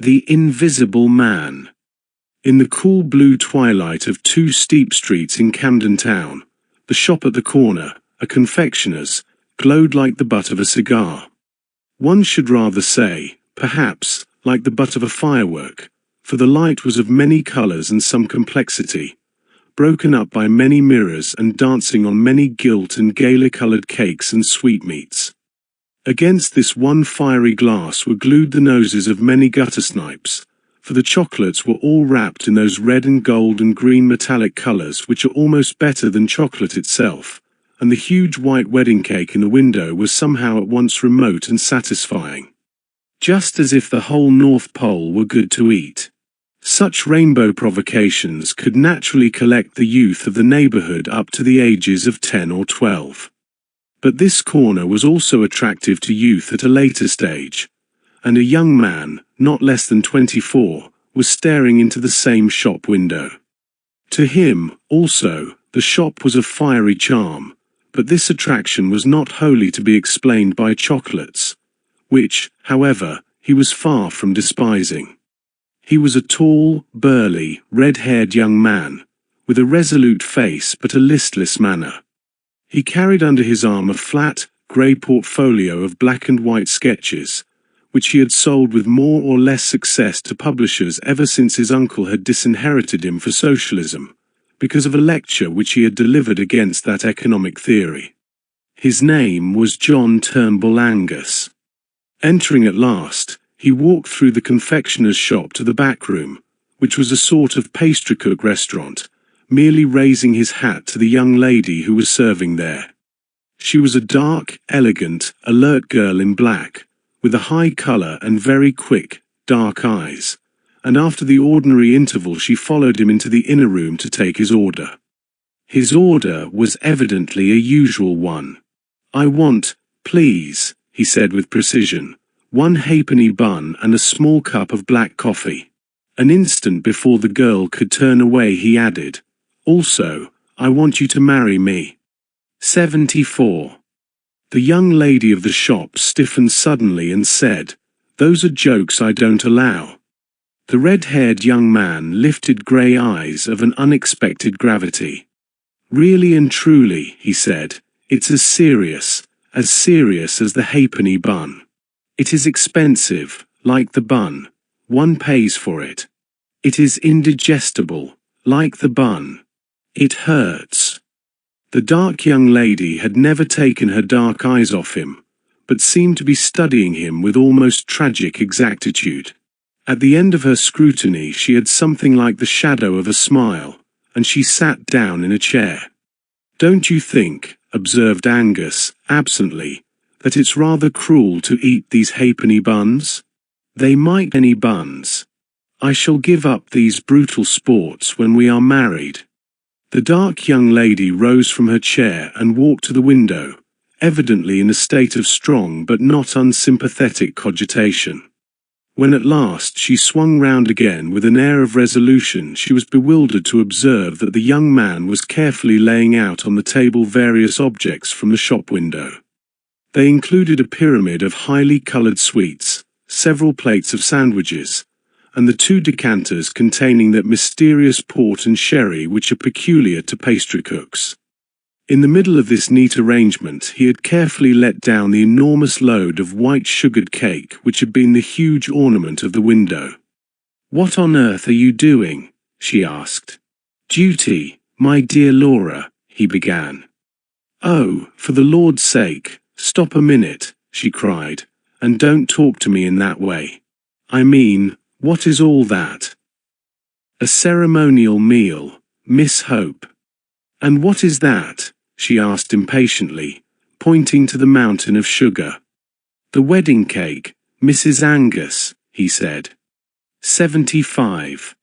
The Invisible Man. In the cool blue twilight of two steep streets in Camden Town, the shop at the corner, a confectioner's, glowed like the butt of a cigar. One should rather say, perhaps, like the butt of a firework, for the light was of many colors and some complexity, broken up by many mirrors and dancing on many gilt and gaily-colored cakes and sweetmeats. Against this one fiery glass were glued the noses of many guttersnipes, for the chocolates were all wrapped in those red and gold and green metallic colors which are almost better than chocolate itself, and the huge white wedding cake in the window was somehow at once remote and satisfying. Just as if the whole North Pole were good to eat. Such rainbow provocations could naturally collect the youth of the neighborhood up to the ages of 10 or 12. But this corner was also attractive to youth at a later stage, and a young man, not less than 24, was staring into the same shop window. To him, also, the shop was of fiery charm, but this attraction was not wholly to be explained by chocolates, which, however, he was far from despising. He was a tall, burly, red-haired young man, with a resolute face but a listless manner. He carried under his arm a flat, grey portfolio of black and white sketches, which he had sold with more or less success to publishers ever since his uncle had disinherited him for socialism, because of a lecture which he had delivered against that economic theory. His name was John Turnbull Angus. Entering at last, he walked through the confectioner's shop to the back room, which was a sort of pastrycook restaurant, merely raising his hat to the young lady who was serving there. She was a dark, elegant, alert girl in black, with a high color and very quick, dark eyes, and after the ordinary interval she followed him into the inner room to take his order. His order was evidently a usual one. "I want, please," he said with precision, "one halfpenny bun and a small cup of black coffee." An instant before the girl could turn away he added, "Also, I want you to marry me." 74. The young lady of the shop stiffened suddenly and said, "Those are jokes I don't allow." The red-haired young man lifted grey eyes of an unexpected gravity. "Really and truly," he said, "it's as serious as the halfpenny bun. It is expensive, like the bun. One pays for it. It is indigestible, like the bun. It hurts." The dark young lady had never taken her dark eyes off him, but seemed to be studying him with almost tragic exactitude. At the end of her scrutiny she had something like the shadow of a smile, and she sat down in a chair. "Don't you think," observed Angus, absently, "that it's rather cruel to eat these halfpenny buns? They might any buns. I shall give up these brutal sports when we are married." The dark young lady rose from her chair and walked to the window, evidently in a state of strong but not unsympathetic cogitation. When at last she swung round again with an air of resolution, she was bewildered to observe that the young man was carefully laying out on the table various objects from the shop window. They included a pyramid of highly coloured sweets, several plates of sandwiches, and the 2 decanters containing that mysterious port and sherry which are peculiar to pastrycooks. In the middle of this neat arrangement he had carefully let down the enormous load of white sugared cake which had been the huge ornament of the window. "What on earth are you doing?" she asked. "Duty, my dear Laura," he began. "Oh, for the Lord's sake, stop a minute," she cried, "and don't talk to me in that way. I mean, what is all that?" "A ceremonial meal, Miss Hope." "And what is that?" she asked impatiently, pointing to the mountain of sugar. "The wedding cake, Mrs. Angus," he said. 75.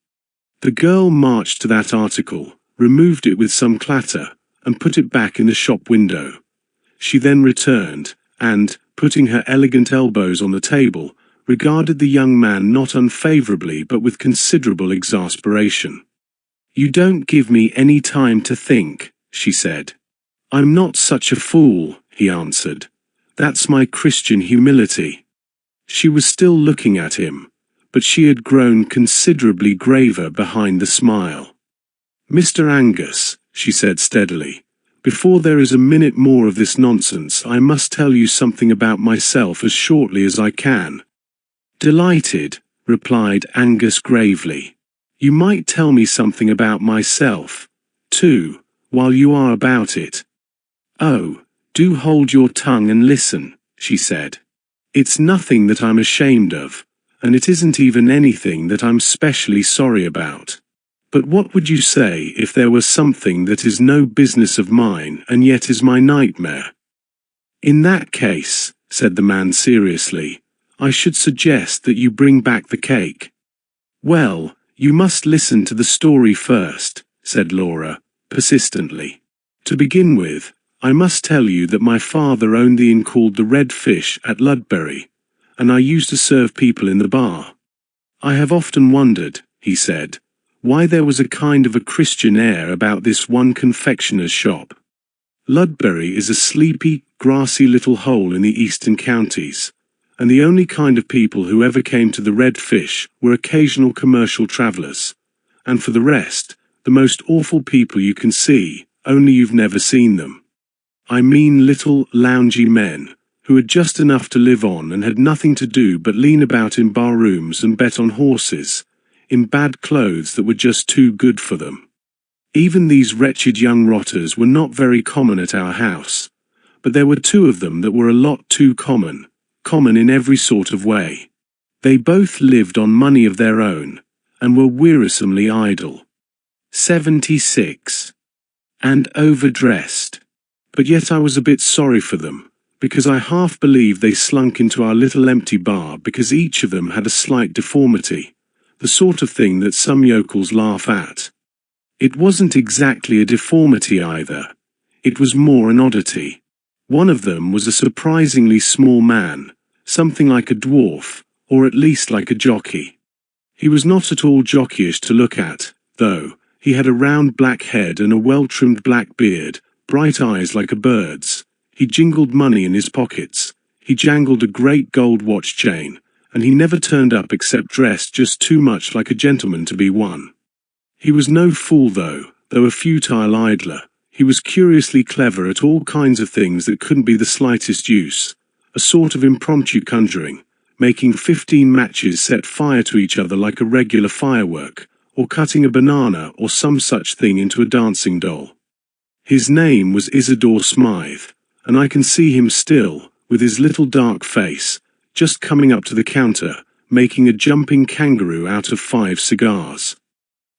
The girl marched to that article, removed it with some clatter, and put it back in the shop window. She then returned, and, putting her elegant elbows on the table, regarded the young man not unfavourably but with considerable exasperation. "You don't give me any time to think," she said. "I'm not such a fool," he answered. "That's my Christian humility." She was still looking at him, but she had grown considerably graver behind the smile. "Mr. Angus," she said steadily, "before there is a minute more of this nonsense, I must tell you something about myself as shortly as I can." "Delighted," replied Angus gravely. "You might tell me something about myself, too, while you are about it." "Oh, do hold your tongue and listen," she said. "It's nothing that I'm ashamed of, and it isn't even anything that I'm specially sorry about. But what would you say if there was something that is no business of mine and yet is my nightmare?" "In that case," said the man seriously, "I should suggest that you bring back the cake." "Well, you must listen to the story first," said Laura, persistently. "To begin with, I must tell you that my father owned the inn called the Red Fish at Ludbury, and I used to serve people in the bar. I have often wondered," he said, "why there was a kind of a Christian air about this one confectioner's shop. Ludbury is a sleepy, grassy little hole in the eastern counties, and the only kind of people who ever came to the Red Fish were occasional commercial travellers, and for the rest, the most awful people you can see, only you've never seen them. I mean little, loungy men, who had just enough to live on and had nothing to do but lean about in bar rooms and bet on horses, in bad clothes that were just too good for them. Even these wretched young rotters were not very common at our house, but there were two of them that were a lot too common in every sort of way. They both lived on money of their own, and were wearisomely idle. 76. And overdressed. But yet I was a bit sorry for them, because I half believe they slunk into our little empty bar because each of them had a slight deformity, the sort of thing that some yokels laugh at. It wasn't exactly a deformity either. It was more an oddity. One of them was a surprisingly small man, something like a dwarf, or at least like a jockey. He was not at all jockeyish to look at, though. He had a round black head and a well-trimmed black beard, bright eyes like a bird's. He jingled money in his pockets. He jangled a great gold watch chain, and he never turned up except dressed just too much like a gentleman to be one. He was no fool though a futile idler. He was curiously clever at all kinds of things that couldn't be the slightest use, a sort of impromptu conjuring, making 15 matches set fire to each other like a regular firework, or cutting a banana or some such thing into a dancing doll. His name was Isidore Smythe, and I can see him still, with his little dark face, just coming up to the counter, making a jumping kangaroo out of 5 cigars.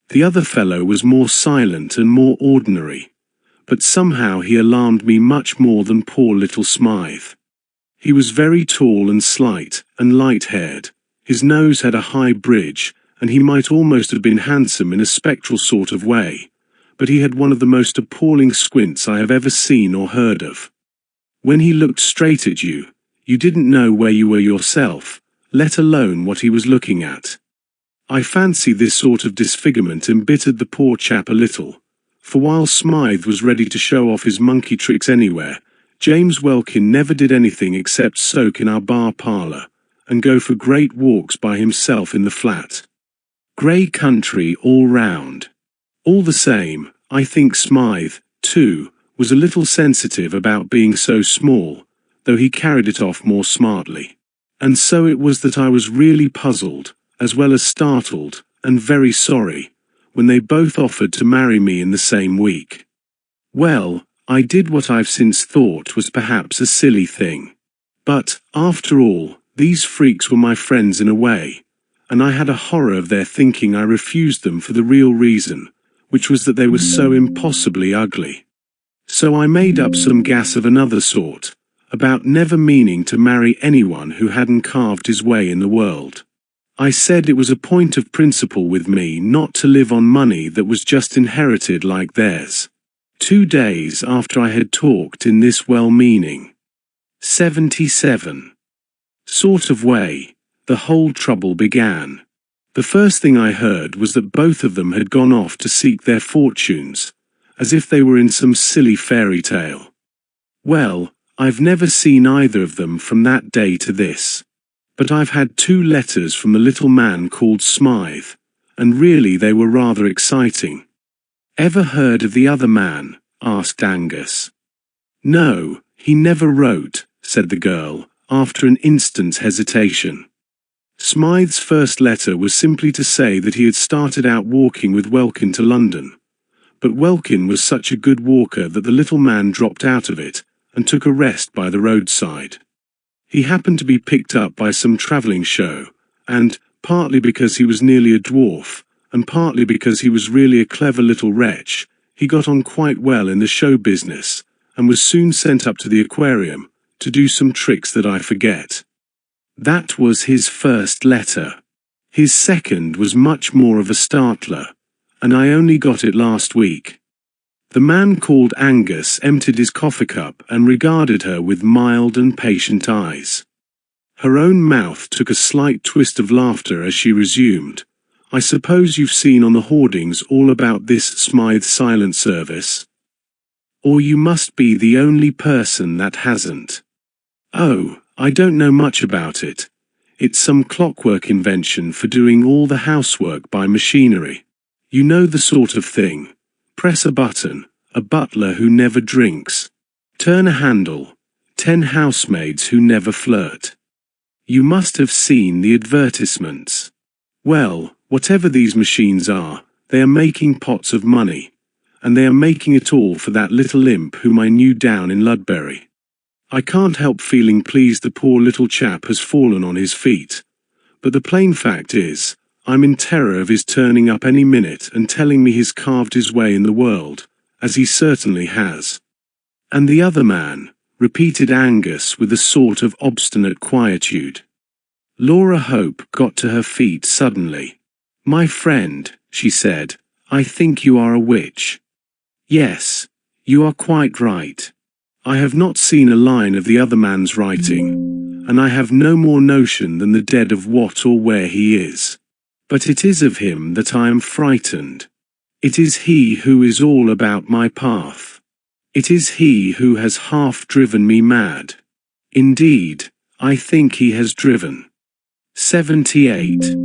The other fellow was more silent and more ordinary, but somehow he alarmed me much more than poor little Smythe. He was very tall and slight, and light-haired. His nose had a high bridge, and he might almost have been handsome in a spectral sort of way, but he had one of the most appalling squints I have ever seen or heard of. When he looked straight at you, you didn't know where you were yourself, let alone what he was looking at. I fancy this sort of disfigurement embittered the poor chap a little, for while Smythe was ready to show off his monkey tricks anywhere, James Welkin never did anything except soak in our bar parlour, and go for great walks by himself in the flat. Grey country all round. All the same, I think Smythe, too, was a little sensitive about being so small, though he carried it off more smartly. And so it was that I was really puzzled, as well as startled, and very sorry, when they both offered to marry me in the same week. Well, I did what I've since thought was perhaps a silly thing. But, after all, these freaks were my friends in a way, and I had a horror of their thinking I refused them for the real reason, which was that they were so impossibly ugly. So I made up some gas of another sort, about never meaning to marry anyone who hadn't carved his way in the world. I said it was a point of principle with me not to live on money that was just inherited like theirs. 2 days after I had talked in this well-meaning, 77 sort of way, the whole trouble began. The first thing I heard was that both of them had gone off to seek their fortunes, as if they were in some silly fairy tale. Well, I've never seen either of them from that day to this. But I've had 2 letters from a little man called Smythe, and really they were rather exciting." "Ever heard of the other man?" asked Angus. "No, he never wrote," said the girl, after an instant's hesitation. Smythe's first letter was simply to say that he had started out walking with Welkin to London. But Welkin was such a good walker that the little man dropped out of it, and took a rest by the roadside. He happened to be picked up by some travelling show, and, partly because he was nearly a dwarf, and partly because he was really a clever little wretch, he got on quite well in the show business, and was soon sent up to the aquarium, to do some tricks that I forget. That was his first letter. His second was much more of a startler, and I only got it last week." The man called Angus emptied his coffee cup and regarded her with mild and patient eyes. Her own mouth took a slight twist of laughter as she resumed, "I suppose you've seen on the hoardings all about this Smythe Silent Service? Or you must be the only person that hasn't." "Oh, I don't know much about it. It's some clockwork invention for doing all the housework by machinery. You know the sort of thing. Press a button, a butler who never drinks. Turn a handle, 10 housemaids who never flirt. You must have seen the advertisements. Well, whatever these machines are, they are making pots of money. And they are making it all for that little imp whom I knew down in Ludbury. I can't help feeling pleased the poor little chap has fallen on his feet. But the plain fact is, I'm in terror of his turning up any minute and telling me he's carved his way in the world, as he certainly has." "And the other man," repeated Angus with a sort of obstinate quietude. Laura Hope got to her feet suddenly. "My friend," she said, "I think you are a witch." "Yes, you are quite right. I have not seen a line of the other man's writing, and I have no more notion than the dead of what or where he is. But it is of him that I am frightened. It is he who is all about my path. It is he who has half driven me mad. Indeed, I think he has driven 78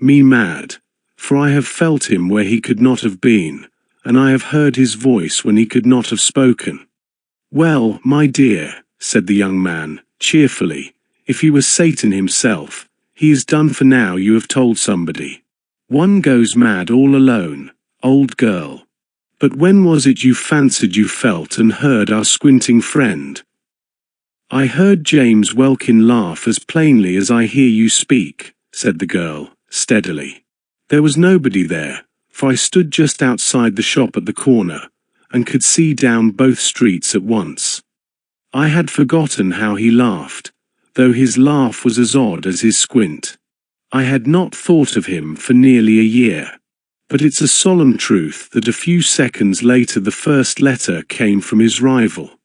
me mad, for I have felt him where he could not have been, and I have heard his voice when he could not have spoken." "Well, my dear," said the young man, cheerfully, "if he was Satan himself, he is done for now. You have told somebody. One goes mad all alone, old girl. But when was it you fancied you felt and heard our squinting friend?" "I heard James Welkin laugh as plainly as I hear you speak," said the girl, steadily. "There was nobody there, for I stood just outside the shop at the corner, and could see down both streets at once. I had forgotten how he laughed, though his laugh was as odd as his squint. I had not thought of him for nearly a year. But it's a solemn truth that a few seconds later the first letter came from his rival."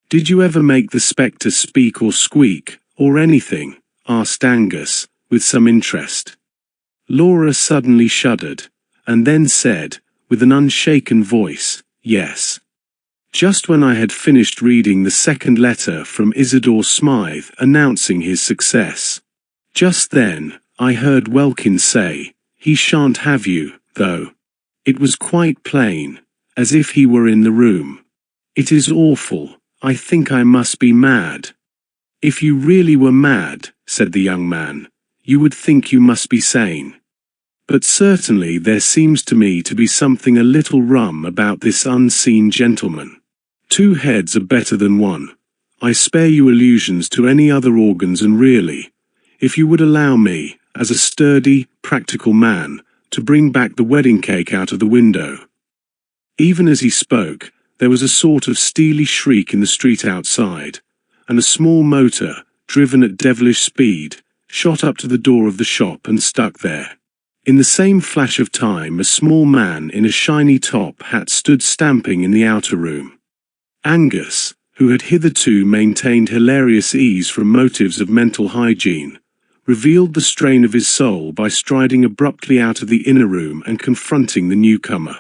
"Did you ever make the spectre speak or squeak, or anything?" asked Angus, with some interest. Laura suddenly shuddered, and then said, with an unshaken voice, "Yes. Just when I had finished reading the second letter from Isidore Smythe announcing his success. Just then, I heard Welkin say, 'He shan't have you, though.' It was quite plain, as if he were in the room. It is awful. I think I must be mad." "If you really were mad," said the young man, "you would think you must be sane. But certainly there seems to me to be something a little rum about this unseen gentleman. 2 heads are better than 1. I spare you allusions to any other organs, and really, if you would allow me, as a sturdy, practical man, to bring back the wedding cake out of the window." Even as he spoke, there was a sort of steely shriek in the street outside, and a small motor, driven at devilish speed, shot up to the door of the shop and stuck there. In the same flash of time a small man in a shiny top hat stood stamping in the outer room. Angus, who had hitherto maintained hilarious ease from motives of mental hygiene, revealed the strain of his soul by striding abruptly out of the inner room and confronting the newcomer.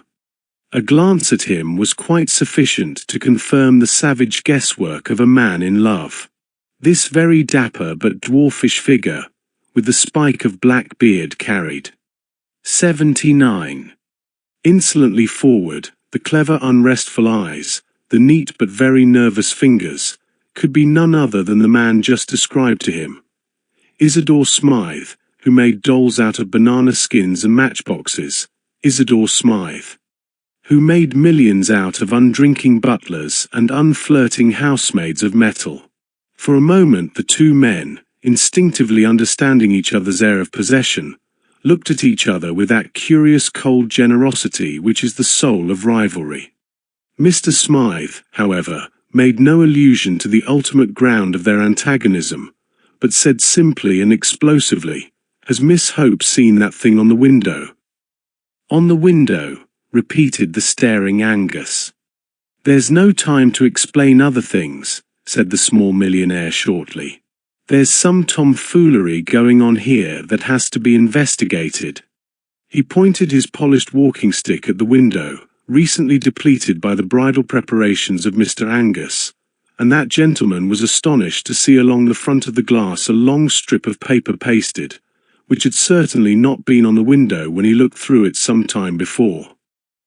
A glance at him was quite sufficient to confirm the savage guesswork of a man in love. This very dapper but dwarfish figure, with the spike of black beard carried. 79. Insolently forward, the clever unrestful eyes, the neat but very nervous fingers, could be none other than the man just described to him. Isidore Smythe, who made dolls out of banana skins and matchboxes. Isidore Smythe, who made millions out of undrinking butlers and unflirting housemaids of metal. For a moment the two men, instinctively understanding each other's air of possession, looked at each other with that curious cold generosity which is the soul of rivalry. Mr. Smythe, however, made no allusion to the ultimate ground of their antagonism, but said simply and explosively, "Has Miss Hope seen that thing on the window?" "On the window," repeated the staring Angus. "There's no time to explain other things," said the small millionaire shortly. "There's some tomfoolery going on here that has to be investigated." He pointed his polished walking stick at the window, recently depleted by the bridal preparations of Mr. Angus, and that gentleman was astonished to see along the front of the glass a long strip of paper pasted, which had certainly not been on the window when he looked through it some time before.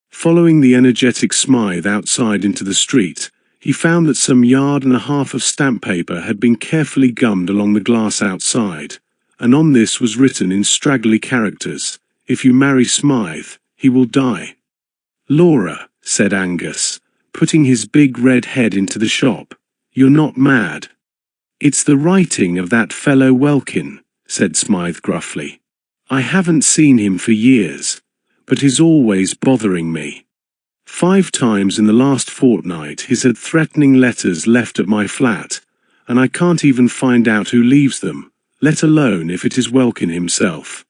Following the energetic Smythe outside into the street, he found that some yard and a half of stamp paper had been carefully gummed along the glass outside, and on this was written in straggly characters, "If you marry Smythe, he will die." "Laura," said Angus, putting his big red head into the shop, "you're not mad?" "It's the writing of that fellow Welkin," said Smythe gruffly. "I haven't seen him for years, but he's always bothering me. 5 times in the last fortnight he's had threatening letters left at my flat, and I can't even find out who leaves them, let alone if it is Welkin himself.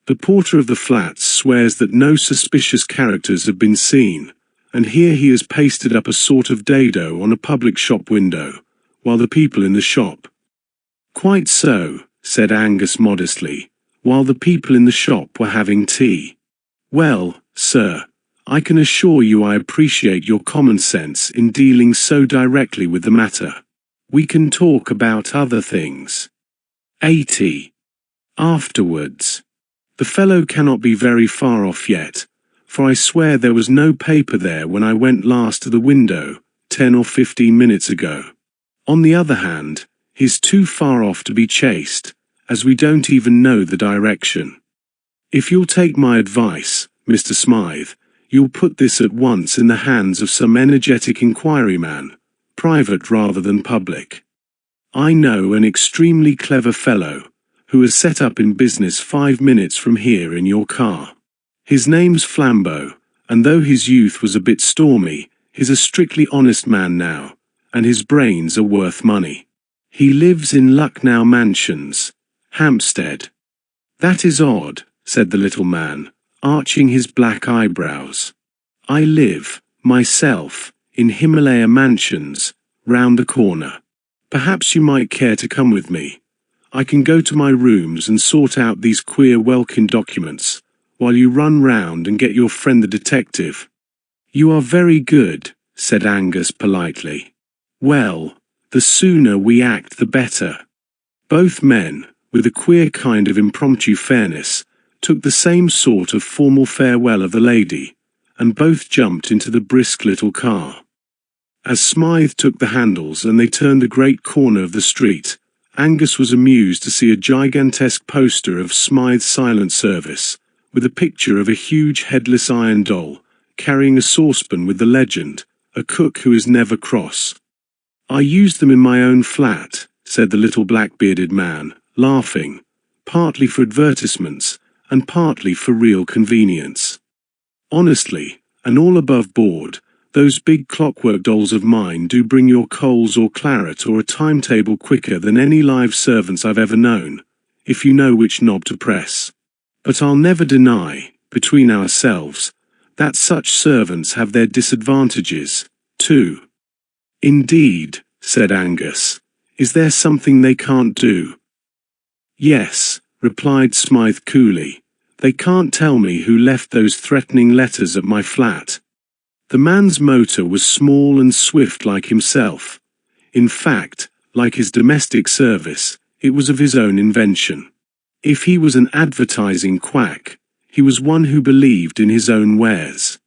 The porter of the flats swears that no suspicious characters have been seen, and here he has pasted up a sort of dado on a public shop window, while the people in the shop—" "Quite so," said Angus modestly, "while the people in the shop were having tea. Well, sir, I can assure you I appreciate your common sense in dealing so directly with the matter. We can talk about other things. 80. Afterwards. The fellow cannot be very far off yet, for I swear there was no paper there when I went last to the window, 10 or 15 minutes ago. On the other hand, he's too far off to be chased, as we don't even know the direction. If you'll take my advice, Mr. Smythe, you'll put this at once in the hands of some energetic inquiryman, private rather than public. I know an extremely clever fellow, who has set up in business 5 minutes from here in your car. His name's Flambeau, and though his youth was a bit stormy, he's a strictly honest man now, and his brains are worth money. He lives in Lucknow Mansions, Hampstead." "That is odd," said the little man, arching his black eyebrows. "I live, myself, in Himalaya Mansions, round the corner. Perhaps you might care to come with me. I can go to my rooms and sort out these queer Welkin documents, while you run round and get your friend the detective." "You are very good," said Angus politely. "Well, the sooner we act the better." Both men, with a queer kind of impromptu fairness, took the same sort of formal farewell of the lady, and both jumped into the brisk little car. As Smythe took the handles and they turned the great corner of the street, Angus was amused to see a gigantesque poster of Smythe's Silent Service, with a picture of a huge headless iron doll, carrying a saucepan with the legend, "A cook who is never cross." "I used them in my own flat," said the little black-bearded man, laughing, "partly for advertisements, and partly for real convenience. Honestly, and all above board, those big clockwork dolls of mine do bring your coals or claret or a timetable quicker than any live servants I've ever known, if you know which knob to press. But I'll never deny, between ourselves, that such servants have their disadvantages, too." "Indeed," said Angus. "Is there something they can't do?" "Yes," replied Smythe coolly. "They can't tell me who left those threatening letters at my flat." The man's motor was small and swift like himself. In fact, like his domestic service, it was of his own invention. If he was an advertising quack, he was one who believed in his own wares.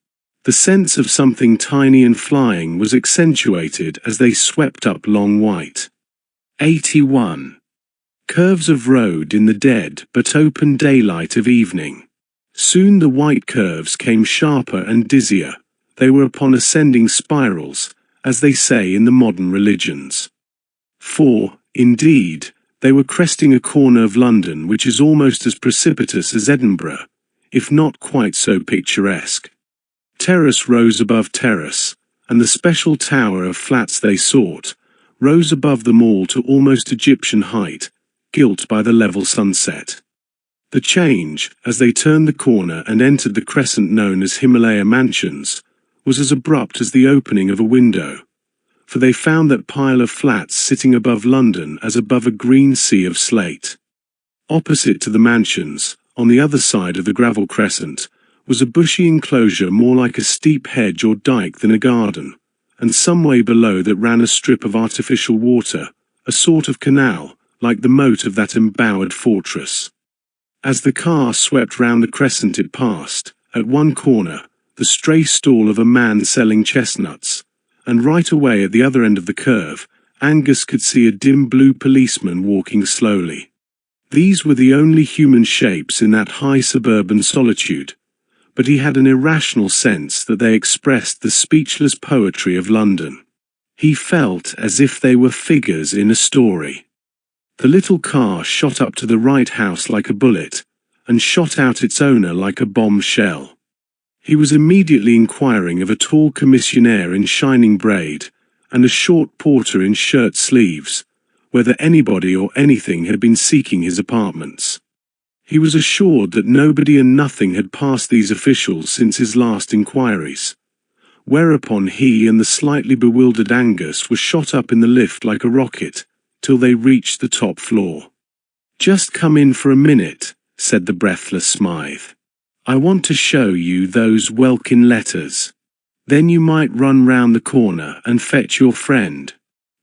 The sense of something tiny and flying was accentuated as they swept up Long White. 81. Curves of road in the dead but open daylight of evening. Soon the white curves came sharper and dizzier. They were upon ascending spirals, as they say in the modern religions. For, indeed, they were cresting a corner of London which is almost as precipitous as Edinburgh, if not quite so picturesque. Terrace rose above terrace, and the special tower of flats they sought rose above them all to almost Egyptian height, gilt by the level sunset. The change, as they turned the corner and entered the crescent known as Himalaya Mansions, was as abrupt as the opening of a window, for they found that pile of flats sitting above London as above a green sea of slate. Opposite to the mansions, on the other side of the gravel crescent, was a bushy enclosure more like a steep hedge or dike than a garden, and some way below that ran a strip of artificial water, a sort of canal, like the moat of that embowered fortress. As the car swept round the crescent it passed, at one corner, the stray stall of a man selling chestnuts, and right away at the other end of the curve, Angus could see a dim blue policeman walking slowly. These were the only human shapes in that high suburban solitude, but he had an irrational sense that they expressed the speechless poetry of London. He felt as if they were figures in a story. The little car shot up to the right house like a bullet, and shot out its owner like a bombshell. He was immediately inquiring of a tall commissionaire in shining braid, and a short porter in shirt sleeves, whether anybody or anything had been seeking his apartments. He was assured that nobody and nothing had passed these officials since his last inquiries, whereupon he and the slightly bewildered Angus were shot up in the lift like a rocket, till they reached the top floor. "Just come in for a minute," said the breathless Smythe. "I want to show you those welkin letters. Then you might run round the corner and fetch your friend."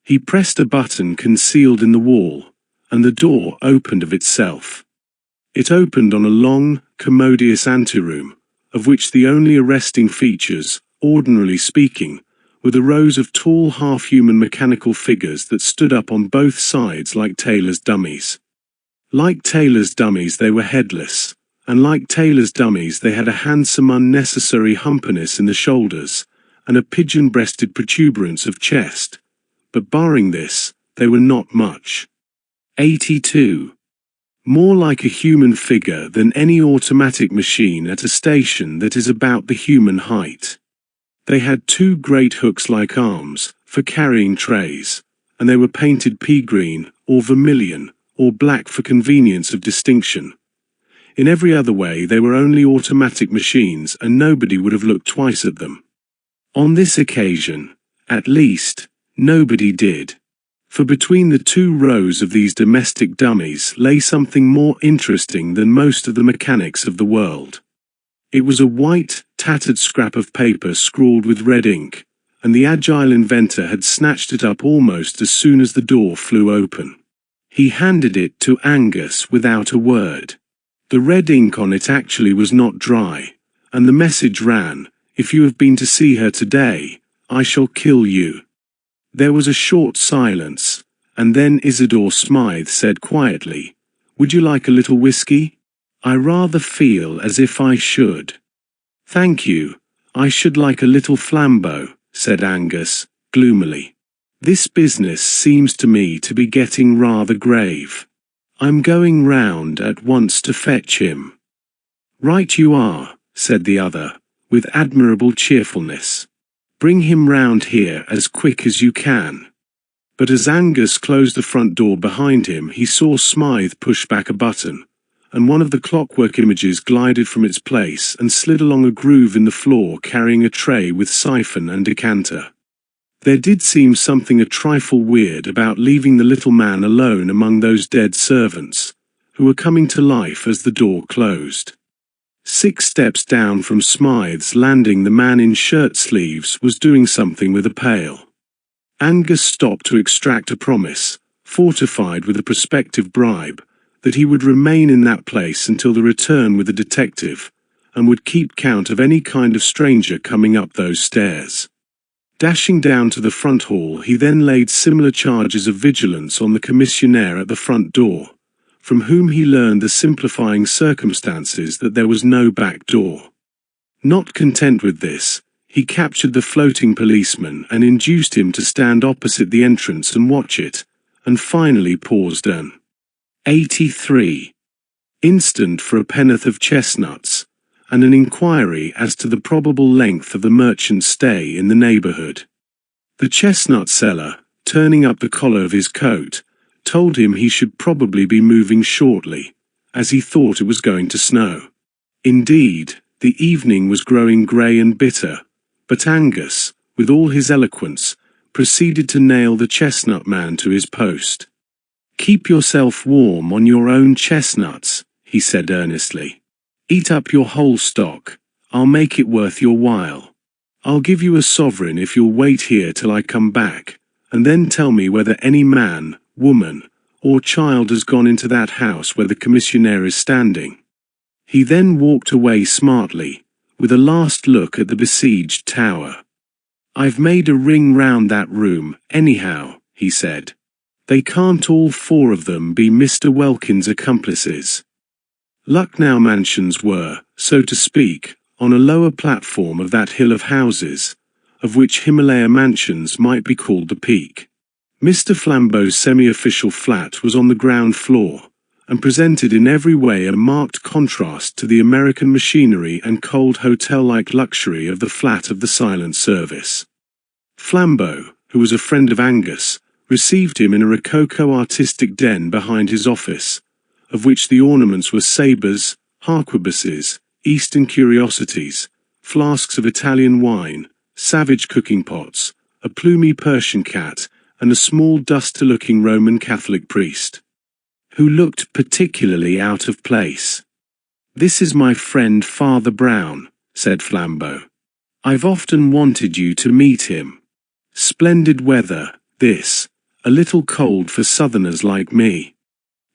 He pressed a button concealed in the wall, and the door opened of itself. It opened on a long, commodious anteroom, of which the only arresting features, ordinarily speaking, were the rows of tall half-human mechanical figures that stood up on both sides like tailors' dummies. Like tailors' dummies they were headless, and like tailors' dummies they had a handsome unnecessary humpiness in the shoulders, and a pigeon-breasted protuberance of chest, but barring this, they were not much. 82. More like a human figure than any automatic machine at a station that is about the human height. They had two great hooks-like arms, for carrying trays, and they were painted pea-green, or vermilion, or black for convenience of distinction. In every other way they were only automatic machines and nobody would have looked twice at them. On this occasion, at least, nobody did. For between the two rows of these domestic dummies lay something more interesting than most of the mechanics of the world. It was a white, tattered scrap of paper scrawled with red ink, and the agile inventor had snatched it up almost as soon as the door flew open. He handed it to Angus without a word. The red ink on it actually was not dry, and the message ran, "If you have been to see her today, I shall kill you." There was a short silence, and then Isidore Smythe said quietly, "Would you like a little whiskey?" "I rather feel as if I should." "Thank you, I should like a little flambeau," said Angus, gloomily. "This business seems to me to be getting rather grave. I'm going round at once to fetch him." "Right you are," said the other, with admirable cheerfulness. "Bring him round here as quick as you can." But as Angus closed the front door behind him he saw Smythe push back a button, and one of the clockwork images glided from its place and slid along a groove in the floor carrying a tray with siphon and decanter. There did seem something a trifle weird about leaving the little man alone among those dead servants, who were coming to life as the door closed. 6 steps down from Smythe's landing the man in shirt sleeves was doing something with a pail. Angus stopped to extract a promise, fortified with a prospective bribe, that he would remain in that place until the return with the detective, and would keep count of any kind of stranger coming up those stairs. Dashing down to the front hall, he then laid similar charges of vigilance on the commissionaire at the front door, from whom he learned the simplifying circumstances that there was no back door. Not content with this, he captured the floating policeman and induced him to stand opposite the entrance and watch it, and finally paused an 83 instant for a pennyworth of chestnuts, and an inquiry as to the probable length of the merchant's stay in the neighborhood. The chestnut seller, turning up the collar of his coat, told him he should probably be moving shortly, as he thought it was going to snow. Indeed, the evening was growing grey and bitter, but Angus, with all his eloquence, proceeded to nail the chestnut man to his post. "Keep yourself warm on your own chestnuts," he said earnestly. "Eat up your whole stock. I'll make it worth your while. I'll give you a sovereign if you'll wait here till I come back, and then tell me whether any man, woman, or child has gone into that house where the commissionaire is standing." He then walked away smartly, with a last look at the besieged tower. "I've made a ring round that room, anyhow," he said. "They can't all four of them be Mr. Welkin's accomplices." Lucknow Mansions were, so to speak, on a lower platform of that hill of houses, of which Himalaya Mansions might be called the peak. Mr. Flambeau's semi-official flat was on the ground floor, and presented in every way a marked contrast to the American machinery and cold hotel-like luxury of the flat of the silent service. Flambeau, who was a friend of Angus, received him in a rococo artistic den behind his office, of which the ornaments were sabres, harquebuses, Eastern curiosities, flasks of Italian wine, savage cooking pots, a plumy Persian cat, and a small duster-looking Roman Catholic priest, who looked particularly out of place. "This is my friend Father Brown," said Flambeau. "I've often wanted you to meet him. Splendid weather, this, a little cold for southerners like me."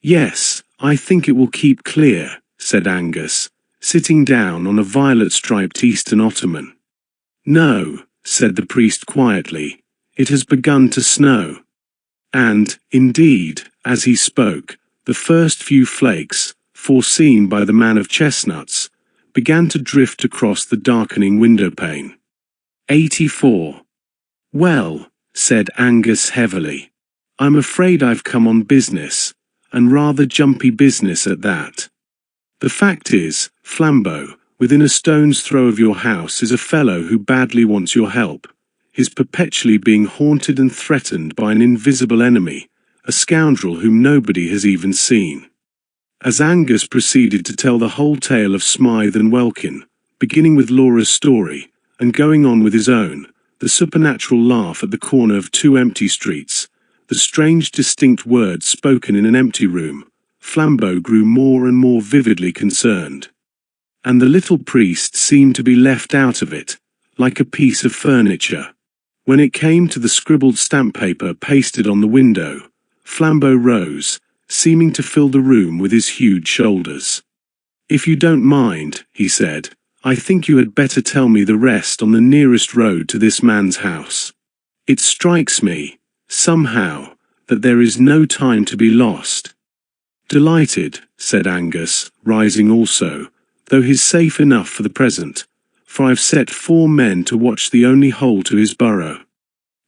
"Yes, I think it will keep clear," said Angus, sitting down on a violet-striped Eastern ottoman. "No," said the priest quietly, "it has begun to snow." And, indeed, as he spoke, the first few flakes, foreseen by the man of chestnuts, began to drift across the darkening windowpane. 84. "Well," said Angus heavily, "I'm afraid I've come on business, and rather jumpy business at that. The fact is, Flambeau, within a stone's throw of your house is a fellow who badly wants your help, is perpetually being haunted and threatened by an invisible enemy, a scoundrel whom nobody has even seen." As Angus proceeded to tell the whole tale of Smythe and Welkin, beginning with Laura's story, and going on with his own, the supernatural laugh at the corner of two empty streets, the strange distinct words spoken in an empty room, Flambeau grew more and more vividly concerned. And the little priest seemed to be left out of it, like a piece of furniture. When it came to the scribbled stamp paper pasted on the window, Flambeau rose, seeming to fill the room with his huge shoulders. "If you don't mind," he said, "I think you had better tell me the rest on the nearest road to this man's house. It strikes me, somehow, that there is no time to be lost." "Delighted," said Angus, rising also, "though he's safe enough for the present, for I've set 4 men to watch the only hole to his burrow."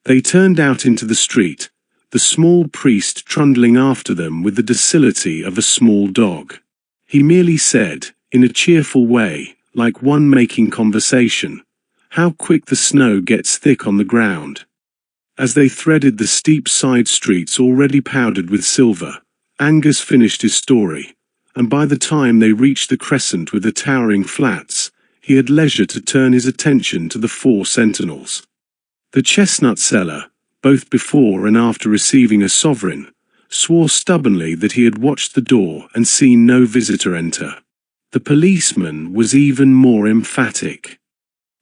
They turned out into the street, the small priest trundling after them with the docility of a small dog. He merely said, in a cheerful way, like one making conversation, "How quick the snow gets thick on the ground." As they threaded the steep side streets already powdered with silver, Angus finished his story, and by the time they reached the crescent with the towering flats, he had leisure to turn his attention to the 4 sentinels. The chestnut seller, both before and after receiving a sovereign, swore stubbornly that he had watched the door and seen no visitor enter. The policeman was even more emphatic.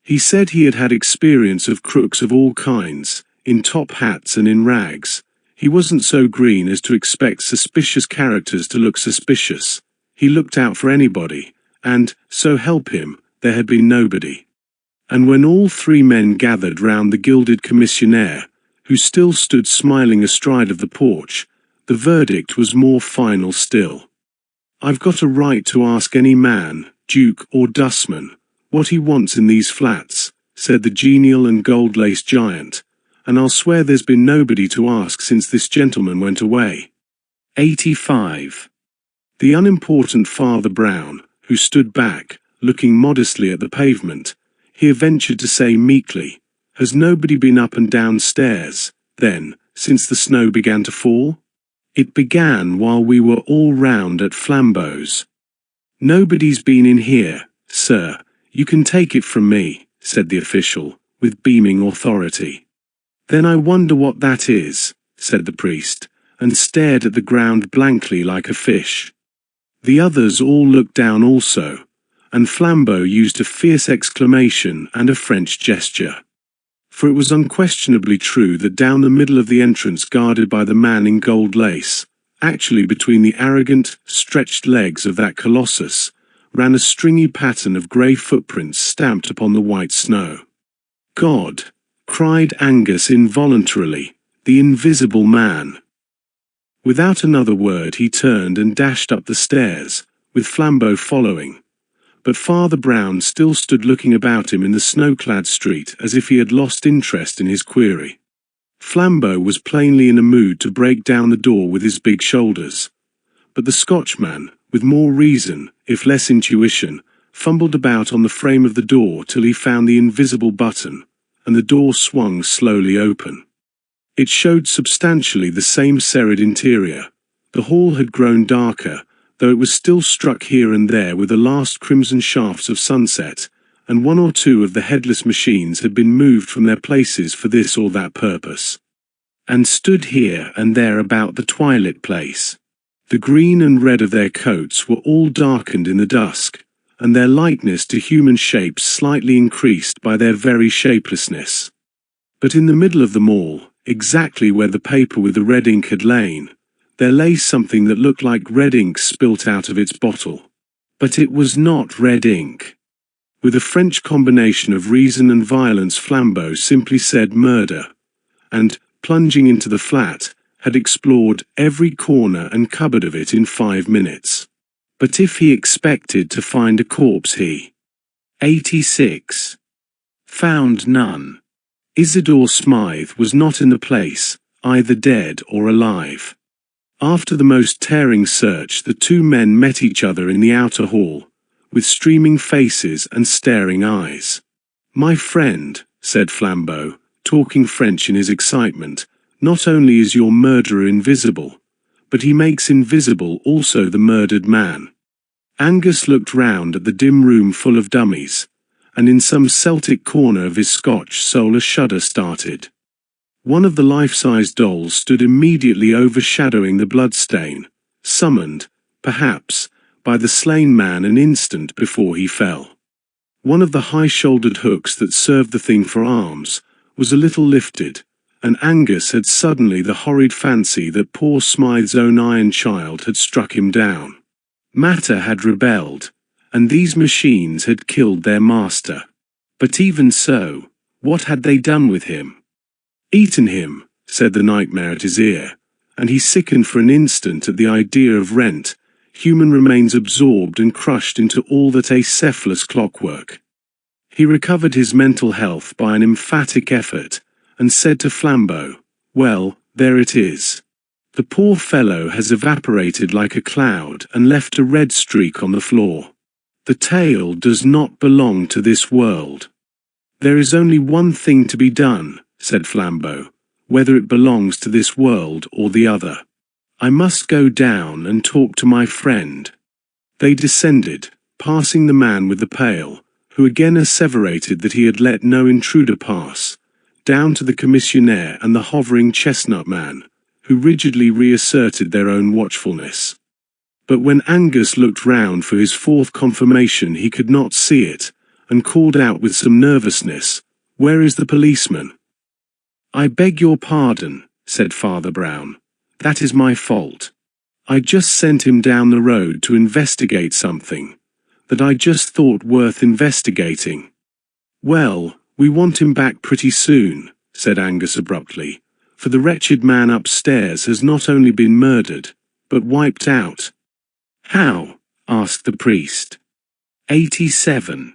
He said he had had experience of crooks of all kinds, in top hats and in rags. He wasn't so green as to expect suspicious characters to look suspicious. He looked out for anybody, and, so help him, there had been nobody. And when all three men gathered round the gilded commissionaire, who still stood smiling astride of the porch, the verdict was more final still. I've got a right to ask any man, duke or dustman, what he wants in these flats, said the genial and gold-laced giant, and I'll swear there's been nobody to ask since this gentleman went away. 85. The unimportant Father Brown, who stood back, looking modestly at the pavement, here ventured to say meekly, "Has nobody been up and down stairs, then, since the snow began to fall? It began while we were all round at Flambeau's." "Nobody's been in here, sir, you can take it from me," said the official, with beaming authority. "Then I wonder what that is," said the priest, and stared at the ground blankly like a fish. The others all looked down also, and Flambeau used a fierce exclamation and a French gesture. For it was unquestionably true that down the middle of the entrance guarded by the man in gold lace, actually between the arrogant, stretched legs of that colossus, ran a stringy pattern of grey footprints stamped upon the white snow. "God!" cried Angus involuntarily, "the invisible man!" Without another word he turned and dashed up the stairs, with Flambeau following. But Father Brown still stood looking about him in the snow-clad street as if he had lost interest in his query. Flambeau was plainly in a mood to break down the door with his big shoulders. But the Scotchman, with more reason, if less intuition, fumbled about on the frame of the door till he found the invisible button, and the door swung slowly open. It showed substantially the same serried interior. The hall had grown darker, though it was still struck here and there with the last crimson shafts of sunset, and one or two of the headless machines had been moved from their places for this or that purpose, and stood here and there about the twilight place. The green and red of their coats were all darkened in the dusk, and their likeness to human shapes slightly increased by their very shapelessness. But in the middle of them all, exactly where the paper with the red ink had lain, there lay something that looked like red ink spilt out of its bottle. But it was not red ink. With a French combination of reason and violence, Flambeau simply said murder, and, plunging into the flat, had explored every corner and cupboard of it in 5 minutes. But if he expected to find a corpse, he 86. Found none. Isidore Smythe was not in the place, either dead or alive. After the most tearing search, the two men met each other in the outer hall, with streaming faces and staring eyes. "My friend," said Flambeau, talking French in his excitement, "not only is your murderer invisible, but he makes invisible also the murdered man." Angus looked round at the dim room full of dummies, and in some Celtic corner of his Scotch soul a shudder started. One of the life-size dolls stood immediately overshadowing the bloodstain, summoned, perhaps, by the slain man an instant before he fell. One of the high-shouldered hooks that served the thing for arms was a little lifted, and Angus had suddenly the horrid fancy that poor Smythe's own iron child had struck him down. Matter had rebelled, and these machines had killed their master. But even so, what had they done with him? "Eaten him," said the nightmare at his ear, and he sickened for an instant at the idea of rent, human remains absorbed and crushed into all that acephalous clockwork. He recovered his mental health by an emphatic effort, and said to Flambeau, "Well, there it is. The poor fellow has evaporated like a cloud and left a red streak on the floor. The tale does not belong to this world." "There is only one thing to be done," said Flambeau, "whether it belongs to this world or the other. I must go down and talk to my friend." They descended, passing the man with the pail, who again asseverated that he had let no intruder pass, down to the commissionaire and the hovering chestnut man, who rigidly reasserted their own watchfulness. But when Angus looked round for his fourth confirmation he could not see it, and called out with some nervousness, "Where is the policeman?" "I beg your pardon," said Father Brown. "That is my fault. I just sent him down the road to investigate something that I just thought worth investigating." "Well, we want him back pretty soon," said Angus abruptly, "for the wretched man upstairs has not only been murdered, but wiped out." "How?" asked the priest. 87.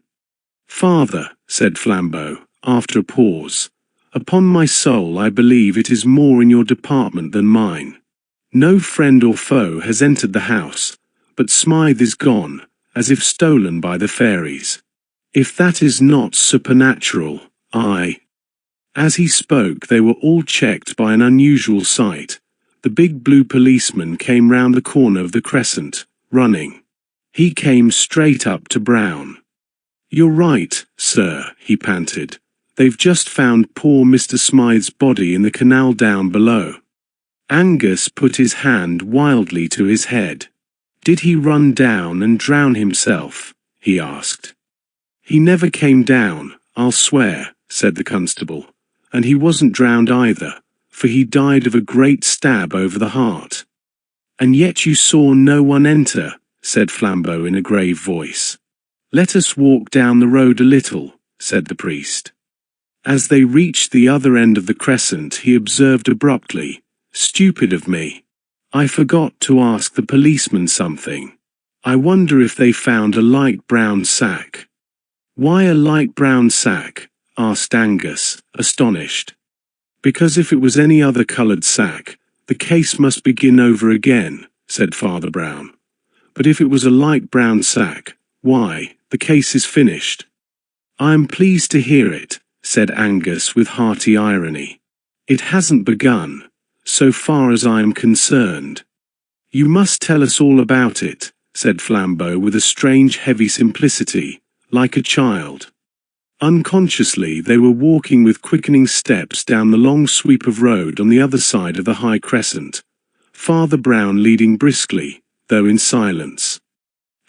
"Father," said Flambeau, after a pause, "upon my soul I believe it is more in your department than mine. No friend or foe has entered the house, but Smythe is gone, as if stolen by the fairies. If that is not supernatural, I—" As he spoke they were all checked by an unusual sight. The big blue policeman came round the corner of the crescent, running. He came straight up to Brown. "You're right, sir," he panted. "They've just found poor Mr. Smythe's body in the canal down below." Angus put his hand wildly to his head. "Did he run down and drown himself?" he asked. "He never came down, I'll swear," said the constable. "And he wasn't drowned either, for he died of a great stab over the heart." "And yet you saw no one enter," said Flambeau in a grave voice. "Let us walk down the road a little," said the priest. As they reached the other end of the crescent he observed abruptly, "Stupid of me. I forgot to ask the policeman something. I wonder if they found a light brown sack." "Why a light brown sack?" asked Angus, astonished. "Because if it was any other coloured sack, the case must begin over again," said Father Brown. "But if it was a light brown sack, why, the case is finished." "I am pleased to hear it," said Angus with hearty irony. "It hasn't begun, so far as I am concerned." "You must tell us all about it," said Flambeau with a strange heavy simplicity, like a child. Unconsciously they were walking with quickening steps down the long sweep of road on the other side of the high crescent, Father Brown leading briskly, though in silence.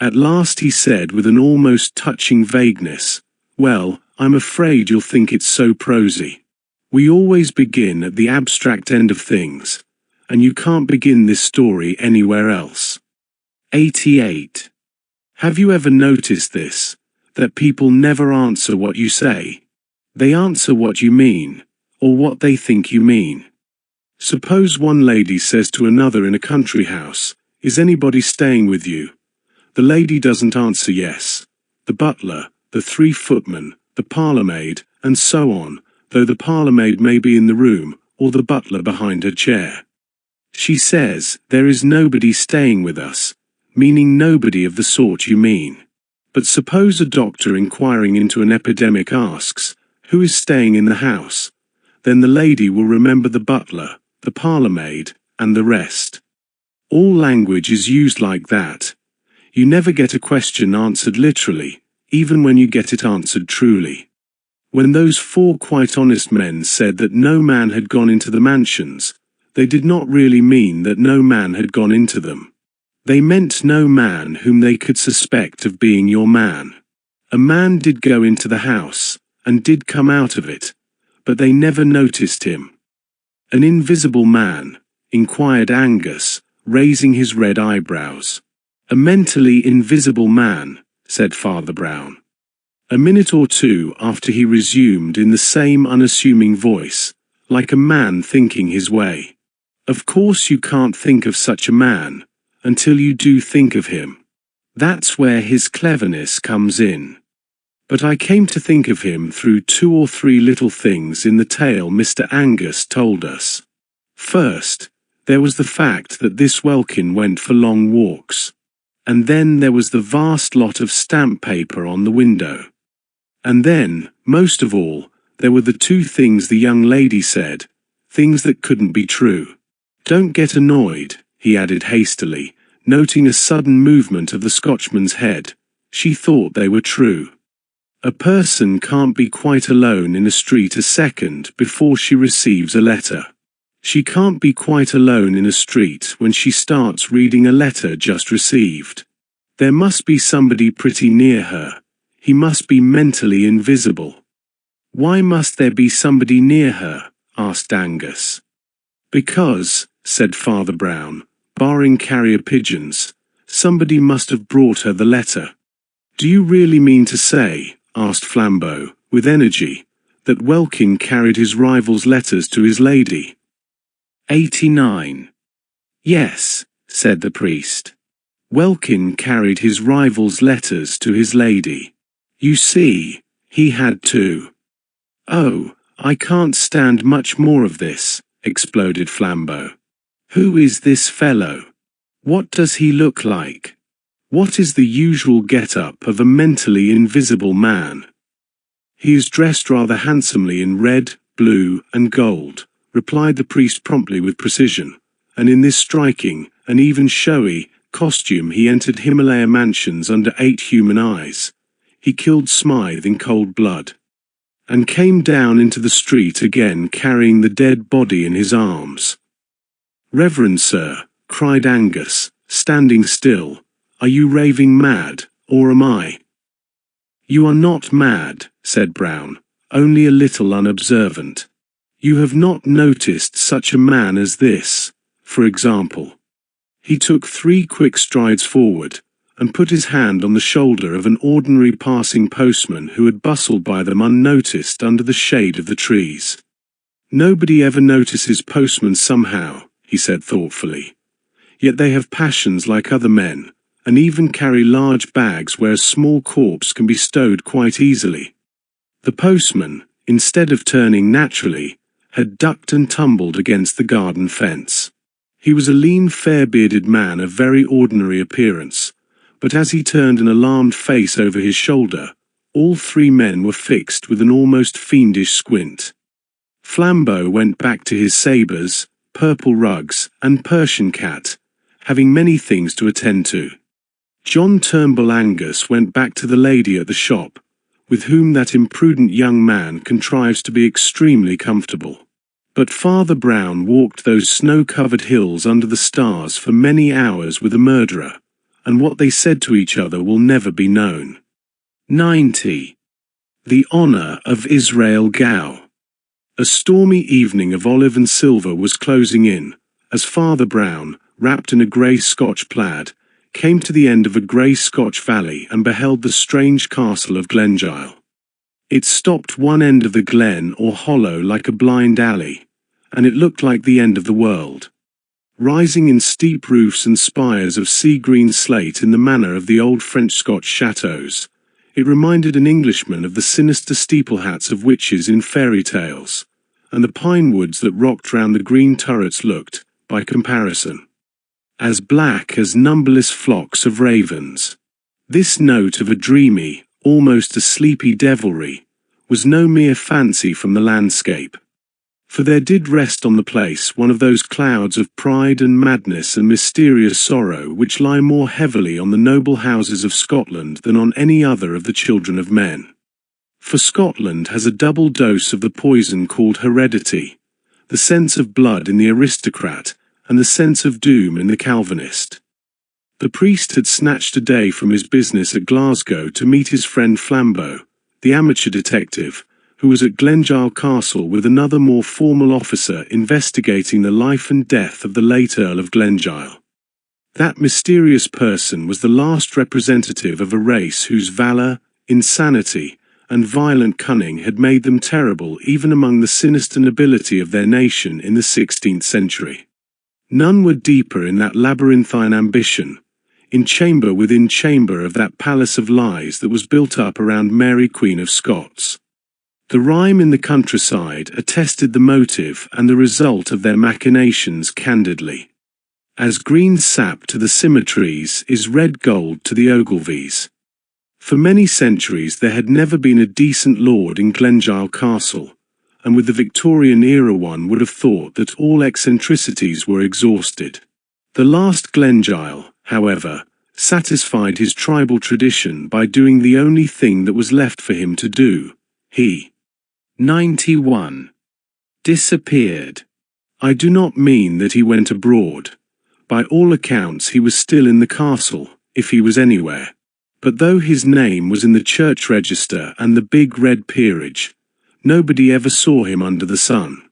At last he said with an almost touching vagueness, "Well, I'm afraid you'll think it's so prosy. We always begin at the abstract end of things, and you can't begin this story anywhere else." 88. Have you ever noticed this? That people never answer what you say. They answer what you mean, or what they think you mean. Suppose one lady says to another in a country house, "Is anybody staying with you?" The lady doesn't answer yes. The butler, the 3 footmen, the parlourmaid, and so on, though the parlourmaid may be in the room, or the butler behind her chair. She says, "There is nobody staying with us," meaning nobody of the sort you mean. But suppose a doctor inquiring into an epidemic asks, "Who is staying in the house?" Then the lady will remember the butler, the parlourmaid, and the rest. All language is used like that. You never get a question answered literally, even when you get it answered truly. When those 4 quite honest men said that no man had gone into the mansions, they did not really mean that no man had gone into them. They meant no man whom they could suspect of being your man. A man did go into the house, and did come out of it, but they never noticed him. "An invisible man?" inquired Angus, raising his red eyebrows. "A mentally invisible man," said Father Brown. A minute or two after he resumed in the same unassuming voice, like a man thinking his way. "Of course you can't think of such a man, until you do think of him. That's where his cleverness comes in. But I came to think of him through 2 or 3 little things in the tale Mr. Angus told us. First, there was the fact that this Welkin went for long walks. And then there was the vast lot of stamp paper on the window. And then, most of all, there were the 2 things the young lady said, things that couldn't be true. Don't get annoyed," he added hastily, noting a sudden movement of the Scotchman's head. "She thought they were true. A person can't be quite alone in a street a second before she receives a letter. She can't be quite alone in a street when she starts reading a letter just received. There must be somebody pretty near her. He must be mentally invisible." "Why must there be somebody near her?" asked Angus. Because, said Father Brown, barring carrier pigeons, somebody must have brought her the letter. Do you really mean to say, asked Flambeau, with energy, that Welkin carried his rival's letters to his lady? 89. Yes, said the priest. Welkin carried his rival's letters to his lady. You see, he had to. Oh, I can't stand much more of this, exploded Flambeau. Who is this fellow? What does he look like? What is the usual get-up of a mentally invisible man? He is dressed rather handsomely in red, blue, and gold, replied the priest promptly with precision, and in this striking, and even showy, costume he entered Himalaya mansions under 8 human eyes. He killed Smythe in cold blood, and came down into the street again carrying the dead body in his arms. Reverend sir, cried Angus, standing still, are you raving mad, or am I? You are not mad, said Brown, only a little unobservant. You have not noticed such a man as this, for example. He took 3 quick strides forward, and put his hand on the shoulder of an ordinary passing postman who had bustled by them unnoticed under the shade of the trees. Nobody ever notices postmen somehow, he said thoughtfully. Yet they have passions like other men, and even carry large bags where a small corpse can be stowed quite easily. The postman, instead of turning naturally, had ducked and tumbled against the garden fence. He was a lean, fair-bearded man of very ordinary appearance, but as he turned an alarmed face over his shoulder, all 3 men were fixed with an almost fiendish squint. Flambeau went back to his sabres, purple rugs, and Persian cat, having many things to attend to. John Turnbull Angus went back to the lady at the shop, with whom that imprudent young man contrives to be extremely comfortable. But Father Brown walked those snow-covered hills under the stars for many hours with a murderer, and what they said to each other will never be known. 90. The Honor of Israel Gow. A stormy evening of olive and silver was closing in, as Father Brown, wrapped in a grey Scotch plaid, came to the end of a grey Scotch valley and beheld the strange castle of Glengyle. It stopped one end of the glen or hollow like a blind alley, and it looked like the end of the world. Rising in steep roofs and spires of sea-green slate in the manner of the old French-Scotch chateaux, it reminded an Englishman of the sinister steeple-hats of witches in fairy tales, and the pine woods that rocked round the green turrets looked, by comparison, as black as numberless flocks of ravens. This note of a dreamy, almost a sleepy devilry, was no mere fancy from the landscape. For there did rest on the place one of those clouds of pride and madness and mysterious sorrow which lie more heavily on the noble houses of Scotland than on any other of the children of men. For Scotland has a double dose of the poison called heredity, the sense of blood in the aristocrat, and the sense of doom in the Calvinist. The priest had snatched a day from his business at Glasgow to meet his friend Flambeau, the amateur detective, who was at Glengyle Castle with another more formal officer investigating the life and death of the late Earl of Glengyle. That mysterious person was the last representative of a race whose valour, insanity, and violent cunning had made them terrible even among the sinister nobility of their nation in the 16th century. None were deeper in that labyrinthine ambition, in chamber within chamber of that palace of lies that was built up around Mary Queen of Scots. The rhyme in the countryside attested the motive and the result of their machinations candidly. As green sap to the Symmetries is red gold to the Ogilvies. For many centuries there had never been a decent lord in Glengyle Castle, and with the Victorian era one would have thought that all eccentricities were exhausted. The last Glengyle, however, satisfied his tribal tradition by doing the only thing that was left for him to do. He 91. Disappeared. I do not mean that he went abroad. By all accounts he was still in the castle, if he was anywhere. But though his name was in the church register and the big red peerage, nobody ever saw him under the sun.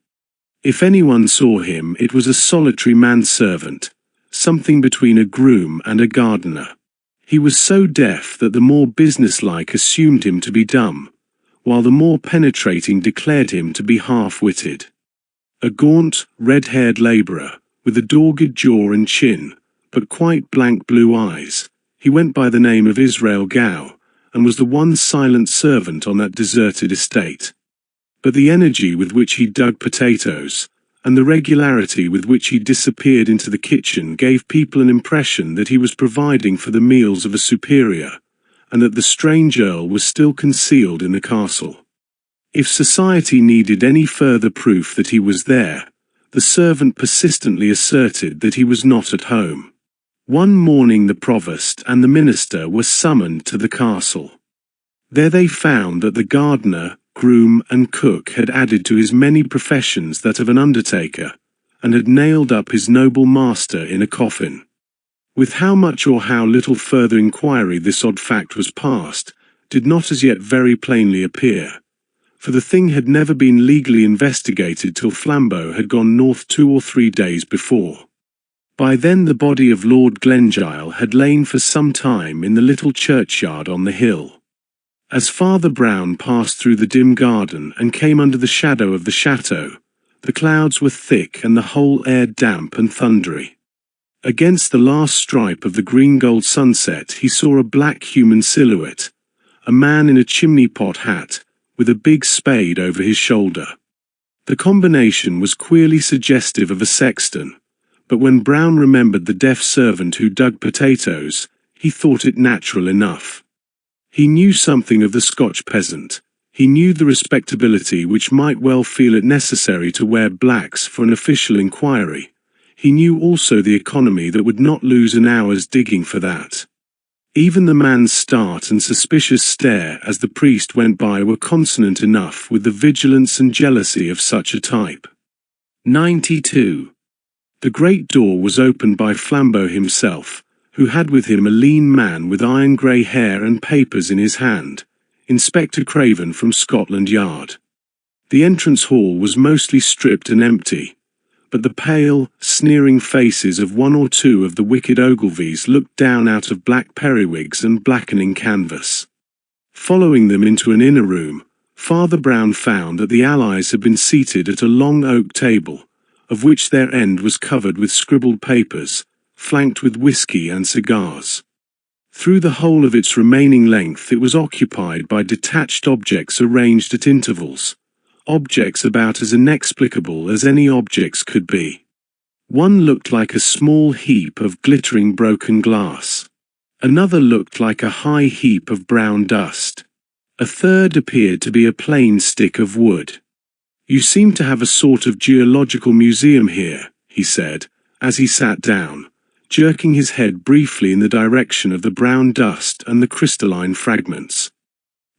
If anyone saw him, it was a solitary manservant, something between a groom and a gardener. He was so deaf that the more businesslike assumed him to be dumb, while the more penetrating declared him to be half-witted. A gaunt, red-haired labourer, with a dogged jaw and chin, but quite blank blue eyes, he went by the name of Israel Gow, and was the one silent servant on that deserted estate. But the energy with which he dug potatoes, and the regularity with which he disappeared into the kitchen gave people an impression that he was providing for the meals of a superior, and that the strange earl was still concealed in the castle. If society needed any further proof that he was there, the servant persistently asserted that he was not at home. One morning the provost and the minister were summoned to the castle. There they found that the gardener, groom and cook had added to his many professions that of an undertaker, and had nailed up his noble master in a coffin. With how much or how little further inquiry this odd fact was passed, did not as yet very plainly appear, for the thing had never been legally investigated till Flambeau had gone north 2 or 3 days before. By then the body of Lord Glengyle had lain for some time in the little churchyard on the hill. As Father Brown passed through the dim garden and came under the shadow of the chateau, the clouds were thick and the whole air damp and thundery. Against the last stripe of the green-gold sunset he saw a black human silhouette, a man in a chimney-pot hat, with a big spade over his shoulder. The combination was queerly suggestive of a sexton, but when Brown remembered the deaf servant who dug potatoes, he thought it natural enough. He knew something of the Scotch peasant. He knew the respectability which might well feel it necessary to wear blacks for an official inquiry. He knew also the economy that would not lose an hour's digging for that. Even the man's start and suspicious stare as the priest went by were consonant enough with the vigilance and jealousy of such a type. 92. The great door was opened by Flambeau himself, who had with him a lean man with iron-grey hair and papers in his hand, Inspector Craven from Scotland Yard. The entrance hall was mostly stripped and empty, but the pale, sneering faces of 1 or 2 of the wicked Ogilvies looked down out of black periwigs and blackening canvas. Following them into an inner room, Father Brown found that the allies had been seated at a long oak table, of which their end was covered with scribbled papers, flanked with whiskey and cigars. Through the whole of its remaining length it was occupied by detached objects arranged at intervals, objects about as inexplicable as any objects could be. One looked like a small heap of glittering broken glass. Another looked like a high heap of brown dust. A third appeared to be a plain stick of wood. "You seem to have a sort of geological museum here," he said, as he sat down, jerking his head briefly in the direction of the brown dust and the crystalline fragments.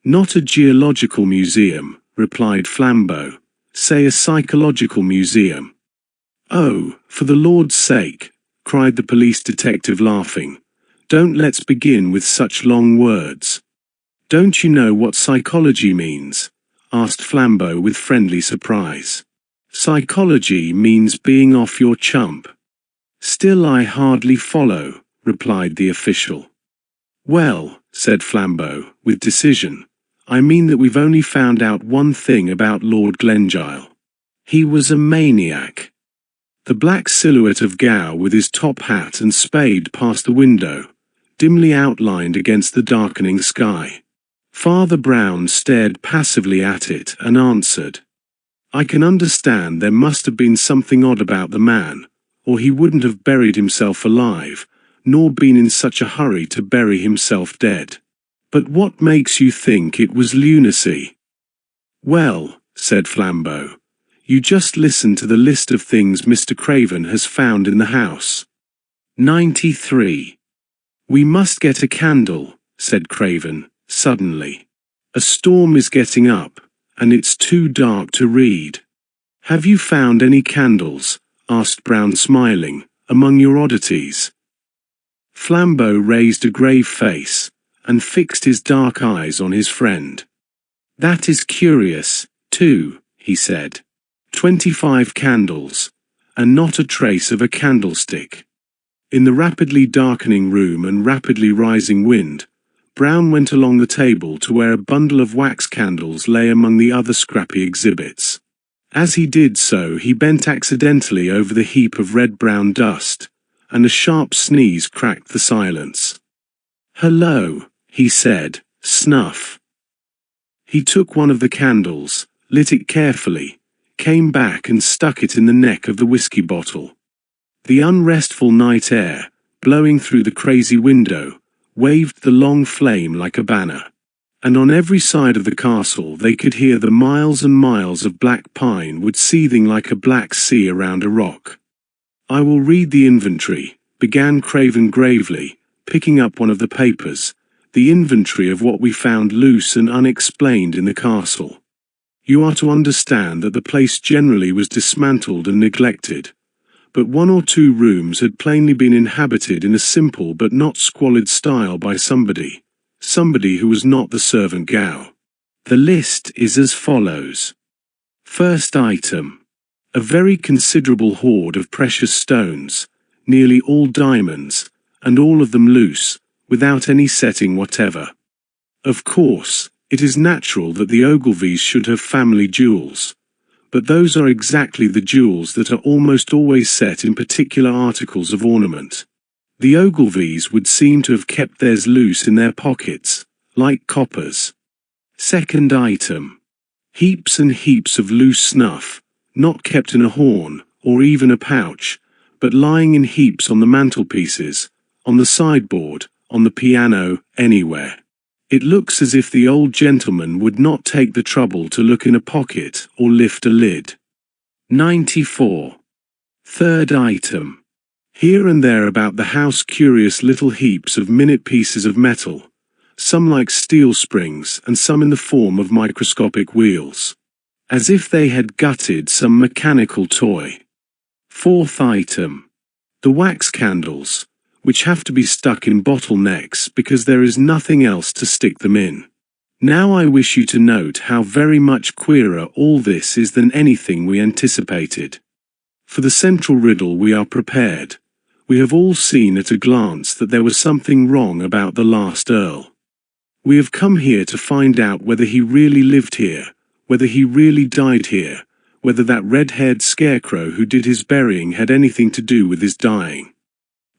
"Not a geological museum," replied Flambeau. "Say a psychological museum." "Oh, for the Lord's sake," cried the police detective laughing, "don't let's begin with such long words." "Don't you know what psychology means?" asked Flambeau with friendly surprise. "Psychology means being off your chump." "Still I hardly follow," replied the official. "Well," said Flambeau, with decision, "I mean that we've only found out one thing about Lord Glengyle. He was a maniac." The black silhouette of Gow with his top hat and spade passed the window, dimly outlined against the darkening sky. Father Brown stared passively at it and answered, "I can understand there must have been something odd about the man, or he wouldn't have buried himself alive, nor been in such a hurry to bury himself dead. But what makes you think it was lunacy?" "Well," said Flambeau, "you just listen to the list of things Mr. Craven has found in the house." 93. "We must get a candle," said Craven, suddenly. "A storm is getting up, and it's too dark to read." "Have you found any candles?" asked Brown smiling, "among your oddities?" Flambeau raised a grave face, and fixed his dark eyes on his friend. "That is curious, too," he said. 25 candles, and not a trace of a candlestick. In the rapidly darkening room and rapidly rising wind, Brown went along the table to where a bundle of wax candles lay among the other scrappy exhibits. As he did so, he bent accidentally over the heap of red-brown dust, and a sharp sneeze cracked the silence. "Hello," he said, "snuff." He took one of the candles, lit it carefully, came back and stuck it in the neck of the whiskey bottle. The unrestful night air, blowing through the crazy window, waved the long flame like a banner. And on every side of the castle they could hear the miles and miles of black pine wood seething like a black sea around a rock. "I will read the inventory," began Craven gravely, picking up one of the papers, "the inventory of what we found loose and unexplained in the castle. You are to understand that the place generally was dismantled and neglected, but one or two rooms had plainly been inhabited in a simple but not squalid style by somebody who was not the servant Gow. The list is as follows. First item. A very considerable hoard of precious stones, nearly all diamonds, and all of them loose, without any setting whatever. Of course, it is natural that the Ogilvies should have family jewels, but those are exactly the jewels that are almost always set in particular articles of ornament. The Ogilvies would seem to have kept theirs loose in their pockets, like coppers. Second item. Heaps and heaps of loose snuff, not kept in a horn, or even a pouch, but lying in heaps on the mantelpieces, on the sideboard, on the piano, anywhere. It looks as if the old gentleman would not take the trouble to look in a pocket or lift a lid. 94. Third item. Here and there about the house curious little heaps of minute pieces of metal, some like steel springs and some in the form of microscopic wheels, as if they had gutted some mechanical toy. Fourth item. The wax candles, which have to be stuck in bottlenecks because there is nothing else to stick them in. Now I wish you to note how very much queerer all this is than anything we anticipated. For the central riddle we are prepared. We have all seen at a glance that there was something wrong about the last Earl. We have come here to find out whether he really lived here, whether he really died here, whether that red-haired scarecrow who did his burying had anything to do with his dying.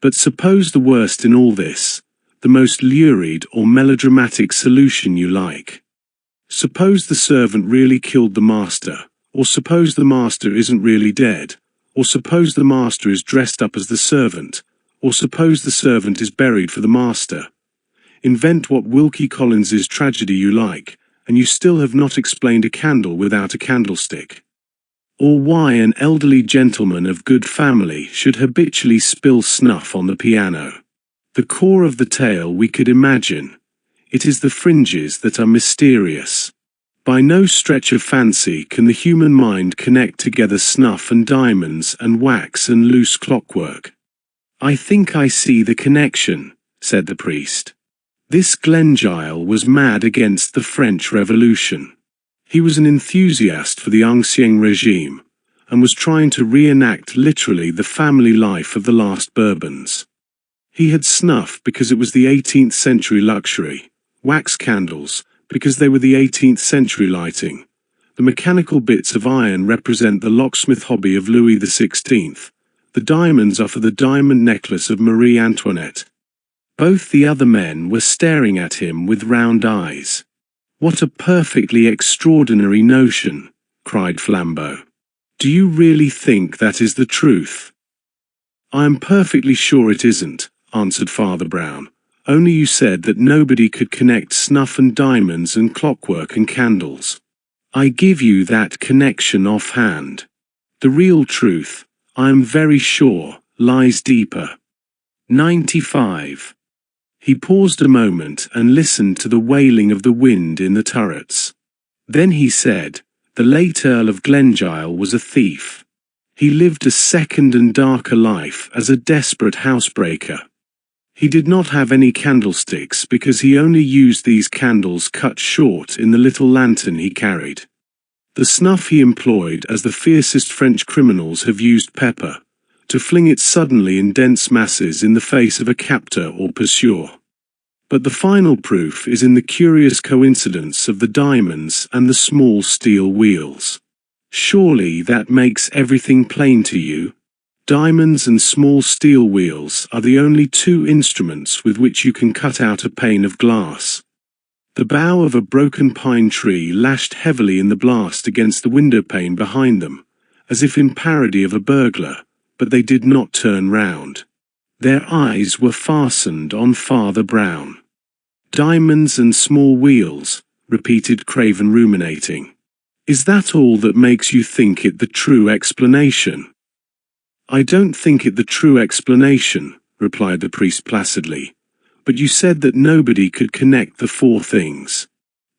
But suppose the worst in all this, the most lurid or melodramatic solution you like. Suppose the servant really killed the master, or suppose the master isn't really dead, or suppose the master is dressed up as the servant, or suppose the servant is buried for the master. Invent what Wilkie Collins's tragedy you like, and you still have not explained a candle without a candlestick. Or why an elderly gentleman of good family should habitually spill snuff on the piano. The core of the tale we could imagine. It is the fringes that are mysterious. By no stretch of fancy can the human mind connect together snuff and diamonds and wax and loose clockwork. "I think I see the connection," said the priest. "This Glengyle was mad against the French Revolution. He was an enthusiast for the Ancien Regime, and was trying to reenact literally the family life of the last Bourbons. He had snuff because it was the 18th century luxury, wax candles because they were the 18th century lighting. The mechanical bits of iron represent the locksmith hobby of Louis XVI. The diamonds are for the diamond necklace of Marie Antoinette." Both the other men were staring at him with round eyes. "What a perfectly extraordinary notion," cried Flambeau. "Do you really think that is the truth?" "I am perfectly sure it isn't," answered Father Brown. "Only you said that nobody could connect snuff and diamonds and clockwork and candles. I give you that connection offhand. The real truth, I am very sure, lies deeper." 95. He paused a moment and listened to the wailing of the wind in the turrets. Then he said, "The late Earl of Glengyle was a thief. He lived a second and darker life as a desperate housebreaker. He did not have any candlesticks because he only used these candles cut short in the little lantern he carried. The snuff he employed as the fiercest French criminals have used pepper, to fling it suddenly in dense masses in the face of a captor or pursuer. But the final proof is in the curious coincidence of the diamonds and the small steel wheels. Surely that makes everything plain to you? Diamonds and small steel wheels are the only two instruments with which you can cut out a pane of glass. The bough of a broken pine tree lashed heavily in the blast against the windowpane behind them, as if in parody of a burglar, but they did not turn round. Their eyes were fastened on Father Brown. Diamonds and small wheels, repeated Craven, ruminating. Is that all that makes you think it the true explanation? I don't think it the true explanation, replied the priest placidly. But you said that nobody could connect the four things.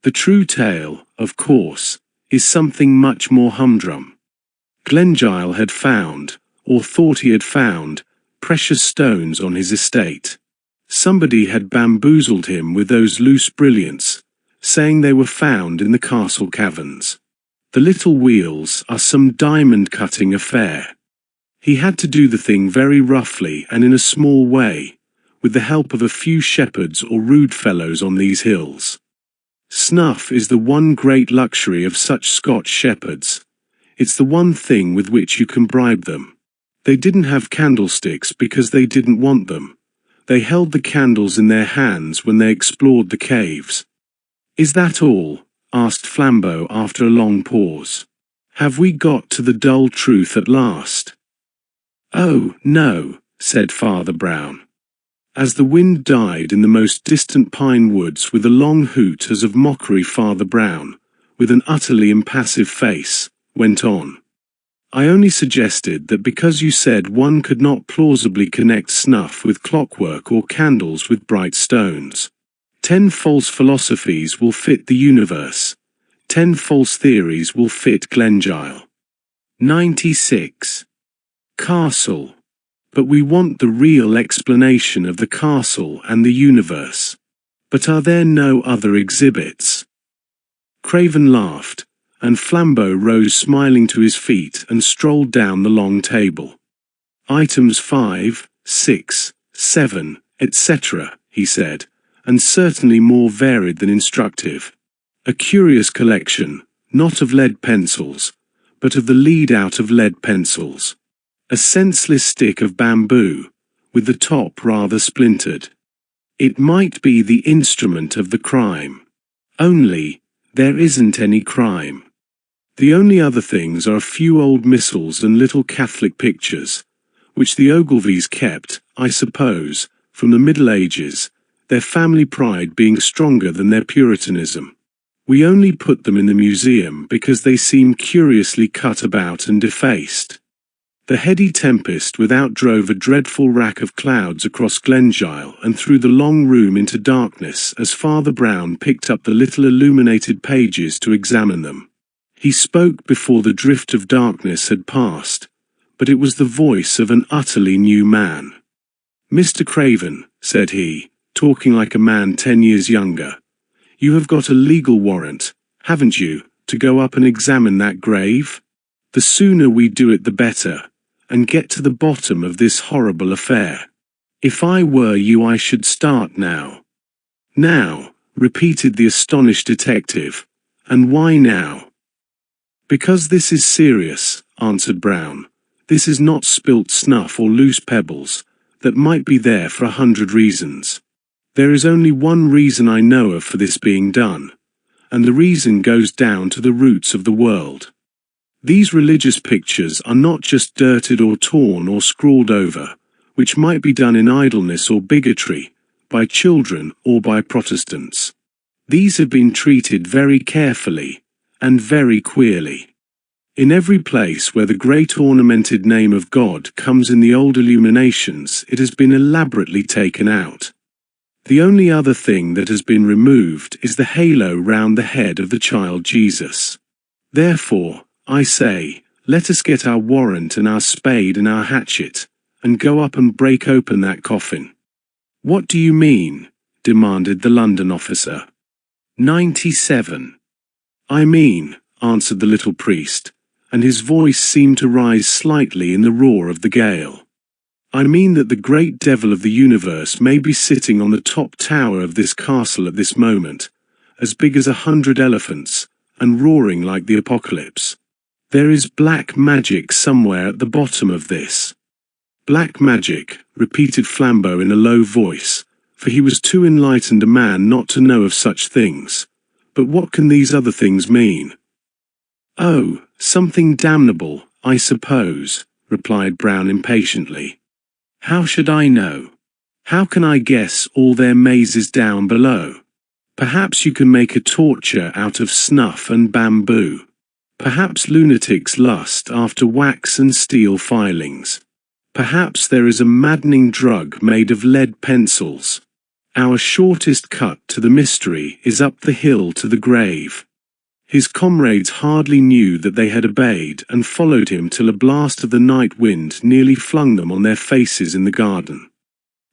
The true tale, of course, is something much more humdrum. Glengyle had found, or thought he had found, precious stones on his estate. Somebody had bamboozled him with those loose brilliants, saying they were found in the castle caverns. The little wheels are some diamond-cutting affair. He had to do the thing very roughly and in a small way, with the help of a few shepherds or rude fellows on these hills. Snuff is the one great luxury of such Scotch shepherds. It's the one thing with which you can bribe them. They didn't have candlesticks because they didn't want them. They held the candles in their hands when they explored the caves. Is that all? Asked Flambeau after a long pause. Have we got to the dull truth at last? Oh, no, said Father Brown. As the wind died in the most distant pine woods with a long hoot as of mockery, Father Brown, with an utterly impassive face, went on. I only suggested that because you said one could not plausibly connect snuff with clockwork or candles with bright stones. 10 false philosophies will fit the universe. 10 false theories will fit Glengyle. 96. Castle. But we want the real explanation of the castle and the universe. But are there no other exhibits? Craven laughed, and Flambeau rose smiling to his feet and strolled down the long table. Items 5, 6, 7, etc., he said, and certainly more varied than instructive. A curious collection, not of lead pencils, but of the lead out of lead pencils. A senseless stick of bamboo, with the top rather splintered. It might be the instrument of the crime. Only, there isn't any crime. The only other things are a few old missals and little Catholic pictures, which the Ogilvies kept, I suppose, from the Middle Ages, their family pride being stronger than their Puritanism. We only put them in the museum because they seem curiously cut about and defaced. The heady tempest without drove a dreadful rack of clouds across Glengyle and through the long room into darkness as Father Brown picked up the little illuminated pages to examine them. He spoke before the drift of darkness had passed, but it was the voice of an utterly new man. Mr. Craven, said he, talking like a man 10 years younger, you have got a legal warrant, haven't you, to go up and examine that grave? The sooner we do it the better, and get to the bottom of this horrible affair. If I were you I should start now. Now, repeated the astonished detective, and why now? Because this is serious, answered Brown. This is not spilt snuff or loose pebbles, that might be there for 100 reasons. There is only one reason I know of for this being done, and the reason goes down to the roots of the world. These religious pictures are not just dirted or torn or scrawled over, which might be done in idleness or bigotry, by children or by Protestants. These have been treated very carefully, and very queerly. In every place where the great ornamented name of God comes in the old illuminations, it has been elaborately taken out. The only other thing that has been removed is the halo round the head of the child Jesus. Therefore, I say, let us get our warrant and our spade and our hatchet, and go up and break open that coffin. What do you mean? Demanded the London officer. 97. I mean, answered the little priest, and his voice seemed to rise slightly in the roar of the gale. "I mean that the great devil of the universe may be sitting on the top tower of this castle at this moment, as big as 100 elephants, and roaring like the apocalypse. There is black magic somewhere at the bottom of this." "Black magic," repeated Flambeau in a low voice, for he was too enlightened a man not to know of such things. "But what can these other things mean?" "Oh, something damnable, I suppose," replied Brown impatiently. "How should I know? How can I guess all their mazes down below? Perhaps you can make a torture out of snuff and bamboo. Perhaps lunatics lust after wax and steel filings. Perhaps there is a maddening drug made of lead pencils. Our shortest cut to the mystery is up the hill to the grave." His comrades hardly knew that they had obeyed and followed him till a blast of the night wind nearly flung them on their faces in the garden.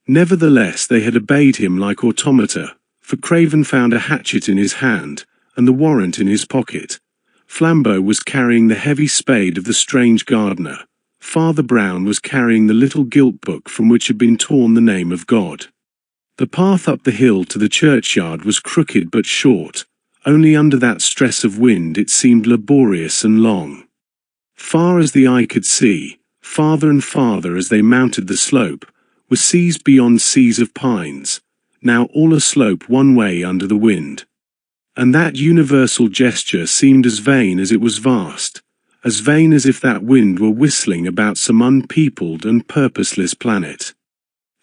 Nevertheless they had obeyed him like automata, for Craven found a hatchet in his hand, and the warrant in his pocket. Flambeau was carrying the heavy spade of the strange gardener. Father Brown was carrying the little gilt book from which had been torn the name of God. The path up the hill to the churchyard was crooked but short. Only under that stress of wind it seemed laborious and long. Far as the eye could see, farther and farther as they mounted the slope, were seas beyond seas of pines, now all aslope one way under the wind. And that universal gesture seemed as vain as it was vast, as vain as if that wind were whistling about some unpeopled and purposeless planet.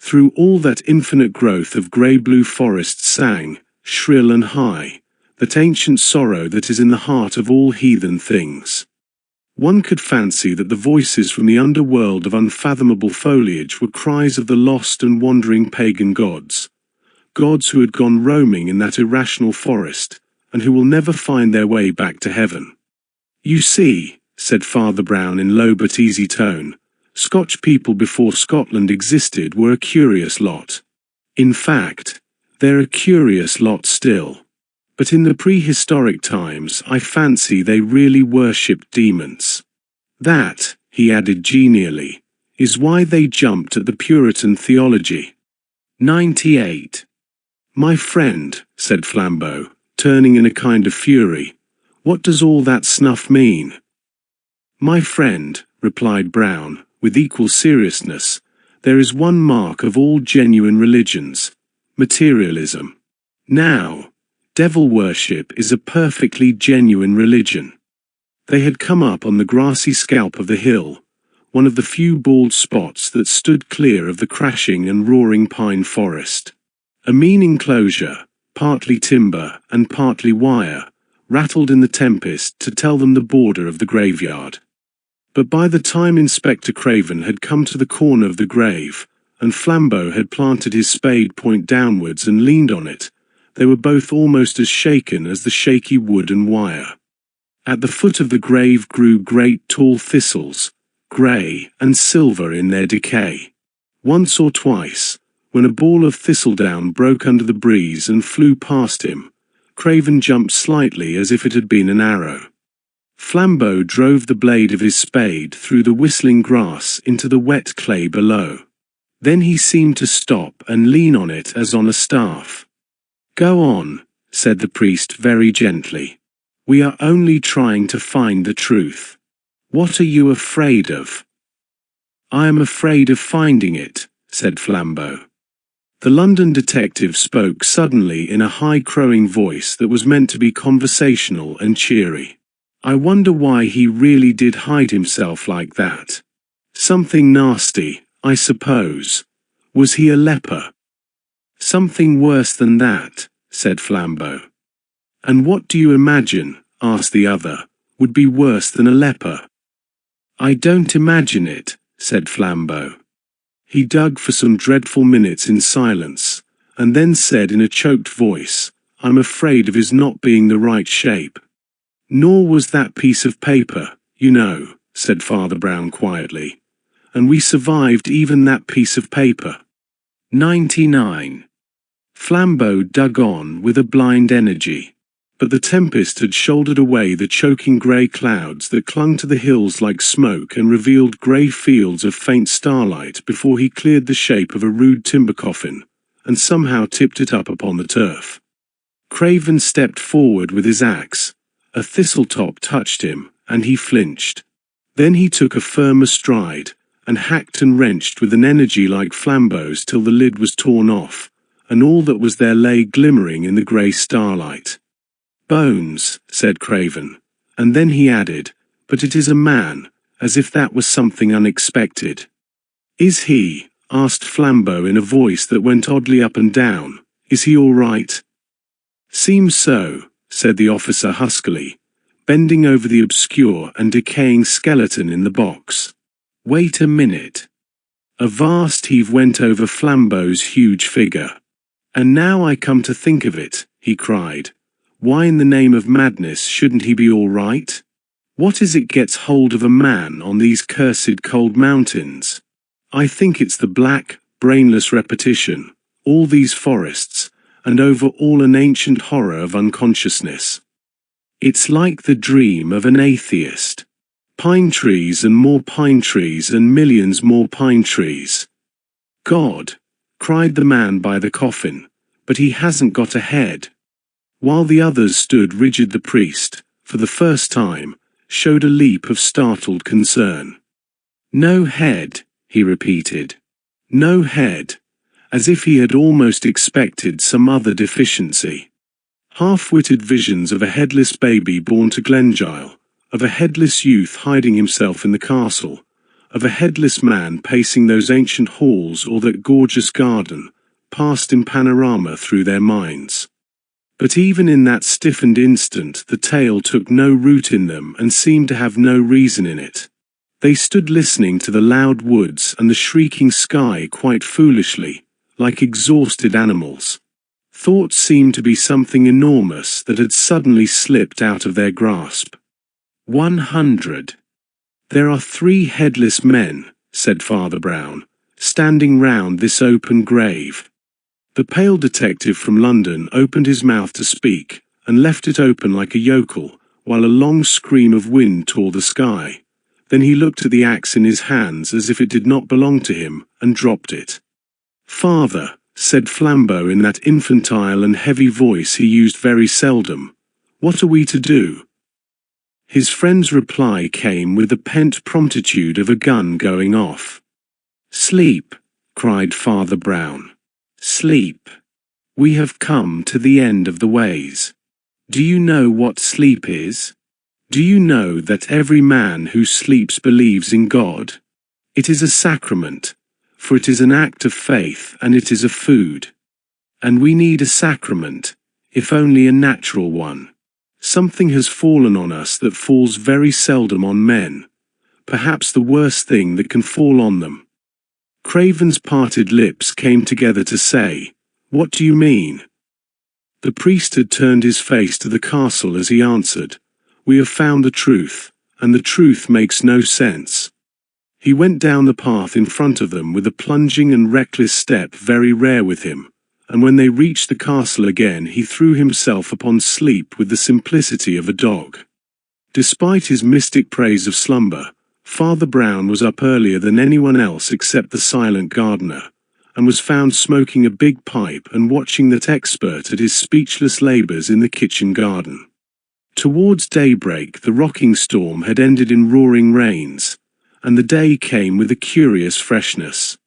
Through all that infinite growth of grey-blue forest sang, shrill and high, that ancient sorrow that is in the heart of all heathen things. One could fancy that the voices from the underworld of unfathomable foliage were cries of the lost and wandering pagan gods, gods who had gone roaming in that irrational forest, and who will never find their way back to heaven. "You see," said Father Brown in low but easy tone, "Scotch people before Scotland existed were a curious lot. In fact, they're a curious lot still. But in the prehistoric times I fancy they really worshipped demons. That," he added genially, "is why they jumped at the Puritan theology." 98. "My friend," said Flambeau, turning in a kind of fury, "what does all that snuff mean?" "My friend," replied Brown, with equal seriousness, "there is one mark of all genuine religions: materialism. Now, devil worship is a perfectly genuine religion." They had come up on the grassy scalp of the hill, one of the few bald spots that stood clear of the crashing and roaring pine forest. A mean enclosure, partly timber and partly wire, rattled in the tempest to tell them the border of the graveyard. But by the time Inspector Craven had come to the corner of the grave, and Flambeau had planted his spade point downwards and leaned on it, they were both almost as shaken as the shaky wood and wire. At the foot of the grave grew great tall thistles, grey and silver in their decay. Once or twice, when a ball of thistledown broke under the breeze and flew past him, Craven jumped slightly as if it had been an arrow. Flambeau drove the blade of his spade through the whistling grass into the wet clay below. Then he seemed to stop and lean on it as on a staff. "Go on," said the priest very gently. "We are only trying to find the truth. What are you afraid of?" "I am afraid of finding it," said Flambeau. The London detective spoke suddenly in a high crowing voice that was meant to be conversational and cheery. "I wonder why he really did hide himself like that. Something nasty, I suppose. Was he a leper?" "Something worse than that," said Flambeau. "And what do you imagine," asked the other, "would be worse than a leper?" "I don't imagine it," said Flambeau. He dug for some dreadful minutes in silence, and then said in a choked voice, "I'm afraid of his not being the right shape." "Nor was that piece of paper, you know," said Father Brown quietly. "And we survived even that piece of paper." 99. Flambeau dug on with a blind energy. but the tempest had shouldered away the choking grey clouds that clung to the hills like smoke and revealed grey fields of faint starlight before he cleared the shape of a rude timber coffin, and somehow tipped it up upon the turf. Craven stepped forward with his axe. A thistle-top touched him, and he flinched. Then he took a firmer stride, and hacked and wrenched with an energy like flambeaus till the lid was torn off, and all that was there lay glimmering in the grey starlight. "Bones," said Craven, and then he added, "But it is a man," as if that was something unexpected. "Is he?" asked Flambeau in a voice that went oddly up and down. "Is he all right?" "Seems so," said the officer huskily, bending over the obscure and decaying skeleton in the box. "Wait a minute." A vast heave went over Flambeau's huge figure. "And now I come to think of it," he cried, "why in the name of madness shouldn't he be all right? What is it gets hold of a man on these cursed cold mountains? I think it's the black, brainless repetition, all these forests, and over all an ancient horror of unconsciousness. It's like the dream of an atheist. Pine trees and more pine trees and millions more pine trees. God!" cried the man by the coffin, "but he hasn't got a head." While the others stood rigid, the priest, for the first time, showed a leap of startled concern. "No head," he repeated. "No head," as if he had almost expected some other deficiency. Half-witted visions of a headless baby born to Glengyle, of a headless youth hiding himself in the castle, of a headless man pacing those ancient halls or that gorgeous garden, passed in panorama through their minds. But even in that stiffened instant the tale took no root in them and seemed to have no reason in it. They stood listening to the loud woods and the shrieking sky quite foolishly, like exhausted animals. Thought seemed to be something enormous that had suddenly slipped out of their grasp. 100. "There are 3 headless men," said Father Brown, "standing round this open grave." The pale detective from London opened his mouth to speak, and left it open like a yokel, while a long scream of wind tore the sky. Then he looked at the axe in his hands as if it did not belong to him, and dropped it. "Father," said Flambeau in that infantile and heavy voice he used very seldom, "what are we to do?" His friend's reply came with the pent promptitude of a gun going off. "Sleep," cried Father Brown. "Sleep. We have come to the end of the ways. Do you know what sleep is? Do you know that every man who sleeps believes in God? It is a sacrament, for it is an act of faith and it is a food. And we need a sacrament, if only a natural one. Something has fallen on us that falls very seldom on men, perhaps the worst thing that can fall on them." Craven's parted lips came together to say, "What do you mean?" The priest had turned his face to the castle as he answered, "We have found the truth, and the truth makes no sense." He went down the path in front of them with a plunging and reckless step very rare with him, and when they reached the castle again he threw himself upon sleep with the simplicity of a dog. Despite his mystic praise of slumber, Father Brown was up earlier than anyone else except the silent gardener, and was found smoking a big pipe and watching that expert at his speechless labours in the kitchen garden. Towards daybreak the rocking storm had ended in roaring rains, and the day came with a curious freshness.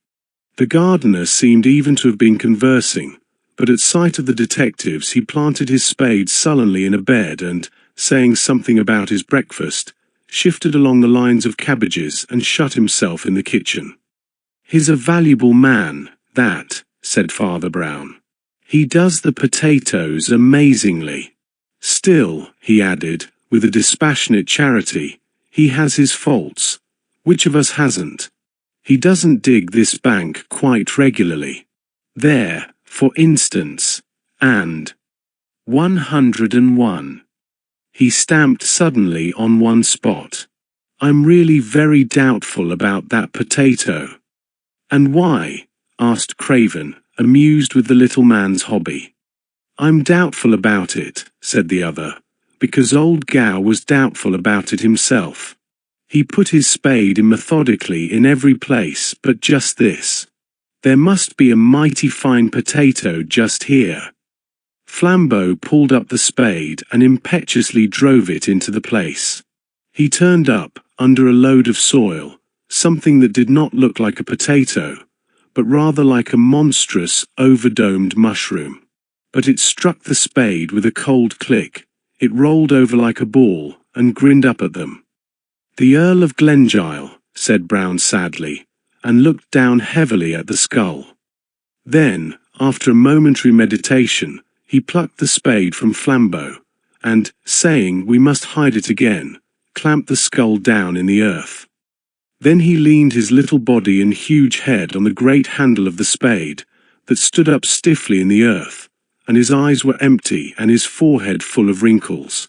The gardener seemed even to have been conversing, but at sight of the detectives he planted his spade sullenly in a bed and, saying something about his breakfast, shifted along the lines of cabbages and shut himself in the kitchen. "He's a valuable man, that," said Father Brown. "He does the potatoes amazingly. Still," he added, with a dispassionate charity, "he has his faults. Which of us hasn't? He doesn't dig this bank quite regularly. There, for instance, and 101. He stamped suddenly on one spot. "I'm really very doubtful about that potato." "And why?" asked Craven, amused with the little man's hobby. I'm doubtful about it, said the other, because old Gow was doubtful about it himself. He put his spade in methodically in every place but just this. There must be a mighty fine potato just here. Flambeau pulled up the spade and impetuously drove it into the place. He turned up, under a load of soil, something that did not look like a potato, but rather like a monstrous, overdomed mushroom. But it struck the spade with a cold click. It rolled over like a ball, and grinned up at them. "The Earl of Glengyle," said Brown sadly, and looked down heavily at the skull. Then, after a momentary meditation, he plucked the spade from Flambeau, and, saying, "We must hide it again," clamped the skull down in the earth. Then he leaned his little body and huge head on the great handle of the spade, that stood up stiffly in the earth, and his eyes were empty and his forehead full of wrinkles.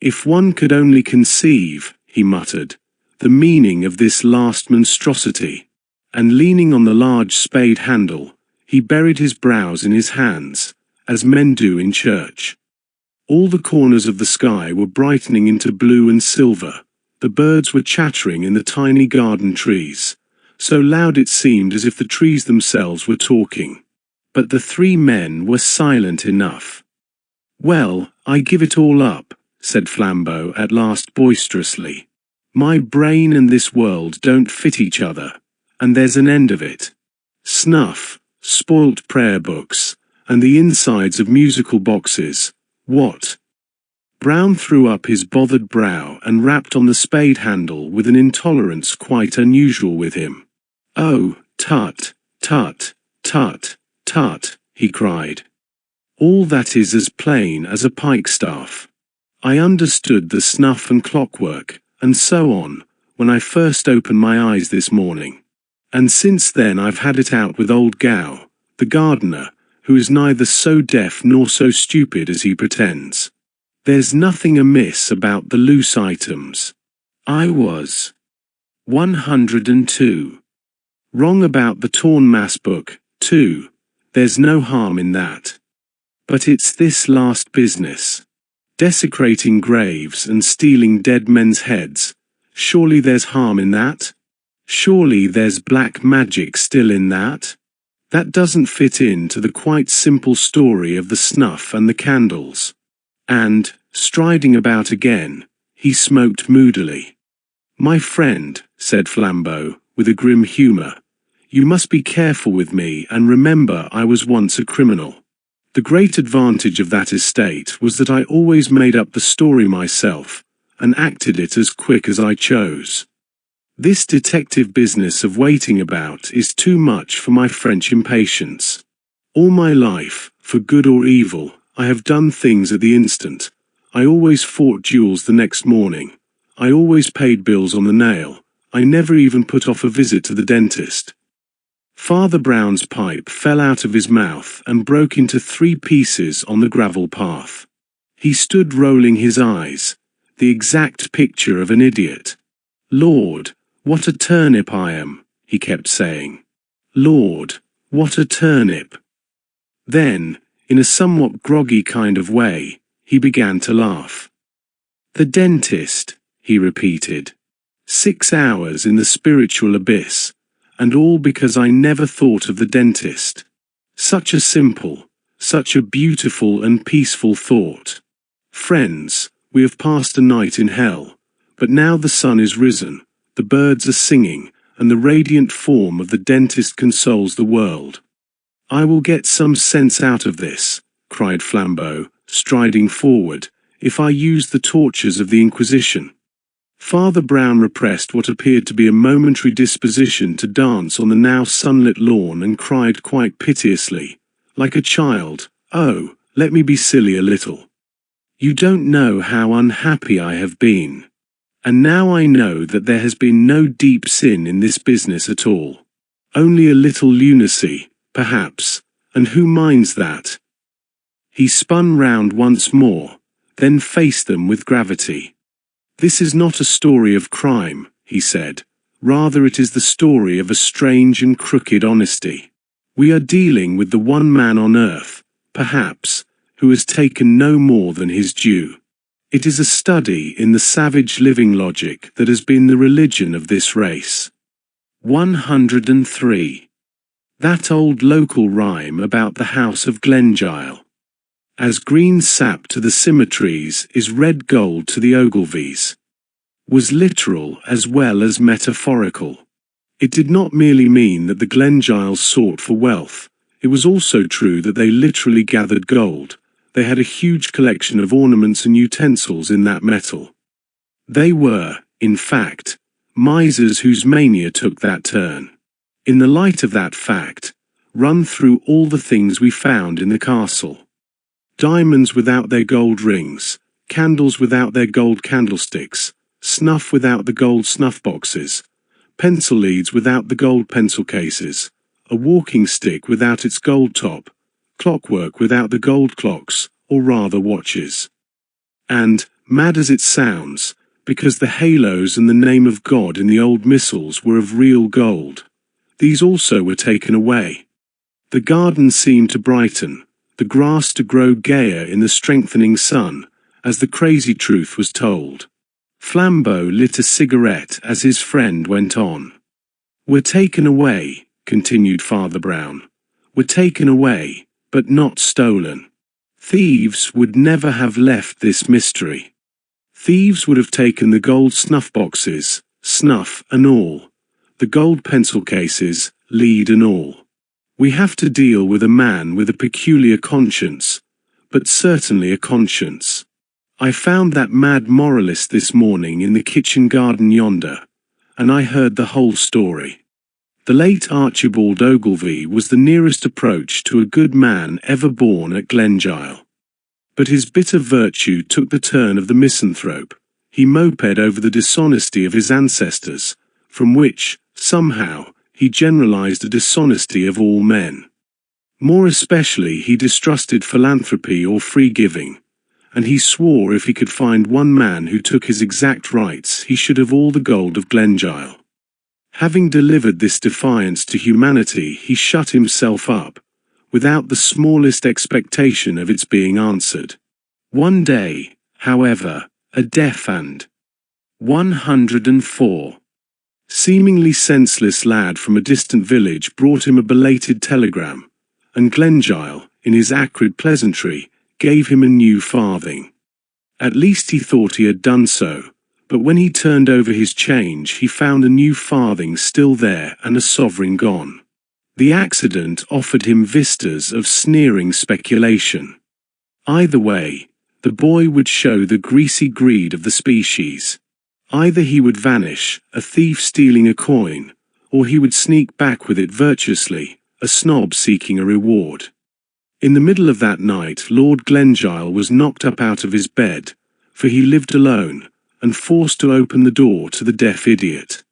"If one could only conceive," he muttered, "the meaning of this last monstrosity." And leaning on the large spade handle, he buried his brows in his hands, as men do in church. All the corners of the sky were brightening into blue and silver. The birds were chattering in the tiny garden trees, so loud it seemed as if the trees themselves were talking. But the three men were silent enough. "Well, I give it all up," said Flambeau at last boisterously. "My brain and this world don't fit each other, and there's an end of it. Snuff, spoilt prayer books, and the insides of musical boxes, what?" Brown threw up his bothered brow and rapped on the spade handle with an intolerance quite unusual with him. "Oh, tut, tut, tut, tut," he cried. "All that is as plain as a pikestaff. I understood the snuff and clockwork, and so on, when I first opened my eyes this morning. And since then I've had it out with old Gow, the gardener, who is neither so deaf nor so stupid as he pretends. There's nothing amiss about the loose items. I was 102. Wrong about the torn mass book, too. There's no harm in that. But it's this last business. Desecrating graves and stealing dead men's heads. Surely there's harm in that? Surely there's black magic still in that? That doesn't fit into the quite simple story of the snuff and the candles." And, striding about again, he smoked moodily. "My friend," said Flambeau, with a grim humour, "you must be careful with me and remember I was once a criminal. The great advantage of that estate was that I always made up the story myself, and acted it as quick as I chose. This detective business of waiting about is too much for my French impatience. All my life, for good or evil, I have done things at the instant. I always fought duels the next morning. I always paid bills on the nail. I never even put off a visit to the dentist." Father Brown's pipe fell out of his mouth and broke into 3 pieces on the gravel path. He stood rolling his eyes, the exact picture of an idiot. "Lord, what a turnip I am," he kept saying. "Lord, what a turnip." Then, in a somewhat groggy kind of way, he began to laugh. "The dentist," he repeated. 6 hours in the spiritual abyss, and all because I never thought of the dentist. Such a simple, such a beautiful and peaceful thought. Friends, we have passed a night in hell, but now the sun is risen, the birds are singing, and the radiant form of the dentist consoles the world. "I will get some sense out of this," cried Flambeau, striding forward, "if I use the tortures of the Inquisition." Father Brown repressed what appeared to be a momentary disposition to dance on the now sunlit lawn and cried quite piteously, like a child, "Oh, let me be silly a little. You don't know how unhappy I have been. And now I know that there has been no deep sin in this business at all. Only a little lunacy, perhaps, and who minds that?" He spun round once more, then faced them with gravity. "This is not a story of crime," he said. "Rather it is the story of a strange and crooked honesty. We are dealing with the one man on earth, perhaps, who has taken no more than his due. It is a study in the savage living logic that has been the religion of this race. 103. That old local rhyme about the house of Glengyle. As green sap to the symmetries is red gold to the Ogilvies, was literal as well as metaphorical. It did not merely mean that the Glengyles sought for wealth, it was also true that they literally gathered gold. They had a huge collection of ornaments and utensils in that metal. They were, in fact, misers whose mania took that turn. In the light of that fact, run through all the things we found in the castle. Diamonds without their gold rings, candles without their gold candlesticks, snuff without the gold snuff boxes, pencil leads without the gold pencil cases, a walking stick without its gold top, clockwork without the gold clocks, or rather watches. And, mad as it sounds, because the halos and the name of God in the old missals were of real gold, these also were taken away. The garden seemed to brighten, the grass to grow gayer in the strengthening sun, as the crazy truth was told. Flambeau lit a cigarette as his friend went on. "Were taken away," continued Father Brown. "Were taken away, but not stolen. Thieves would never have left this mystery. Thieves would have taken the gold snuff boxes, snuff and all, the gold pencil cases, lead and all. We have to deal with a man with a peculiar conscience, but certainly a conscience. I found that mad moralist this morning in the kitchen garden yonder, and I heard the whole story. The late Archibald Ogilvy was the nearest approach to a good man ever born at Glengyle. But his bitter virtue took the turn of the misanthrope. He moped over the dishonesty of his ancestors, from which, somehow, he generalized a dishonesty of all men. More especially he distrusted philanthropy or free giving, and he swore if he could find one man who took his exact rights he should have all the gold of Glengyle. Having delivered this defiance to humanity, he shut himself up, without the smallest expectation of its being answered. One day, however, a deaf and 104. Seemingly senseless lad from a distant village brought him a belated telegram, and Glengyle, in his acrid pleasantry, gave him a new farthing. At least he thought he had done so, but when he turned over his change he found a new farthing still there and a sovereign gone. The accident offered him vistas of sneering speculation. Either way, the boy would show the greasy greed of the species. Either he would vanish, a thief stealing a coin, or he would sneak back with it virtuously, a snob seeking a reward. In the middle of that night Lord Glengyle was knocked up out of his bed, for he lived alone, and forced to open the door to the deaf idiot.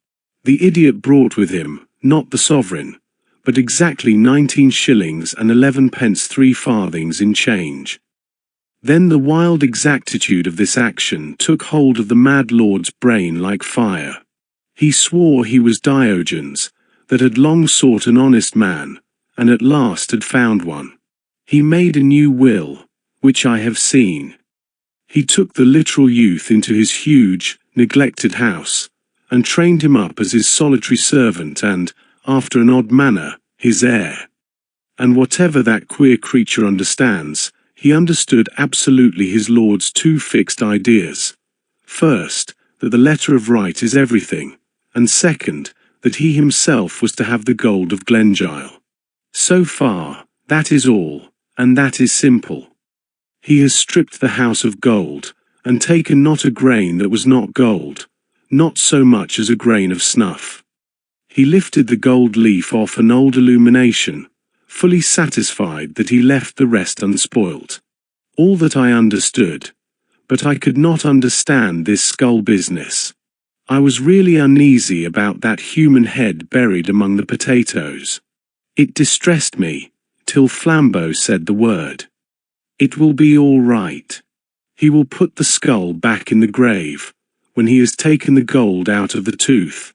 The idiot brought with him, not the sovereign, but exactly 19 shillings and 11 pence 3 farthings in change. Then the wild exactitude of this action took hold of the mad lord's brain like fire. He swore he was Diogenes, that had long sought an honest man, and at last had found one. He made a new will, which I have seen. He took the literal youth into his huge, neglected house, and trained him up as his solitary servant and, after an odd manner, his heir. And whatever that queer creature understands, he understood absolutely his lord's two fixed ideas. First, that the letter of right is everything, and second, that he himself was to have the gold of Glengyle. So far, that is all, and that is simple. He has stripped the house of gold, and taken not a grain that was not gold, not so much as a grain of snuff. He lifted the gold leaf off an old illumination, fully satisfied that he left the rest unspoilt. All that I understood, but I could not understand this skull business. I was really uneasy about that human head buried among the potatoes. It distressed me, till Flambeau said the word. It will be all right. He will put the skull back in the grave, when he has taken the gold out of the tooth.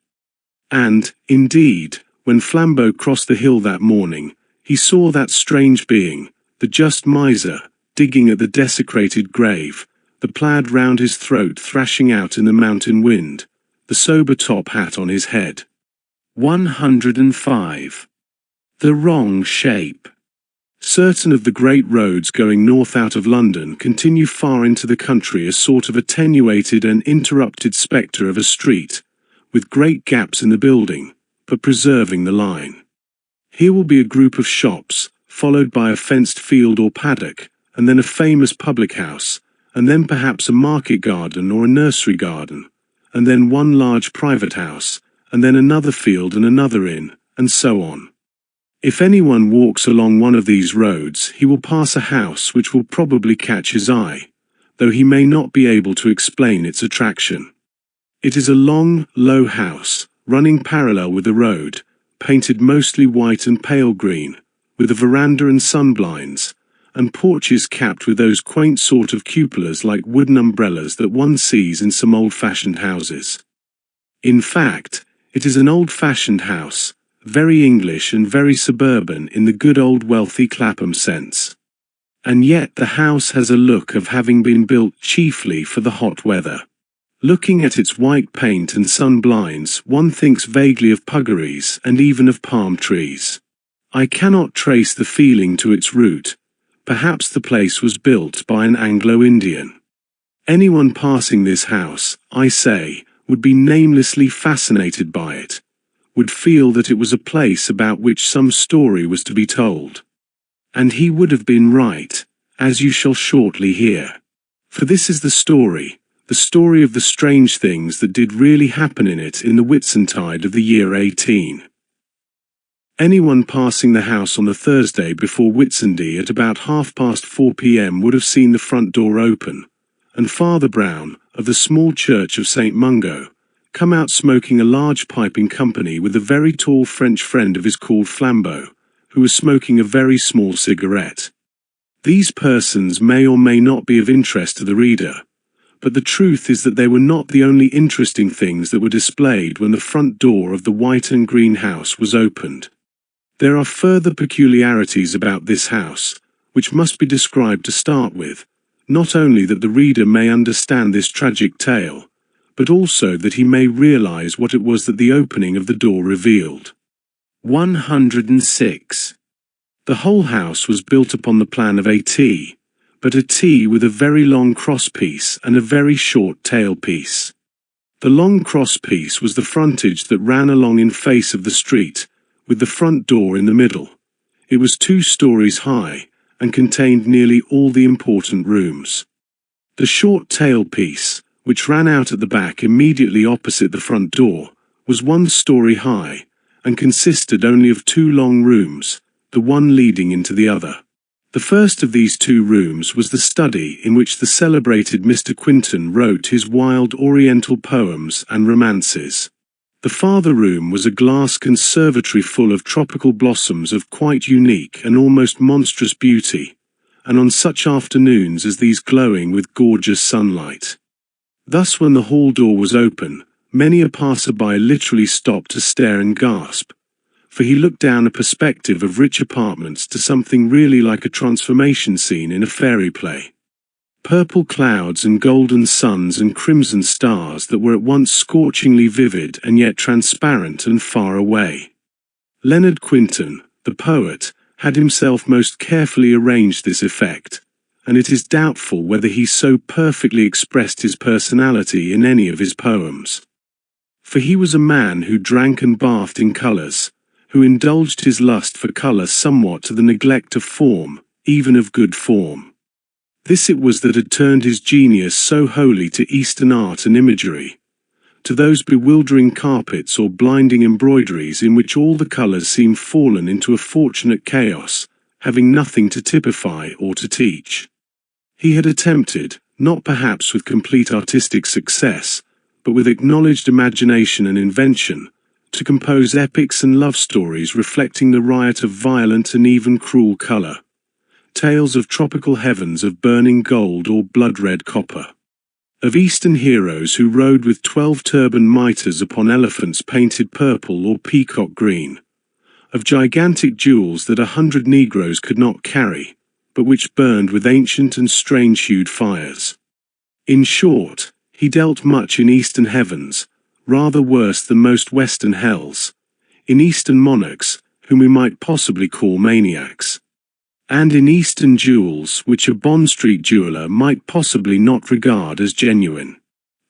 And, indeed, when Flambeau crossed the hill that morning, he saw that strange being, the just miser, digging at the desecrated grave, the plaid round his throat thrashing out in the mountain wind, the sober top hat on his head. 105. The wrong shape. Certain of the great roads going north out of London continue far into the country, a sort of attenuated and interrupted spectre of a street, with great gaps in the building, but preserving the line. Here will be a group of shops, followed by a fenced field or paddock, and then a famous public house, and then perhaps a market garden or a nursery garden, and then one large private house, and then another field and another inn, and so on. If anyone walks along one of these roads, he will pass a house which will probably catch his eye, though he may not be able to explain its attraction. It is a long, low house, running parallel with the road, painted mostly white and pale green, with a veranda and sunblinds, and porches capped with those quaint sort of cupolas like wooden umbrellas that one sees in some old-fashioned houses. In fact, it is an old-fashioned house, very English and very suburban in the good old wealthy Clapham sense. And yet the house has a look of having been built chiefly for the hot weather. Looking at its white paint and sun blinds, one thinks vaguely of puggarees and even of palm trees. I cannot trace the feeling to its root. Perhaps the place was built by an Anglo-Indian. Anyone passing this house, I say, would be namelessly fascinated by it, would feel that it was a place about which some story was to be told. And he would have been right, as you shall shortly hear. For this is the story of the strange things that did really happen in it in the Whitsuntide of the year 18. Anyone passing the house on the Thursday before Whitsunday at about 4:30 p.m. would have seen the front door open, and Father Brown, of the small church of St. Mungo, come out smoking a large pipe in company with a very tall French friend of his called Flambeau, who was smoking a very small cigarette. These persons may or may not be of interest to the reader, but the truth is that they were not the only interesting things that were displayed when the front door of the white and green house was opened. There are further peculiarities about this house, which must be described to start with, not only that the reader may understand this tragic tale, but also that he may realize what it was that the opening of the door revealed. 106. The whole house was built upon the plan of a T, but a T with a very long crosspiece and a very short tailpiece. The long crosspiece was the frontage that ran along in face of the street, with the front door in the middle. It was 2 stories high, and contained nearly all the important rooms. The short tailpiece, which ran out at the back immediately opposite the front door, was 1 story high, and consisted only of 2 long rooms, the one leading into the other. The first of these 2 rooms was the study in which the celebrated Mr. Quinton wrote his wild Oriental poems and romances. The farther room was a glass conservatory full of tropical blossoms of quite unique and almost monstrous beauty, and on such afternoons as these glowing with gorgeous sunlight. Thus when the hall door was open, many a passer-by literally stopped to stare and gasp, for he looked down a perspective of rich apartments to something really like a transformation scene in a fairy play. Purple clouds and golden suns and crimson stars that were at once scorchingly vivid and yet transparent and far away. Leonard Quinton, the poet, had himself most carefully arranged this effect, and it is doubtful whether he so perfectly expressed his personality in any of his poems. For he was a man who drank and bathed in colours, who indulged his lust for colour somewhat to the neglect of form, even of good form. This it was that had turned his genius so wholly to Eastern art and imagery, to those bewildering carpets or blinding embroideries in which all the colours seem fallen into a fortunate chaos, having nothing to typify or to teach. He had attempted, not perhaps with complete artistic success, but with acknowledged imagination and invention, to compose epics and love stories reflecting the riot of violent and even cruel colour. Tales of tropical heavens of burning gold or blood-red copper. Of Eastern heroes who rode with 12 turban mitres upon elephants painted purple or peacock green. Of gigantic jewels that 100 Negroes could not carry, but which burned with ancient and strange-hued fires. In short, he dealt much in eastern heavens, rather worse than most western hells, in eastern monarchs, whom we might possibly call maniacs, and in eastern jewels which a Bond Street jeweller might possibly not regard as genuine.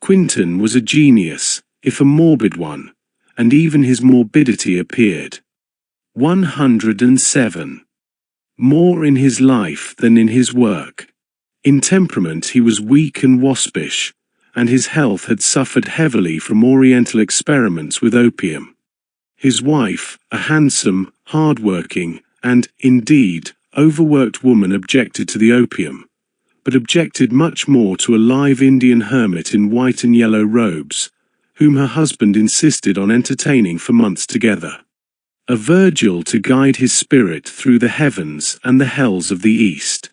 Quinton was a genius, if a morbid one, and even his morbidity appeared. 107. More in his life than in his work. In temperament he was weak and waspish, and his health had suffered heavily from Oriental experiments with opium. His wife, a handsome, hard-working, and, indeed, overworked woman, objected to the opium, but objected much more to a live Indian hermit in white and yellow robes, whom her husband insisted on entertaining for months together. A Virgil to guide his spirit through the heavens and the hells of the East.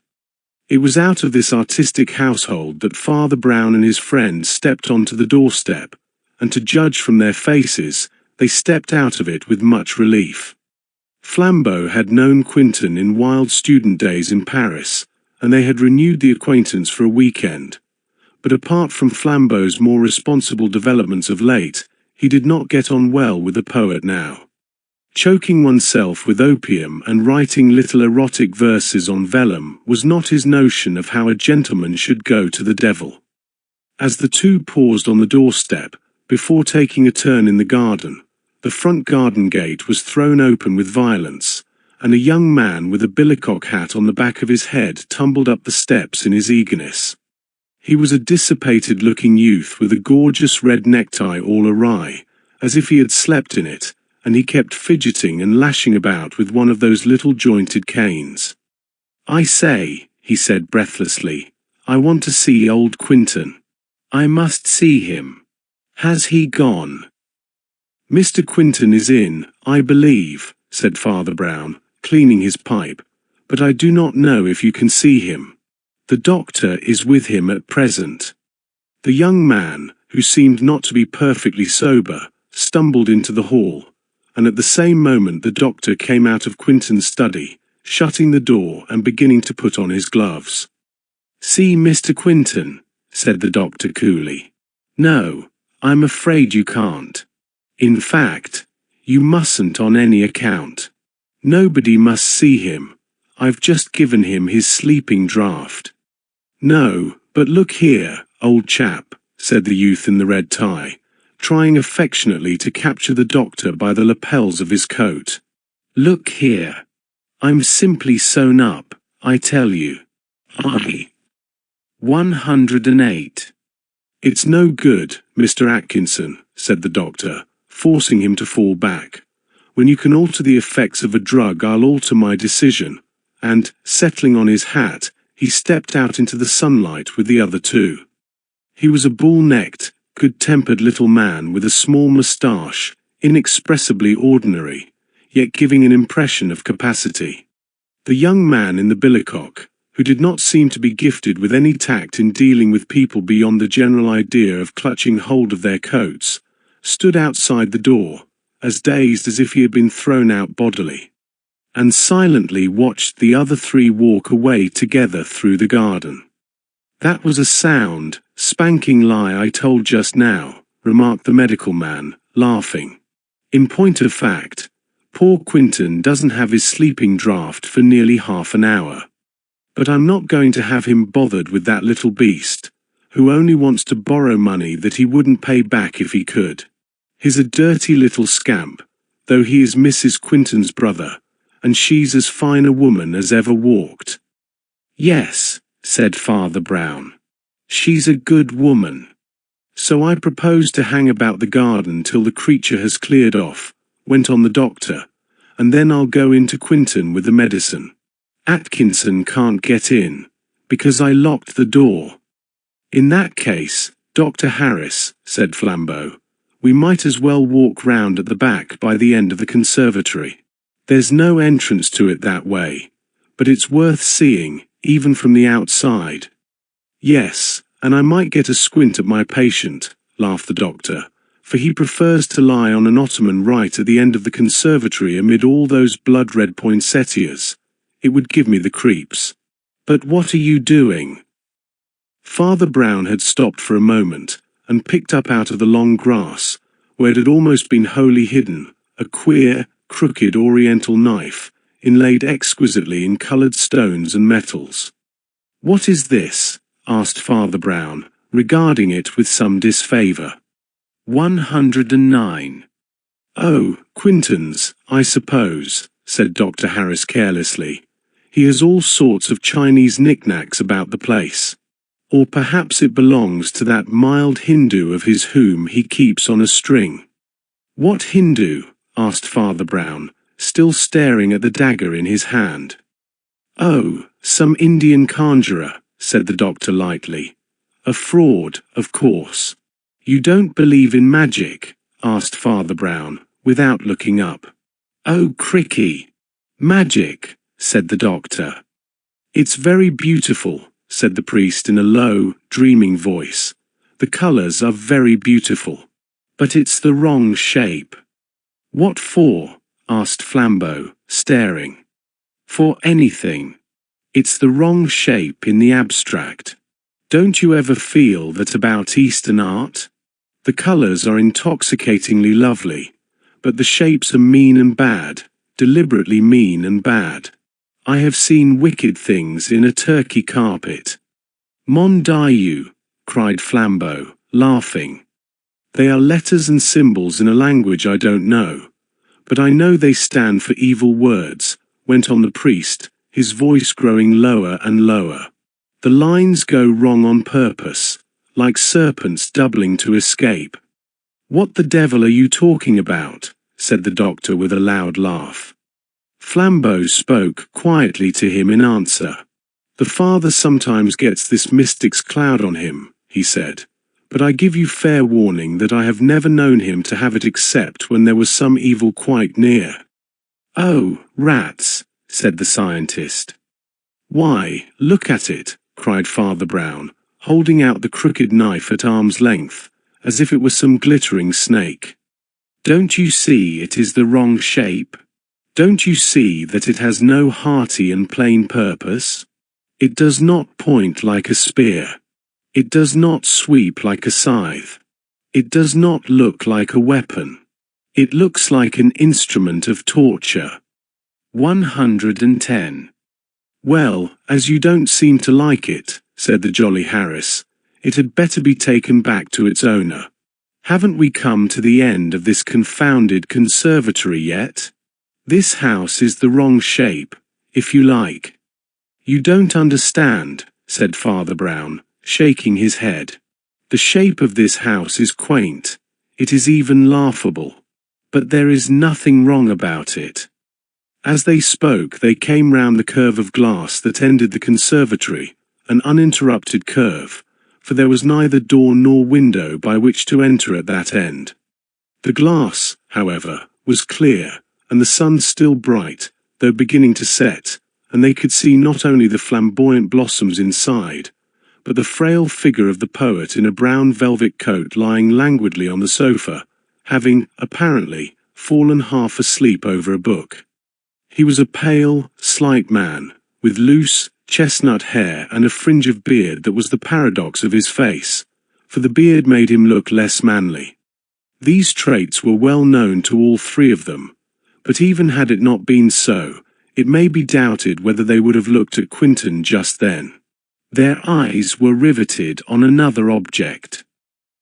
It was out of this artistic household that Father Brown and his friends stepped onto the doorstep, and to judge from their faces, they stepped out of it with much relief. Flambeau had known Quinton in wild student days in Paris, and they had renewed the acquaintance for a weekend. But apart from Flambeau's more responsible developments of late, he did not get on well with the poet now. Choking oneself with opium and writing little erotic verses on vellum was not his notion of how a gentleman should go to the devil. As the two paused on the doorstep, before taking a turn in the garden, the front garden gate was thrown open with violence, and a young man with a billycock hat on the back of his head tumbled up the steps in his eagerness. He was a dissipated-looking youth with a gorgeous red necktie all awry, as if he had slept in it, and he kept fidgeting and lashing about with one of those little jointed canes. "I say," he said breathlessly, "I want to see old Quinton. I must see him. Has he gone?" "Mr. Quinton is in, I believe," said Father Brown, cleaning his pipe, "but I do not know if you can see him. The doctor is with him at present." The young man, who seemed not to be perfectly sober, stumbled into the hall, and at the same moment the doctor came out of Quinton's study, shutting the door and beginning to put on his gloves. "See Mr. Quinton," said the doctor coolly. "No, I'm afraid you can't. In fact, you mustn't on any account. Nobody must see him. I've just given him his sleeping draught." "No, but look here, old chap," said the youth in the red tie, trying affectionately to capture the doctor by the lapels of his coat. "Look here. I'm simply sewn up, I tell you. 108. "It's no good, Mr. Atkinson," said the doctor, forcing him to fall back. "When you can alter the effects of a drug, I'll alter my decision," and, settling on his hat, he stepped out into the sunlight with the other two. He was a bull-necked, good-tempered little man with a small moustache, inexpressibly ordinary, yet giving an impression of capacity. The young man in the billycock, who did not seem to be gifted with any tact in dealing with people beyond the general idea of clutching hold of their coats, stood outside the door, as dazed as if he had been thrown out bodily, and silently watched the other three walk away together through the garden. "That was a sound, spanking lie I told just now," remarked the medical man, laughing. "In point of fact, poor Quinton doesn't have his sleeping draught for nearly half an hour. But I'm not going to have him bothered with that little beast, who only wants to borrow money that he wouldn't pay back if he could. He's a dirty little scamp, though he is Mrs. Quinton's brother, and she's as fine a woman as ever walked." "Yes," said Father Brown. "She's a good woman. So I propose to hang about the garden till the creature has cleared off," went on the doctor, "and then I'll go into Quinton with the medicine. Atkinson can't get in, because I locked the door." "In that case, Dr. Harris," said Flambeau, "we might as well walk round at the back by the end of the conservatory. There's no entrance to it that way, but it's worth seeing, even from the outside." "Yes, and I might get a squint at my patient," laughed the doctor, "for he prefers to lie on an ottoman right at the end of the conservatory amid all those blood-red poinsettias. It would give me the creeps." But what are you doing?" Father Brown had stopped for a moment, and picked up out of the long grass, where it had almost been wholly hidden, a queer, crooked oriental knife, inlaid exquisitely in coloured stones and metals. "What is this?" asked Father Brown, regarding it with some disfavour. 109. "Oh, Quinton's, I suppose," said Dr. Harris carelessly. "He has all sorts of Chinese knickknacks about the place. Or perhaps it belongs to that mild Hindu of his whom he keeps on a string." "What Hindu?" asked Father Brown, still staring at the dagger in his hand. "Oh, some Indian conjurer," said the doctor lightly. "A fraud, of course." "You don't believe in magic?" asked Father Brown, without looking up. "Oh, cricky! Magic," said the doctor. "It's very beautiful," said the priest in a low, dreaming voice. "The colours are very beautiful. But it's the wrong shape." "What for?" asked Flambeau, staring. "For anything. It's the wrong shape in the abstract. Don't you ever feel that about Eastern art? The colours are intoxicatingly lovely, but the shapes are mean and bad, deliberately mean and bad. I have seen wicked things in a Turkey carpet." "Mon Dieu!" cried Flambeau, laughing. "They are letters and symbols in a language I don't know. But I know they stand for evil words," went on the priest, his voice growing lower and lower. "The lines go wrong on purpose, like serpents doubling to escape." "What the devil are you talking about?" said the doctor with a loud laugh. Flambeau spoke quietly to him in answer. "The father sometimes gets this mystic's cloud on him," he said. "But I give you fair warning that I have never known him to have it except when there was some evil quite near." "Oh, rats," said the scientist. "Why, look at it," cried Father Brown, holding out the crooked knife at arm's length, as if it were some glittering snake. "Don't you see it is the wrong shape? Don't you see that it has no hearty and plain purpose? It does not point like a spear. It does not sweep like a scythe. It does not look like a weapon. It looks like an instrument of torture." 110. "Well, as you don't seem to like it," said the jolly Harris, "it had better be taken back to its owner. Haven't we come to the end of this confounded conservatory yet? This house is the wrong shape, if you like." "You don't understand," said Father Brown, shaking his head. "The shape of this house is quaint. It is even laughable. But there is nothing wrong about it." As they spoke, they came round the curve of glass that ended the conservatory, an uninterrupted curve, for there was neither door nor window by which to enter at that end. The glass, however, was clear, and the sun still bright, though beginning to set, and they could see not only the flamboyant blossoms inside, but the frail figure of the poet in a brown velvet coat lying languidly on the sofa, having, apparently, fallen half asleep over a book. He was a pale, slight man, with loose, chestnut hair and a fringe of beard that was the paradox of his face, for the beard made him look less manly. These traits were well known to all three of them, but even had it not been so, it may be doubted whether they would have looked at Quinton just then. Their eyes were riveted on another object.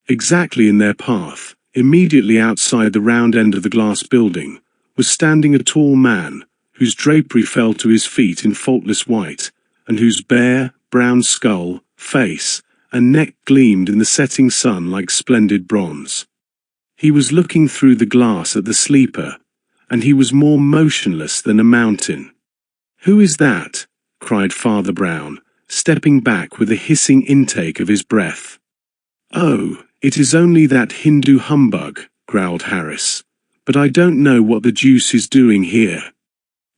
Exactly in their path, immediately outside the round end of the glass building, was standing a tall man, whose drapery fell to his feet in faultless white, and whose bare, brown skull, face, and neck gleamed in the setting sun like splendid bronze. He was looking through the glass at the sleeper, and he was more motionless than a mountain. "Who is that?" cried Father Brown, stepping back with a hissing intake of his breath. "Oh, it is only that Hindu humbug," growled Harris. "But I don't know what the deuce is doing here."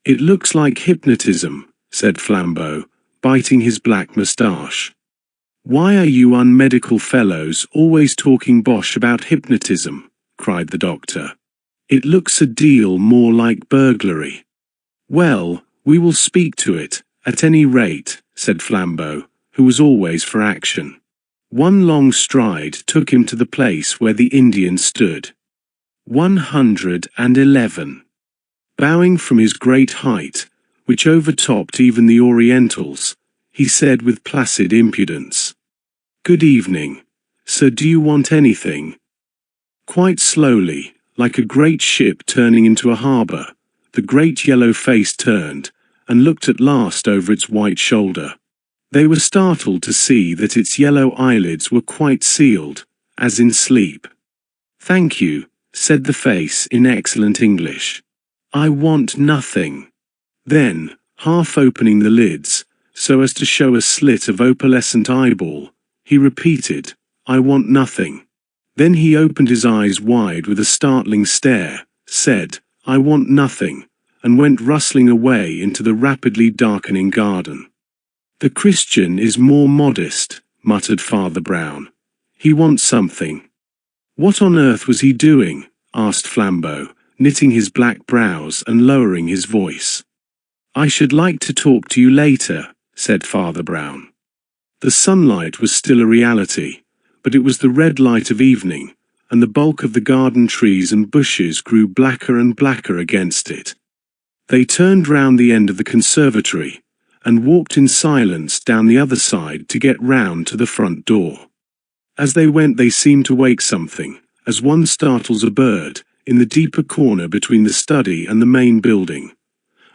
"It looks like hypnotism," said Flambeau, biting his black moustache. "Why are you unmedical fellows always talking bosh about hypnotism?" cried the doctor. "It looks a deal more like burglary." "Well, we will speak to it, at any rate," said Flambeau, who was always for action. One long stride took him to the place where the Indian stood. 111. Bowing from his great height, which overtopped even the Orientals, he said with placid impudence, "Good evening, sir, do you want anything?" Quite slowly, like a great ship turning into a harbour, the great yellow face turned, and looked at last over its white shoulder. They were startled to see that its yellow eyelids were quite sealed, as in sleep. "Thank you," said the face in excellent English. "I want nothing." Then, half opening the lids, so as to show a slit of opalescent eyeball, he repeated, "I want nothing." Then he opened his eyes wide with a startling stare, said, "I want nothing," and went rustling away into the rapidly darkening garden. "The Christian is more modest," muttered Father Brown. "He wants something." "What on earth was he doing?" asked Flambeau, knitting his black brows and lowering his voice. "I should like to talk to you later," said Father Brown. The sunlight was still a reality, but it was the red light of evening, and the bulk of the garden trees and bushes grew blacker and blacker against it. They turned round the end of the conservatory, and walked in silence down the other side to get round to the front door. As they went they seemed to wake something, as one startles a bird, in the deeper corner between the study and the main building.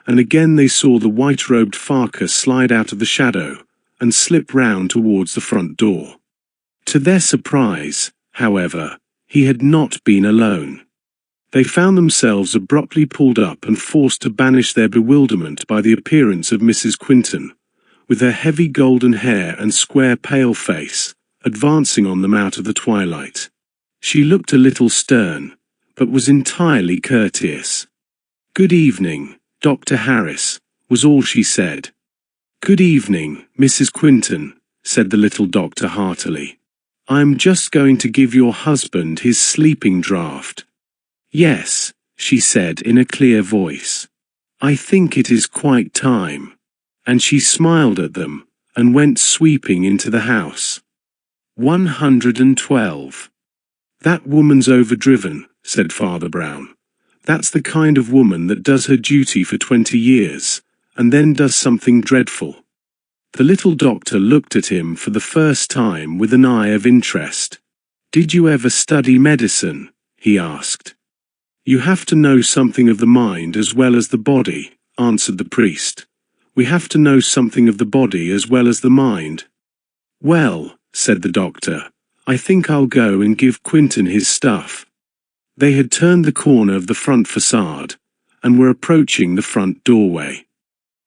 And again they saw the white-robed Farquhar slide out of the shadow, and slip round towards the front door. To their surprise, however, he had not been alone. They found themselves abruptly pulled up and forced to banish their bewilderment by the appearance of Mrs. Quinton, with her heavy golden hair and square pale face, advancing on them out of the twilight. She looked a little stern, but was entirely courteous. "Good evening, Dr. Harris," was all she said. "Good evening, Mrs. Quinton," said the little doctor heartily. "I am just going to give your husband his sleeping draught." "Yes," she said in a clear voice. "I think it is quite time." And she smiled at them, and went sweeping into the house. 112. "That woman's overdriven," said Father Brown. "That's the kind of woman that does her duty for 20 years, and then does something dreadful." The little doctor looked at him for the first time with an eye of interest. "Did you ever study medicine?" he asked. "You have to know something of the mind as well as the body," answered the priest. "We have to know something of the body as well as the mind." "Well," said the doctor, "I think I'll go and give Quinton his stuff." They had turned the corner of the front facade, and were approaching the front doorway.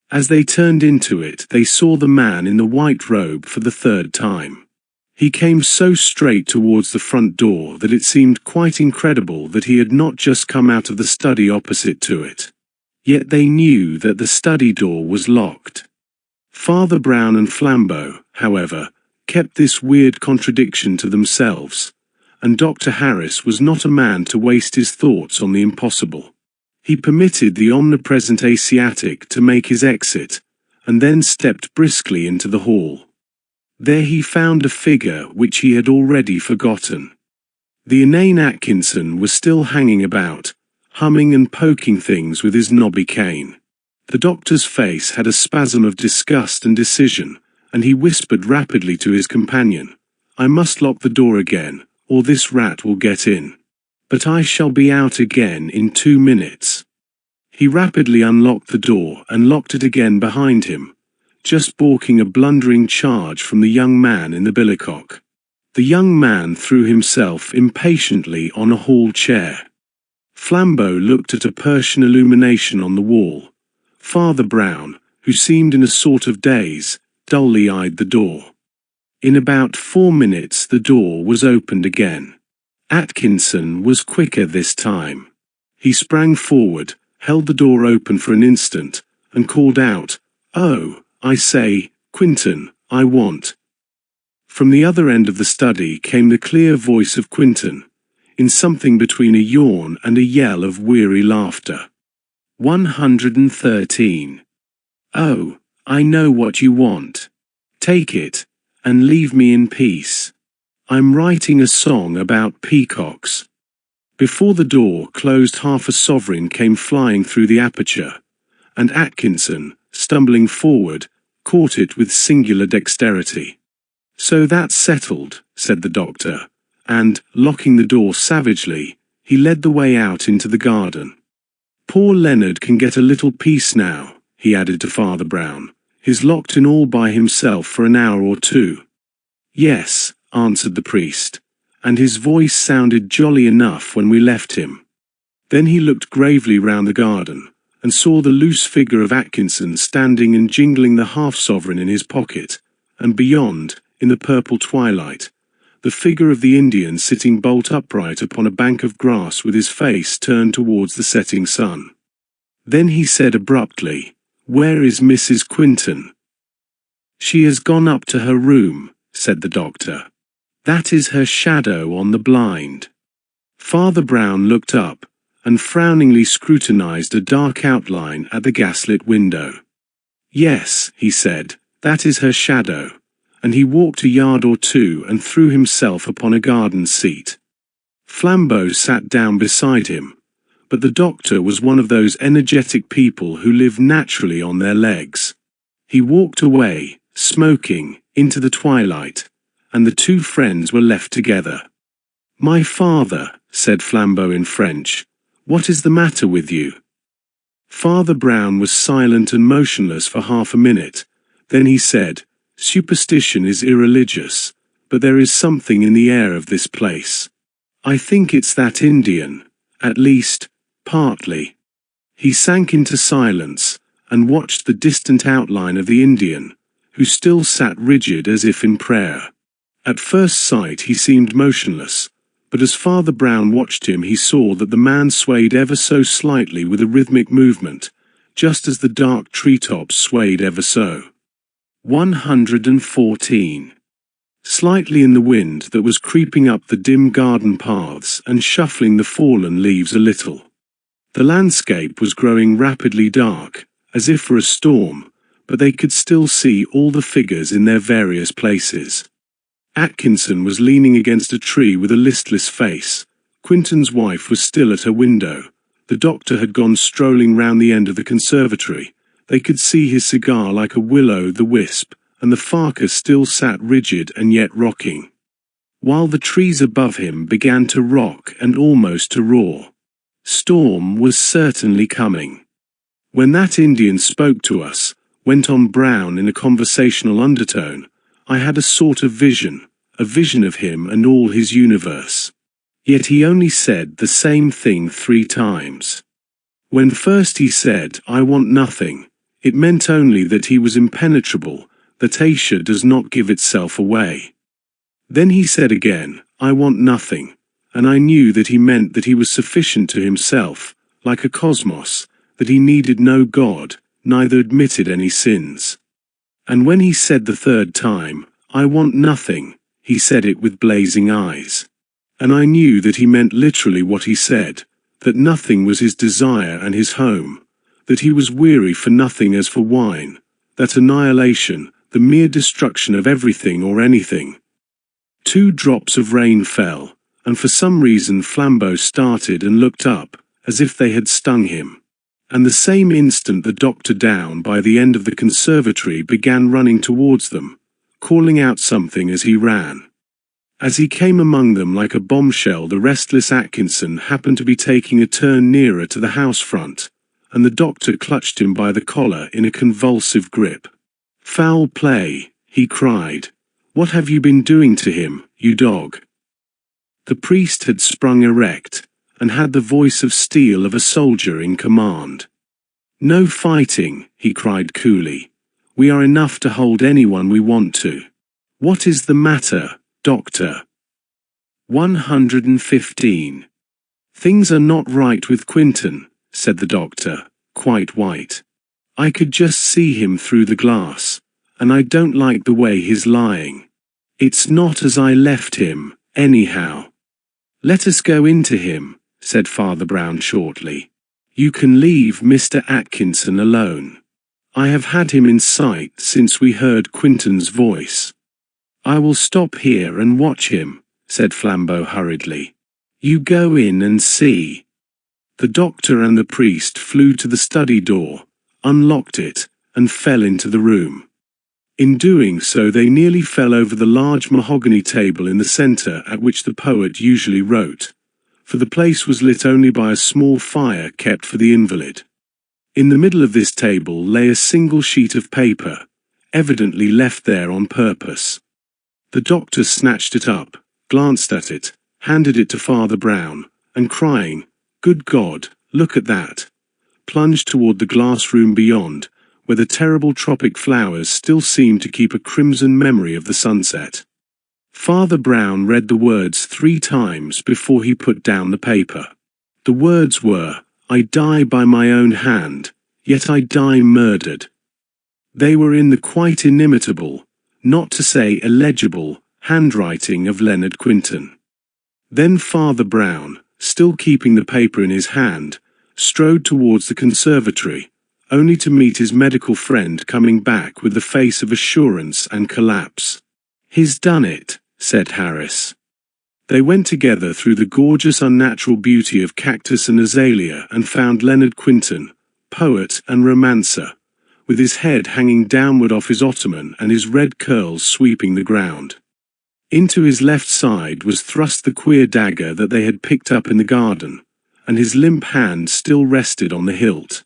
As they turned into it, they saw the man in the white robe for the third time. He came so straight towards the front door that it seemed quite incredible that he had not just come out of the study opposite to it. Yet they knew that the study door was locked. Father Brown and Flambeau, however, kept this weird contradiction to themselves, and Dr. Harris was not a man to waste his thoughts on the impossible. He permitted the omnipresent Asiatic to make his exit, and then stepped briskly into the hall. There he found a figure which he had already forgotten. The inane Atkinson was still hanging about, humming and poking things with his knobby cane. The doctor's face had a spasm of disgust and decision, and he whispered rapidly to his companion, "I must lock the door again, or this rat will get in. But I shall be out again in 2 minutes." He rapidly unlocked the door and locked it again behind him, just balking a blundering charge from the young man in the billycock. The young man threw himself impatiently on a hall chair. Flambeau looked at a Persian illumination on the wall. Father Brown, who seemed in a sort of daze, dully eyed the door. In about 4 minutes the door was opened again. Atkinson was quicker this time. He sprang forward, held the door open for an instant, and called out, "Oh, I say, Quinton, I want." From the other end of the study came the clear voice of Quinton, in something between a yawn and a yell of weary laughter. 113. "Oh, I know what you want. Take it, and leave me in peace. I'm writing a song about peacocks." Before the door closed, half a sovereign came flying through the aperture, and Atkinson, stumbling forward, caught it with singular dexterity. "So that's settled," said the doctor, and, locking the door savagely, he led the way out into the garden. "Poor Leonard can get a little peace now," he added to Father Brown. "He's locked in all by himself for an hour or two." "Yes," answered the priest, and his voice sounded jolly enough when we left him. Then he looked gravely round the garden, and saw the loose figure of Atkinson standing and jingling the half-sovereign in his pocket, and beyond, in the purple twilight, the figure of the Indian sitting bolt upright upon a bank of grass with his face turned towards the setting sun. Then he said abruptly, "Where is Mrs. Quinton?" "She has gone up to her room," said the doctor. "That is her shadow on the blind." Father Brown looked up, and frowningly scrutinized a dark outline at the gaslit window. "Yes," he said, "that is her shadow," and he walked a yard or two and threw himself upon a garden seat. Flambeau sat down beside him, but the doctor was one of those energetic people who live naturally on their legs. He walked away, smoking, into the twilight, and the two friends were left together. "My father," said Flambeau in French, "what is the matter with you?" Father Brown was silent and motionless for half a minute. Then he said, "Superstition is irreligious, but there is something in the air of this place. I think it's that Indian, at least, partly." He sank into silence, and watched the distant outline of the Indian, who still sat rigid as if in prayer. At first sight he seemed motionless, but as Father Brown watched him he saw that the man swayed ever so slightly with a rhythmic movement, just as the dark treetops swayed ever so. 114. Slightly in the wind that was creeping up the dim garden paths and shuffling the fallen leaves a little. The landscape was growing rapidly dark, as if for a storm, but they could still see all the figures in their various places. Atkinson was leaning against a tree with a listless face. Quinton's wife was still at her window. The doctor had gone strolling round the end of the conservatory. They could see his cigar like a will-o'-the-wisp, and the Farker still sat rigid and yet rocking, while the trees above him began to rock and almost to roar. Storm was certainly coming. "When that Indian spoke to us," went on Brown in a conversational undertone, "I had a sort of vision, a vision of him and all his universe. Yet he only said the same thing 3 times. When first he said, 'I want nothing,' it meant only that he was impenetrable, that Asia does not give itself away. Then he said again, 'I want nothing,' and I knew that he meant that he was sufficient to himself, like a cosmos, that he needed no God, neither admitted any sins. And when he said the 3rd time, 'I want nothing,' he said it with blazing eyes. And I knew that he meant literally what he said, that nothing was his desire and his home, that he was weary for nothing as for wine, that annihilation, the mere destruction of everything or anything." 2 drops of rain fell, and for some reason Flambeau started and looked up, as if they had stung him. And the same instant the doctor down by the end of the conservatory began running towards them, calling out something as he ran. As he came among them like a bombshell, the restless Atkinson happened to be taking a turn nearer to the house front, and the doctor clutched him by the collar in a convulsive grip. "Foul play," he cried. "What have you been doing to him, you dog?" The priest had sprung erect, and had the voice of steel of a soldier in command. "No fighting," he cried coolly. "We are enough to hold anyone we want to. What is the matter, doctor?" 115. "Things are not right with Quinton," said the doctor, quite white. "I could just see him through the glass, and I don't like the way he's lying. It's not as I left him, anyhow." "Let us go into him," said Father Brown shortly. "You can leave Mr. Atkinson alone. I have had him in sight since we heard Quinton's voice. I will stop here and watch him, said Flambeau hurriedly. You go in and see. The doctor and the priest flew to the study door, unlocked it, and fell into the room. In doing so they nearly fell over the large mahogany table in the centre at which the poet usually wrote, for the place was lit only by a small fire kept for the invalid. In the middle of this table lay a single sheet of paper, evidently left there on purpose. The doctor snatched it up, glanced at it, handed it to Father Brown, and crying, "Good God, look at that!" plunged toward the glass room beyond, where the terrible tropic flowers still seemed to keep a crimson memory of the sunset. Father Brown read the words 3 times before he put down the paper. The words were, "I die by my own hand, yet I die murdered." They were in the quite inimitable, not to say illegible, handwriting of Leonard Quinton. Then Father Brown, still keeping the paper in his hand, strode towards the conservatory, only to meet his medical friend coming back with the face of assurance and collapse. "He's done it," said Harris. They went together through the gorgeous unnatural beauty of cactus and azalea and found Leonard Quinton, poet and romancer, with his head hanging downward off his ottoman and his red curls sweeping the ground. Into his left side was thrust the queer dagger that they had picked up in the garden, and his limp hand still rested on the hilt.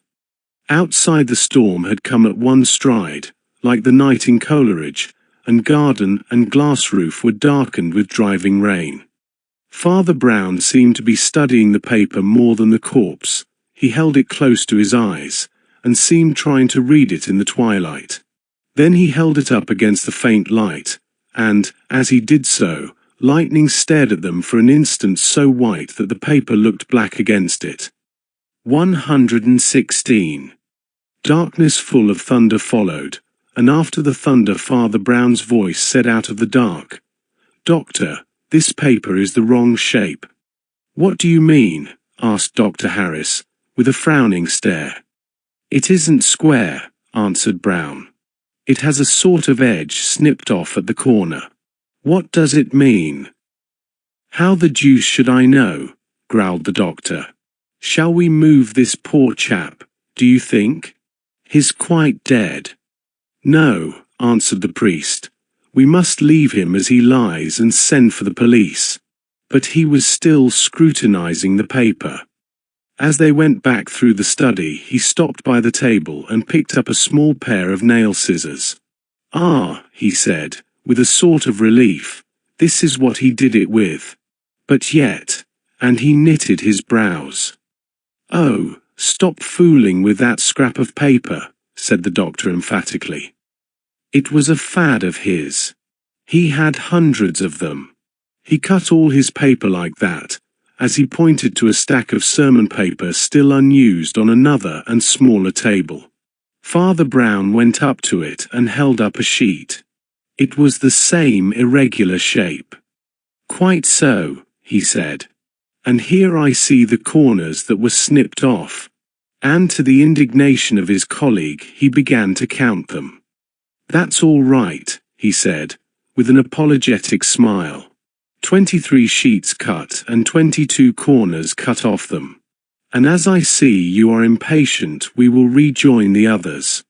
Outside the storm had come at one stride, like the night in Coleridge, and garden and glass roof were darkened with driving rain. Father Brown seemed to be studying the paper more than the corpse. He held it close to his eyes, and seemed trying to read it in the twilight. Then he held it up against the faint light, and, as he did so, lightning stared at them for an instant so white that the paper looked black against it. 116. Darkness full of thunder followed, and after the thunder Father Brown's voice said out of the dark, "Doctor, this paper is the wrong shape." "What do you mean?" asked Dr. Harris, with a frowning stare. "It isn't square," answered Brown. "It has a sort of edge snipped off at the corner." "What does it mean?" "How the deuce should I know?" growled the doctor. "Shall we move this poor chap, do you think? He's quite dead." "No," answered the priest. "We must leave him as he lies and send for the police." But he was still scrutinizing the paper. As they went back through the study, he stopped by the table and picked up a small pair of nail scissors. "Ah," he said, with a sort of relief, "this is what he did it with. But yet," and he knitted his brows. "Oh, stop fooling with that scrap of paper," said the doctor emphatically. "It was a fad of his. He had hundreds of them. He cut all his paper like that," as he pointed to a stack of sermon paper still unused on another and smaller table. Father Brown went up to it and held up a sheet. It was the same irregular shape. "Quite so," he said. "And here I see the corners that were snipped off." And to the indignation of his colleague he began to count them. "That's all right," he said, with an apologetic smile. 23 sheets cut and 22 corners cut off them. And as I see you are impatient, we will rejoin the others.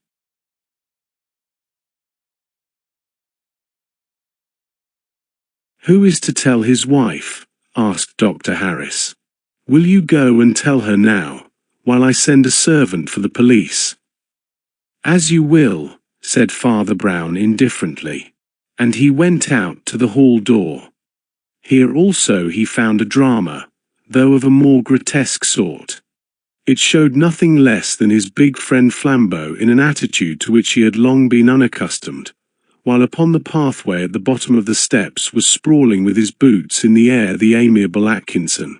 "Who is to tell his wife?" asked Dr. Harris. "Will you go and tell her now, while I send a servant for the police?" "As you will," said Father Brown indifferently. And he went out to the hall door. Here also he found a drama, though of a more grotesque sort. It showed nothing less than his big friend Flambeau in an attitude to which he had long been unaccustomed, while upon the pathway at the bottom of the steps was sprawling with his boots in the air the amiable Atkinson.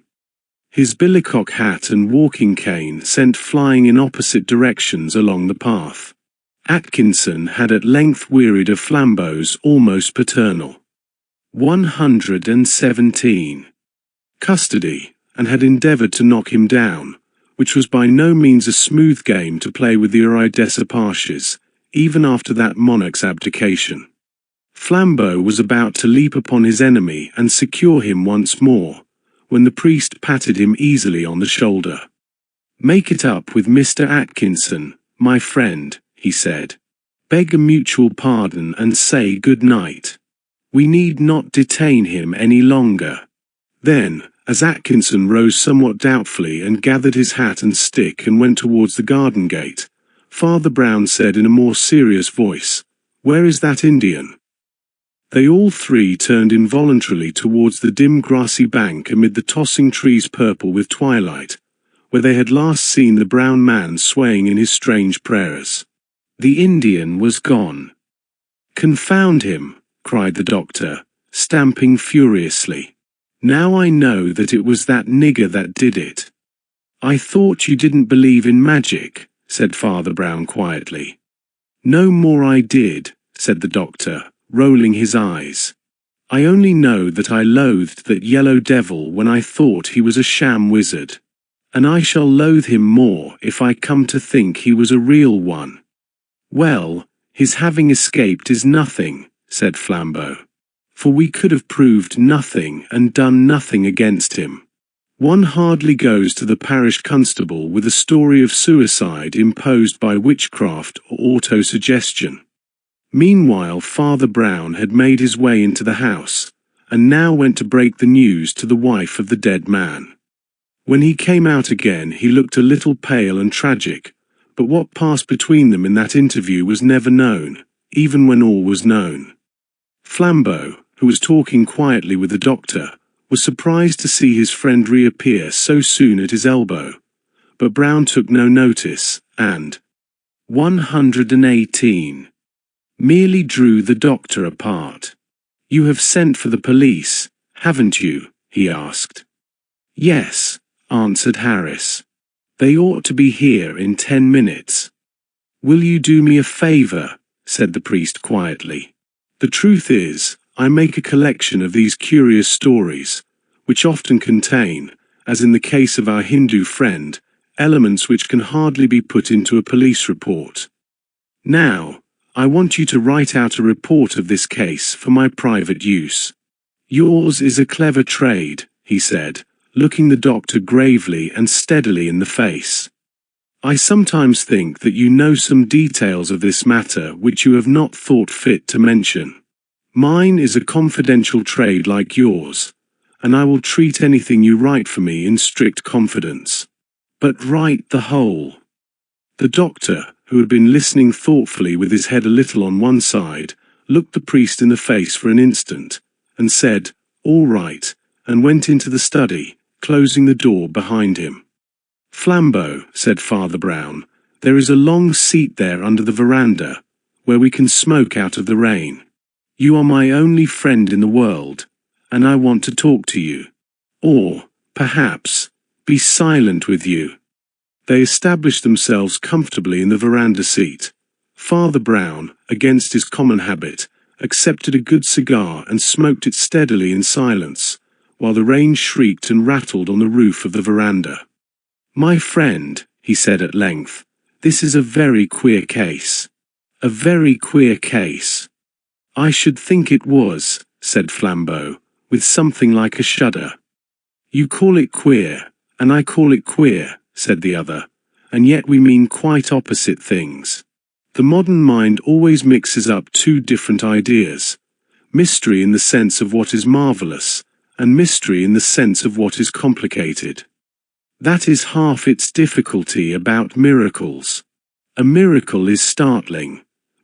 His billycock hat and walking cane sent flying in opposite directions along the path. Atkinson had at length wearied of Flambeau's almost paternal 117 custody, and had endeavoured to knock him down, which was by no means a smooth game to play with the Iridesipashes, even after that monarch's abdication. Flambeau was about to leap upon his enemy and secure him once more, when the priest patted him easily on the shoulder. "Make it up with Mr. Atkinson, my friend," he said. "Beg a mutual pardon and say good night. We need not detain him any longer." Then, as Atkinson rose somewhat doubtfully and gathered his hat and stick and went towards the garden gate, Father Brown said in a more serious voice, "Where is that Indian?" They all three turned involuntarily towards the dim grassy bank amid the tossing trees purple with twilight, where they had last seen the brown man swaying in his strange prayers. The Indian was gone. "Confound him!" cried the doctor, stamping furiously. "Now I know that it was that nigger that did it." "I thought you didn't believe in magic," said Father Brown quietly. "No more I did," said the doctor, rolling his eyes. "I only know that I loathed that yellow devil when I thought he was a sham wizard. And I shall loathe him more if I come to think he was a real one." "Well, his having escaped is nothing," said Flambeau. "For we could have proved nothing and done nothing against him. One hardly goes to the parish constable with a story of suicide imposed by witchcraft or autosuggestion." Meanwhile Father Brown had made his way into the house, and now went to break the news to the wife of the dead man. When he came out again he looked a little pale and tragic, but what passed between them in that interview was never known, even when all was known. Flambeau, who was talking quietly with the doctor, was surprised to see his friend reappear so soon at his elbow, but Brown took no notice, and 118 merely drew the doctor apart. "You have sent for the police, haven't you?" he asked. "Yes," answered Harris. "They ought to be here in 10 minutes. "Will you do me a favor?" said the priest quietly. "The truth is, I make a collection of these curious stories, which often contain, as in the case of our Hindu friend, elements which can hardly be put into a police report. Now, I want you to write out a report of this case for my private use. Yours is a clever trade," he said, looking the doctor gravely and steadily in the face. "I sometimes think that you know some details of this matter which you have not thought fit to mention. Mine is a confidential trade like yours, and I will treat anything you write for me in strict confidence. But write the whole." The doctor, who had been listening thoughtfully with his head a little on one side, looked the priest in the face for an instant, and said, "All right," and went into the study, closing the door behind him. "Flambeau," said Father Brown, "there is a long seat there under the veranda, where we can smoke out of the rain. You are my only friend in the world, and I want to talk to you. Or, perhaps, be silent with you." They established themselves comfortably in the veranda seat. Father Brown, against his common habit, accepted a good cigar and smoked it steadily in silence, while the rain shrieked and rattled on the roof of the veranda. "My friend," he said at length, "this is a very queer case. A very queer case." "I should think it was," said Flambeau, with something like a shudder. "You call it queer, and I call it queer," said the other, "and yet we mean quite opposite things. The modern mind always mixes up two different ideas: mystery in the sense of what is marvelous, and mystery in the sense of what is complicated. That is half its difficulty about miracles. A miracle is startling,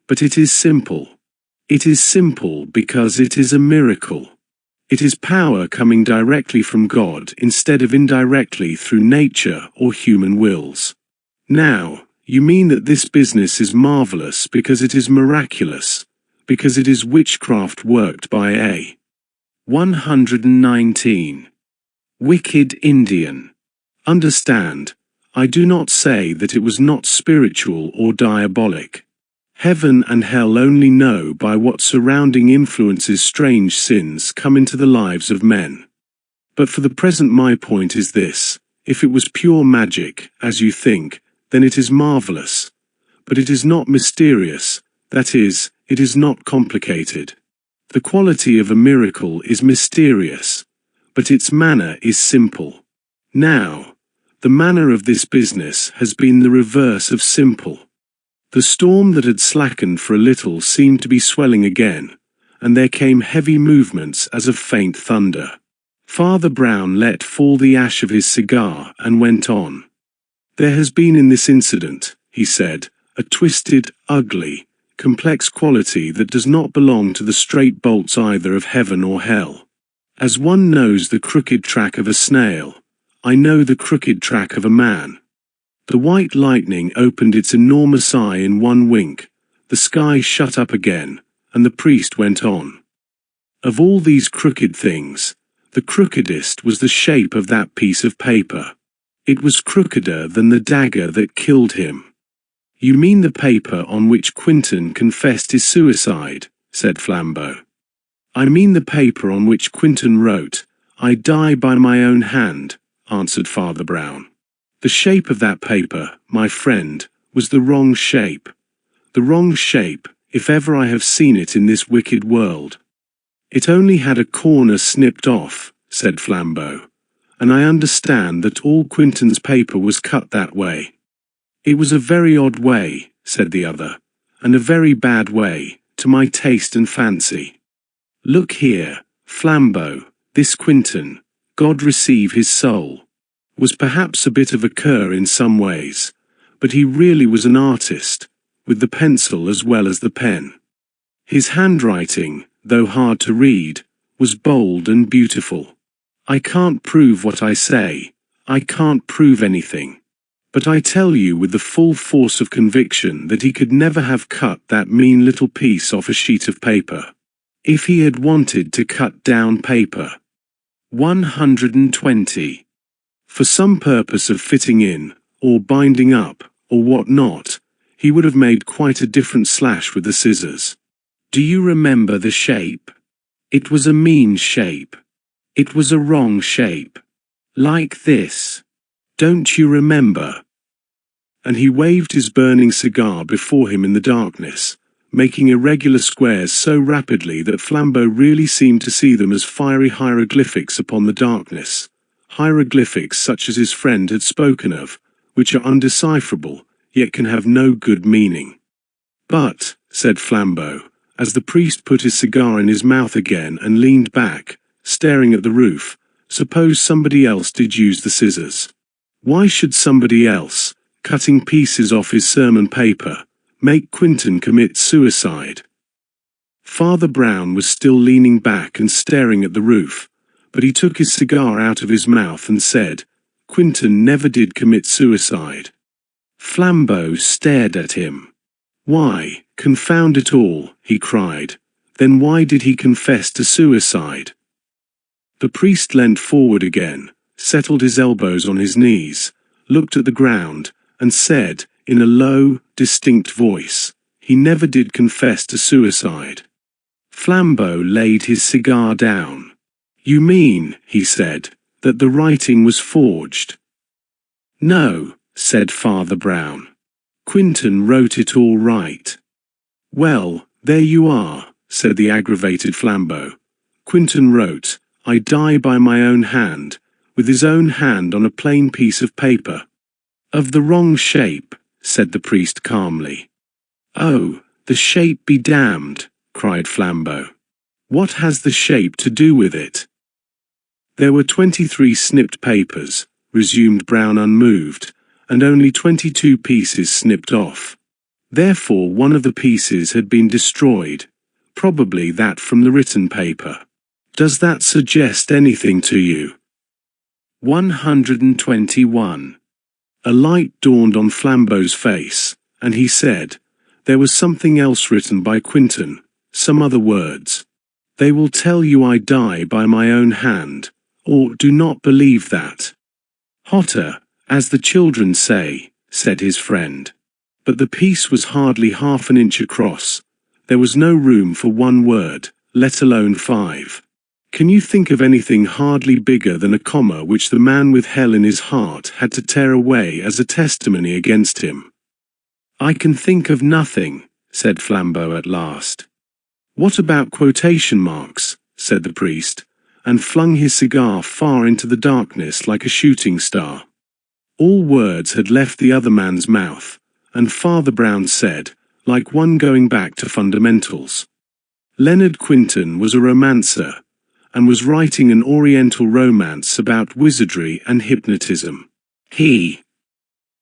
but it is simple. It is simple because it is a miracle. It is power coming directly from God instead of indirectly through nature or human wills. Now, you mean that this business is marvelous because it is miraculous, because it is witchcraft worked by a 119 wicked Indian. Understand, I do not say that it was not spiritual or diabolic. Heaven and hell only know by what surrounding influences strange sins come into the lives of men. But for the present my point is this: If it was pure magic, as you think, then it is marvelous. But it is not mysterious, that is, it is not complicated. The quality of a miracle is mysterious, but its manner is simple. Now, the manner of this business has been the reverse of simple. The storm that had slackened for a little seemed to be swelling again, and there came heavy movements as of faint thunder. Father Brown let fall the ash of his cigar and went on. There has been in this incident, he said, a twisted, ugly, complex quality that does not belong to the straight bolts either of heaven or hell. As one knows the crooked track of a snail, I know the crooked track of a man. The white lightning opened its enormous eye in one wink, the sky shut up again, and the priest went on. Of all these crooked things, the crookedest was the shape of that piece of paper. It was crookeder than the dagger that killed him. You mean the paper on which Quinton confessed his suicide, said Flambeau. I mean the paper on which Quinton wrote, I die by my own hand, answered Father Brown. The shape of that paper, my friend, was the wrong shape. The wrong shape, if ever I have seen it in this wicked world. It only had a corner snipped off, said Flambeau, and I understand that all Quinton's paper was cut that way. It was a very odd way, said the other, and a very bad way, to my taste and fancy. Look here, Flambeau, this Quinton, God receive his soul, was perhaps a bit of a cur in some ways, but he really was an artist, with the pencil as well as the pen. His handwriting, though hard to read, was bold and beautiful. I can't prove what I say, I can't prove anything. But I tell you with the full force of conviction that he could never have cut that mean little piece off a sheet of paper. If he had wanted to cut down paper. 120. For some purpose of fitting in, or binding up, or what not, he would have made quite a different slash with the scissors. Do you remember the shape? It was a mean shape. It was a wrong shape. Like this. Don't you remember? And he waved his burning cigar before him in the darkness, making irregular squares so rapidly that Flambeau really seemed to see them as fiery hieroglyphics upon the darkness, hieroglyphics such as his friend had spoken of, which are undecipherable, yet can have no good meaning. But, said Flambeau, as the priest put his cigar in his mouth again and leaned back, staring at the roof, suppose somebody else did use the scissors. Why should somebody else, cutting pieces off his sermon paper, make Quinton commit suicide? Father Brown was still leaning back and staring at the roof, but he took his cigar out of his mouth and said, Quinton never did commit suicide. Flambeau stared at him. Why, confound it all, he cried, then why did he confess to suicide? The priest leant forward again, settled his elbows on his knees, looked at the ground, and said, in a low, distinct voice, he never did confess to suicide. Flambeau laid his cigar down. You mean, he said, that the writing was forged? No, said Father Brown. Quinton wrote it all right. Well, there you are, said the aggravated Flambeau. Quinton wrote, I die by my own hand, with his own hand on a plain piece of paper. Of the wrong shape, said the priest calmly. Oh, the shape be damned, cried Flambeau. What has the shape to do with it? There were 23 snipped papers, resumed Brown unmoved, and only 22 pieces snipped off. Therefore one of the pieces had been destroyed, probably that from the written paper. Does that suggest anything to you? 121. A light dawned on Flambeau's face, and he said, there was something else written by Quinton, some other words. They will tell you I die by my own hand, or do not believe that. Hotter, as the children say, said his friend. But the piece was hardly half an inch across. There was no room for one word, let alone 5. Can you think of anything hardly bigger than a comma which the man with hell in his heart had to tear away as a testimony against him? I can think of nothing, said Flambeau at last. What about quotation marks? Said the priest, and flung his cigar far into the darkness like a shooting star. All words had left the other man's mouth, and Father Brown said, like one going back to fundamentals. Leonard Quinton was a romancer, and was writing an Oriental romance about wizardry and hypnotism.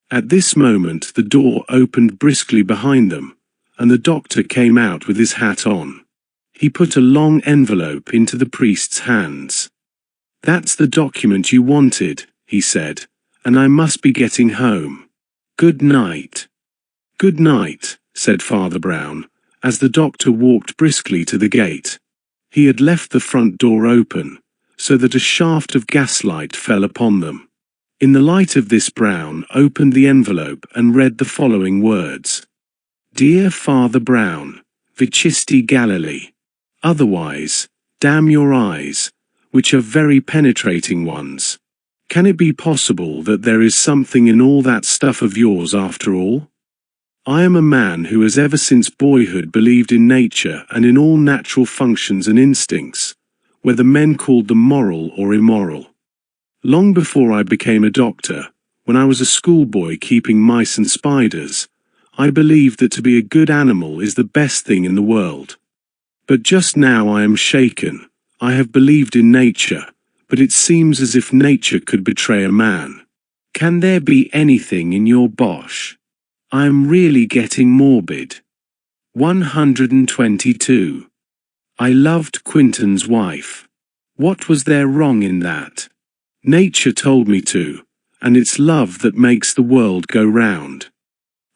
At this moment the door opened briskly behind them, and the doctor came out with his hat on. He put a long envelope into the priest's hands. "That's the document you wanted," he said, "and I must be getting home. Good night." "Good night," said Father Brown, as the doctor walked briskly to the gate. He had left the front door open, so that a shaft of gaslight fell upon them. In the light of this Brown opened the envelope and read the following words. "Dear Father Brown, Vicisti Galilee. Otherwise, damn your eyes, which are very penetrating ones. Can it be possible that there is something in all that stuff of yours after all? I am a man who has ever since boyhood believed in nature and in all natural functions and instincts, whether men called them moral or immoral. Long before I became a doctor, when I was a schoolboy keeping mice and spiders, I believed that to be a good animal is the best thing in the world. But just now I am shaken. I have believed in nature, but it seems as if nature could betray a man. Can there be anything in your bosh? I am really getting morbid." 122. I loved Quinton's wife. What was there wrong in that? Nature told me to, and it's love that makes the world go round.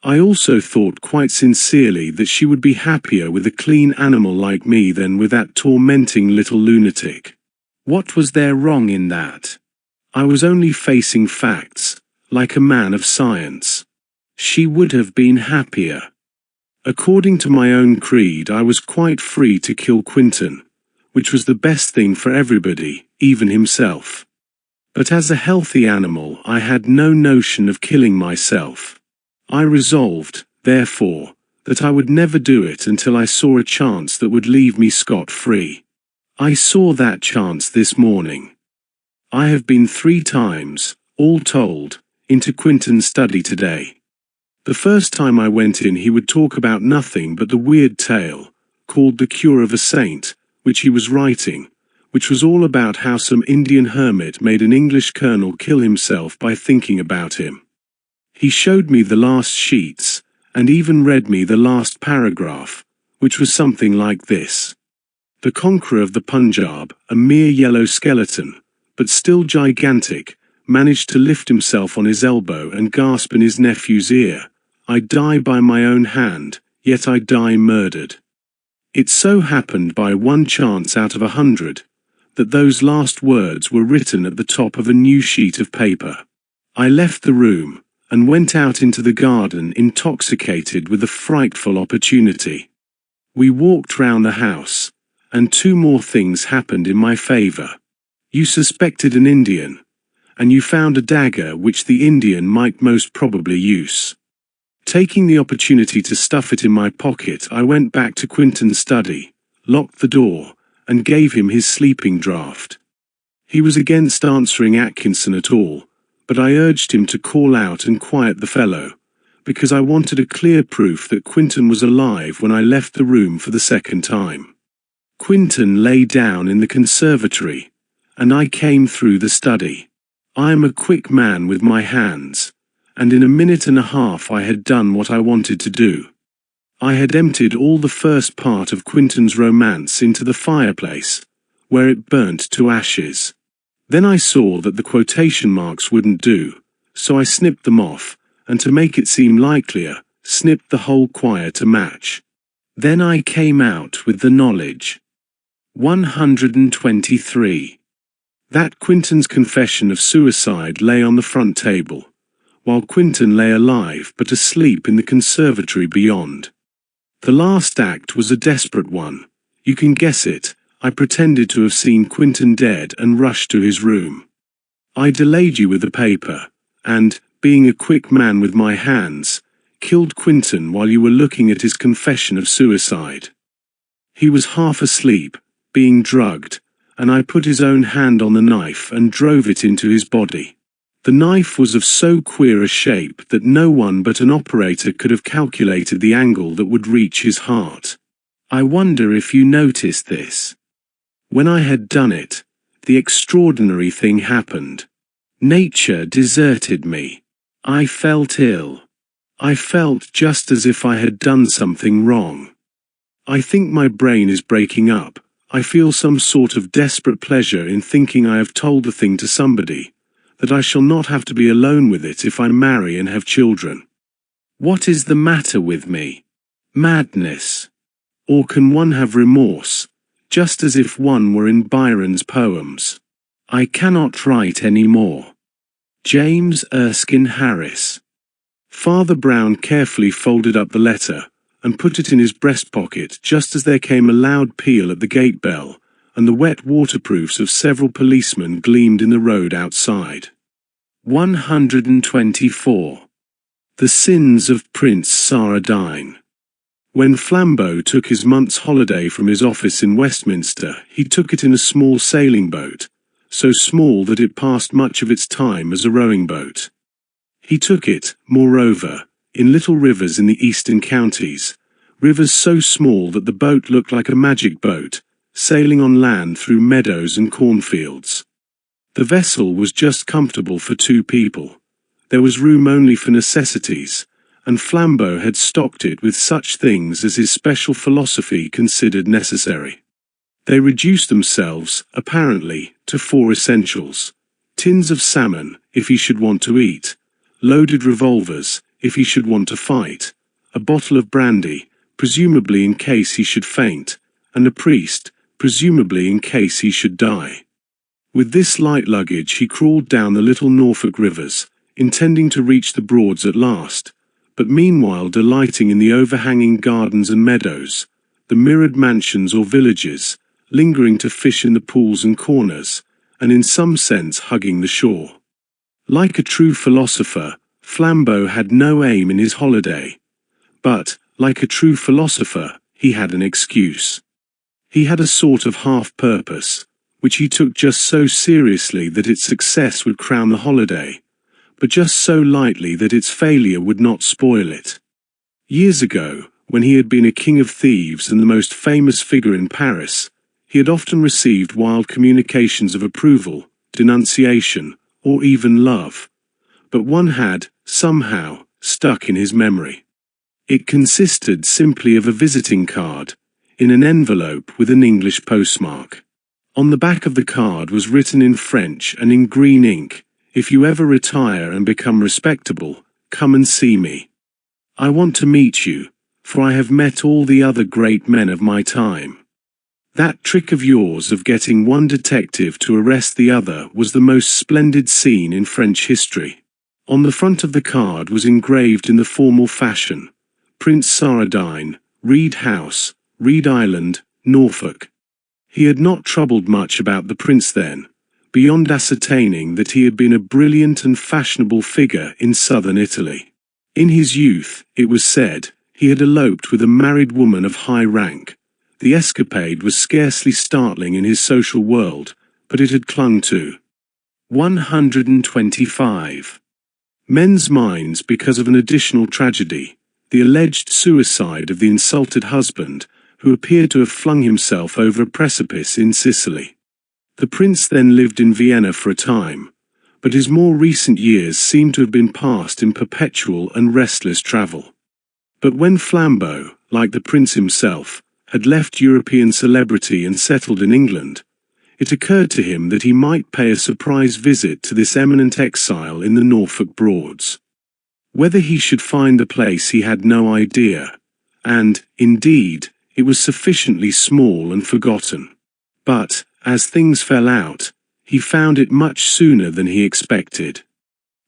I also thought quite sincerely that she would be happier with a clean animal like me than with that tormenting little lunatic. What was there wrong in that? I was only facing facts, like a man of science. She would have been happier. According to my own creed, I was quite free to kill Quinton, which was the best thing for everybody, even himself. But as a healthy animal, I had no notion of killing myself. I resolved, therefore, that I would never do it until I saw a chance that would leave me scot-free. I saw that chance this morning. I have been 3 times, all told, into Quinton's study today. The first time I went in he would talk about nothing but the weird tale, called The Cure of a Saint, which he was writing, which was all about how some Indian hermit made an English colonel kill himself by thinking about him. He showed me the last sheets, and even read me the last paragraph, which was something like this. The conqueror of the Punjab, a mere yellow skeleton, but still gigantic, managed to lift himself on his elbow and gasp in his nephew's ear, "I die by my own hand, yet I die murdered." It so happened by one chance out of 100, that those last words were written at the top of a new sheet of paper. I left the room, and went out into the garden intoxicated with a frightful opportunity. We walked round the house, and 2 more things happened in my favor. You suspected an Indian, and you found a dagger which the Indian might most probably use. Taking the opportunity to stuff it in my pocket, I went back to Quinton's study, locked the door, and gave him his sleeping draught. He was against answering Atkinson at all, but I urged him to call out and quiet the fellow, because I wanted a clear proof that Quinton was alive when I left the room for the second time. Quinton lay down in the conservatory, and I came through the study. I am a quick man with my hands, and in a minute and a half I had done what I wanted to do. I had emptied all the first part of Quinton's romance into the fireplace, where it burnt to ashes. Then I saw that the quotation marks wouldn't do, so I snipped them off, and to make it seem likelier, snipped the whole quire to match. Then I came out with the knowledge. 123. That Quinton's confession of suicide lay on the front table, while Quinton lay alive but asleep in the conservatory beyond. The last act was a desperate one. You can guess it. I pretended to have seen Quinton dead and rushed to his room. I delayed you with the paper, and, being a quick man with my hands, killed Quinton while you were looking at his confession of suicide. He was half asleep, being drugged, and I put his own hand on the knife and drove it into his body. The knife was of so queer a shape that no one but an operator could have calculated the angle that would reach his heart. I wonder if you noticed this. When I had done it, the extraordinary thing happened. Nature deserted me. I felt ill. I felt just as if I had done something wrong. I think my brain is breaking up. I feel some sort of desperate pleasure in thinking I have told the thing to somebody, that I shall not have to be alone with it if I marry and have children. What is the matter with me? Madness. Or can one have remorse, just as if one were in Byron's poems? I cannot write any more. James Erskine Harris. Father Brown carefully folded up the letter and put it in his breast pocket just as there came a loud peal at the gate bell, and the wet waterproofs of several policemen gleamed in the road outside. 124. The Sins of Prince Saradine. When Flambeau took his month's holiday from his office in Westminster, he took it in a small sailing boat, so small that it passed much of its time as a rowing boat. He took it, moreover, in little rivers in the eastern counties, rivers so small that the boat looked like a magic boat, sailing on land through meadows and cornfields. The vessel was just comfortable for 2 people. There was room only for necessities, and Flambeau had stocked it with such things as his special philosophy considered necessary. They reduced themselves, apparently, to 4 essentials: tins of salmon, if he should want to eat; loaded revolvers, if he should want to fight; a bottle of brandy, presumably in case he should faint; and a priest, presumably in case he should die. With this light luggage he crawled down the little Norfolk rivers, intending to reach the Broads at last, but meanwhile delighting in the overhanging gardens and meadows, the mirrored mansions or villages, lingering to fish in the pools and corners, and in some sense hugging the shore. Like a true philosopher, Flambeau had no aim in his holiday. But, like a true philosopher, he had an excuse. He had a sort of half-purpose, which he took just so seriously that its success would crown the holiday, but just so lightly that its failure would not spoil it. Years ago, when he had been a king of thieves and the most famous figure in Paris, he had often received wild communications of approval, denunciation, or even love. But one had, somehow, stuck in his memory. It consisted simply of a visiting card, in an envelope with an English postmark. On the back of the card was written in French and in green ink, "If you ever retire and become respectable, come and see me. I want to meet you, for I have met all the other great men of my time." That trick of yours of getting one detective to arrest the other was the most splendid scene in French history. On the front of the card was engraved in the formal fashion, "Prince Saradine, Reed House, Reed Island, Norfolk." He had not troubled much about the prince then, beyond ascertaining that he had been a brilliant and fashionable figure in southern Italy. In his youth, it was said, he had eloped with a married woman of high rank. The escapade was scarcely startling in his social world, but it had clung to. 125. Men's minds because of an additional tragedy, the alleged suicide of the insulted husband, who appeared to have flung himself over a precipice in Sicily. The prince then lived in Vienna for a time, but his more recent years seem to have been passed in perpetual and restless travel. But when Flambeau, like the prince himself, had left European celebrity and settled in England, it occurred to him that he might pay a surprise visit to this eminent exile in the Norfolk Broads. Whether he should find the place he had no idea, and, indeed, it was sufficiently small and forgotten. But, as things fell out, he found it much sooner than he expected.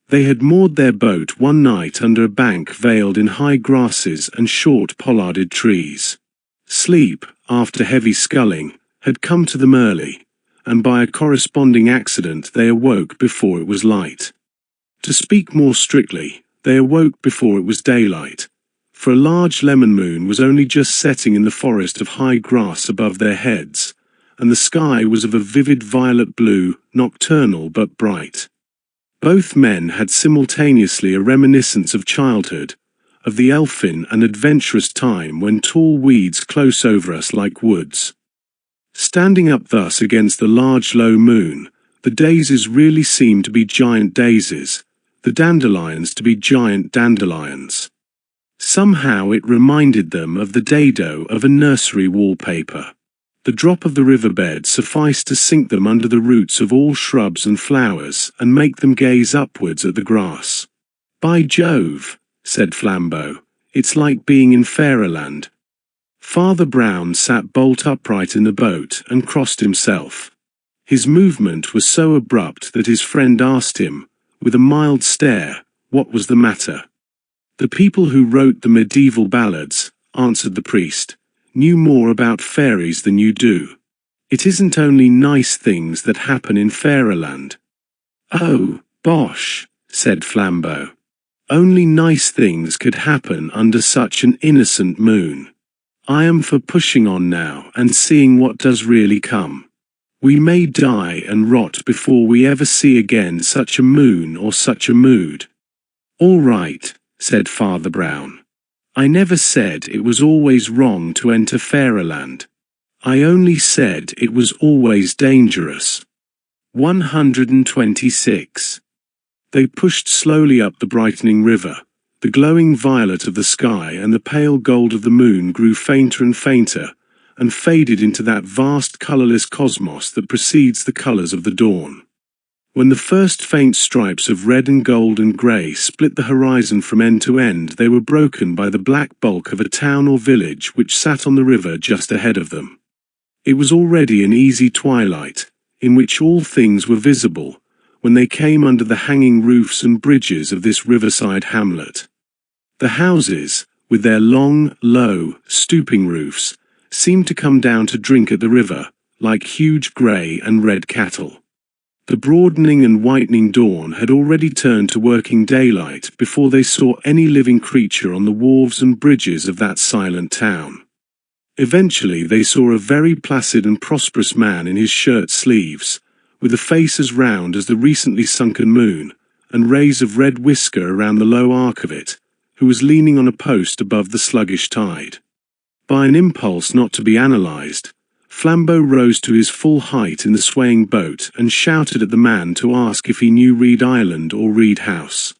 They had moored their boat one night under a bank veiled in high grasses and short pollarded trees. Sleep, after heavy sculling, had come to them early, and by a corresponding accident they awoke before it was light. To speak more strictly, they awoke before it was daylight, for a large lemon moon was only just setting in the forest of high grass above their heads, and the sky was of a vivid violet blue, nocturnal but bright. Both men had simultaneously a reminiscence of childhood, of the elfin and adventurous time when tall weeds close over us like woods. Standing up thus against the large low moon, the daisies really seemed to be giant daisies, the dandelions to be giant dandelions. Somehow it reminded them of the dado of a nursery wallpaper. The drop of the riverbed sufficed to sink them under the roots of all shrubs and flowers and make them gaze upwards at the grass. "By Jove," said Flambeau, "it's like being in fairyland." Father Brown sat bolt upright in the boat and crossed himself. His movement was so abrupt that his friend asked him, with a mild stare, what was the matter. "The people who wrote the medieval ballads," answered the priest, "knew more about fairies than you do. It isn't only nice things that happen in fairyland." "Oh, bosh," said Flambeau. "Only nice things could happen under such an innocent moon. I am for pushing on now and seeing what does really come. We may die and rot before we ever see again such a moon or such a mood." "All right," said Father Brown. "I never said it was always wrong to enter fairyland. I only said it was always dangerous." 126. They pushed slowly up the brightening river. The glowing violet of the sky and the pale gold of the moon grew fainter and fainter, and faded into that vast colourless cosmos that precedes the colours of the dawn. When the first faint stripes of red and gold and grey split the horizon from end to end, they were broken by the black bulk of a town or village which sat on the river just ahead of them. It was already an easy twilight, in which all things were visible, when they came under the hanging roofs and bridges of this riverside hamlet. The houses, with their long, low, stooping roofs, seemed to come down to drink at the river, like huge grey and red cattle. The broadening and whitening dawn had already turned to working daylight before they saw any living creature on the wharves and bridges of that silent town. Eventually they saw a very placid and prosperous man in his shirt sleeves, with a face as round as the recently sunken moon, and rays of red whisker around the low arc of it, who was leaning on a post above the sluggish tide. By an impulse not to be analysed, Flambeau rose to his full height in the swaying boat and shouted at the man to ask if he knew Reed Island or Reed House.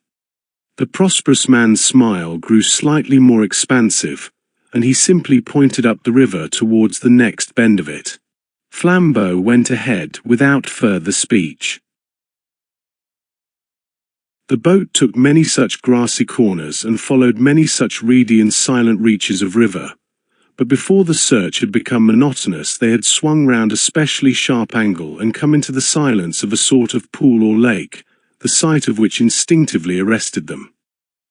The prosperous man's smile grew slightly more expansive, and he simply pointed up the river towards the next bend of it. Flambeau went ahead without further speech. The boat took many such grassy corners and followed many such reedy and silent reaches of river, but before the search had become monotonous they had swung round a specially sharp angle and come into the silence of a sort of pool or lake, the sight of which instinctively arrested them.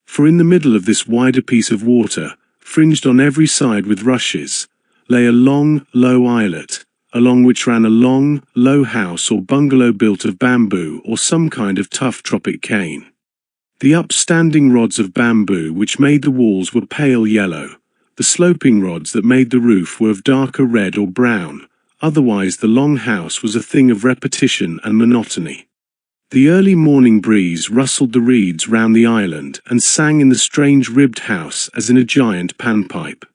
For in the middle of this wider piece of water, fringed on every side with rushes, lay a long, low islet, along which ran a long, low house or bungalow built of bamboo or some kind of tough tropic cane. The upstanding rods of bamboo which made the walls were pale yellow. The sloping rods that made the roof were of darker red or brown, otherwise the long house was a thing of repetition and monotony. The early morning breeze rustled the reeds round the island and sang in the strange ribbed house as in a giant panpipe.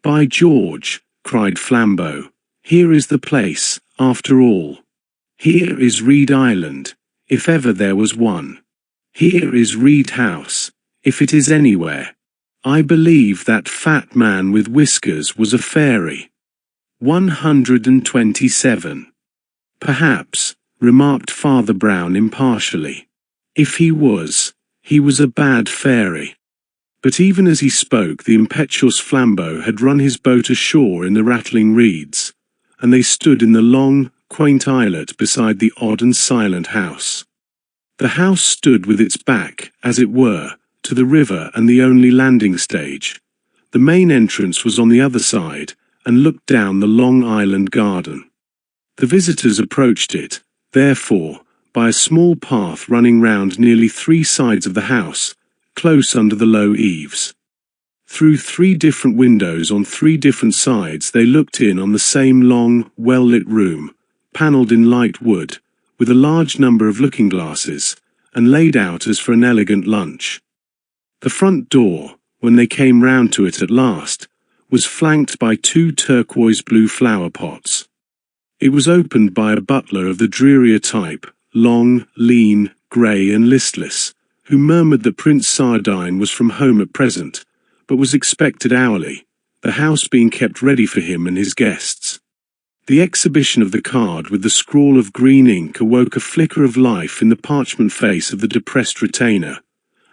"By George," cried Flambeau, "here is the place, after all. Here is Reed Island, if ever there was one. Here is Reed House, if it is anywhere. I believe that fat man with whiskers was a fairy." 127. "Perhaps," remarked Father Brown impartially. "If he was a bad fairy." But even as he spoke the impetuous Flambeau had run his boat ashore in the rattling reeds, and they stood in the long, quaint islet beside the odd and silent house. The house stood with its back, as it were, to the river and the only landing stage. The main entrance was on the other side, and looked down the long island garden. The visitors approached it, therefore, by a small path running round nearly 3 sides of the house, close under the low eaves. Through 3 different windows on 3 different sides they looked in on the same long, well-lit room, panelled in light wood, with a large number of looking-glasses, and laid out as for an elegant lunch. The front door, when they came round to it at last, was flanked by 2 turquoise-blue flower pots. It was opened by a butler of the drearier type, long, lean, grey and listless, who murmured that Prince Sardine was from home at present, but was expected hourly, the house being kept ready for him and his guests. The exhibition of the card with the scrawl of green ink awoke a flicker of life in the parchment face of the depressed retainer,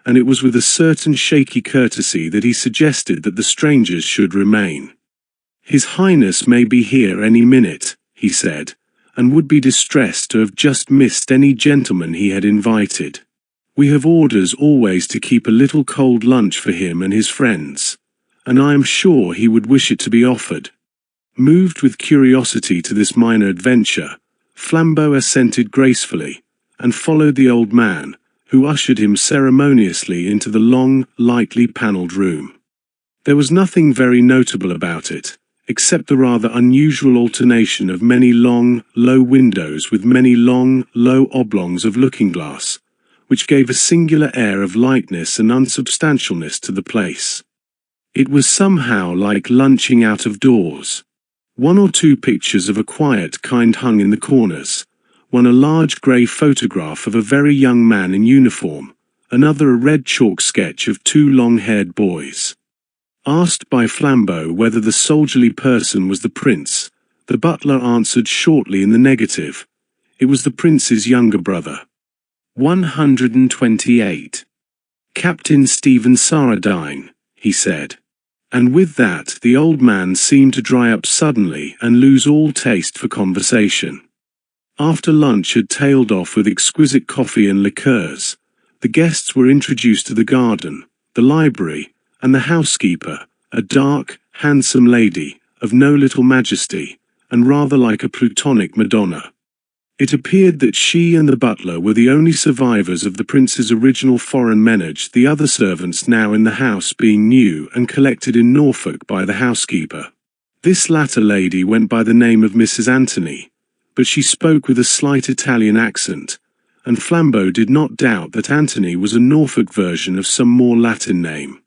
and it was with a certain shaky courtesy that he suggested that the strangers should remain. "His Highness may be here any minute," he said, "and would be distressed to have just missed any gentleman he had invited. We have orders always to keep a little cold lunch for him and his friends, and I am sure he would wish it to be offered." Moved with curiosity to this minor adventure, Flambeau assented gracefully, and followed the old man, who ushered him ceremoniously into the long, lightly panelled room. There was nothing very notable about it, except the rather unusual alternation of many long, low windows with many long, low oblongs of looking-glass, which gave a singular air of lightness and unsubstantialness to the place. It was somehow like lunching out of doors. 1 or 2 pictures of a quiet kind hung in the corners, one a large grey photograph of a very young man in uniform, another a red chalk sketch of 2 long-haired boys. Asked by Flambeau whether the soldierly person was the prince, the butler answered shortly in the negative. It was the prince's younger brother. 128. "Captain Stephen Sardine," he said. And with that the old man seemed to dry up suddenly and lose all taste for conversation. After lunch had tailed off with exquisite coffee and liqueurs, the guests were introduced to the garden, the library, and the housekeeper, a dark, handsome lady, of no little majesty, and rather like a Plutonic Madonna. It appeared that she and the butler were the only survivors of the prince's original foreign menage, the other servants now in the house being new and collected in Norfolk by the housekeeper. This latter lady went by the name of Mrs. Anthony, but she spoke with a slight Italian accent, and Flambeau did not doubt that Anthony was a Norfolk version of some more Latin name.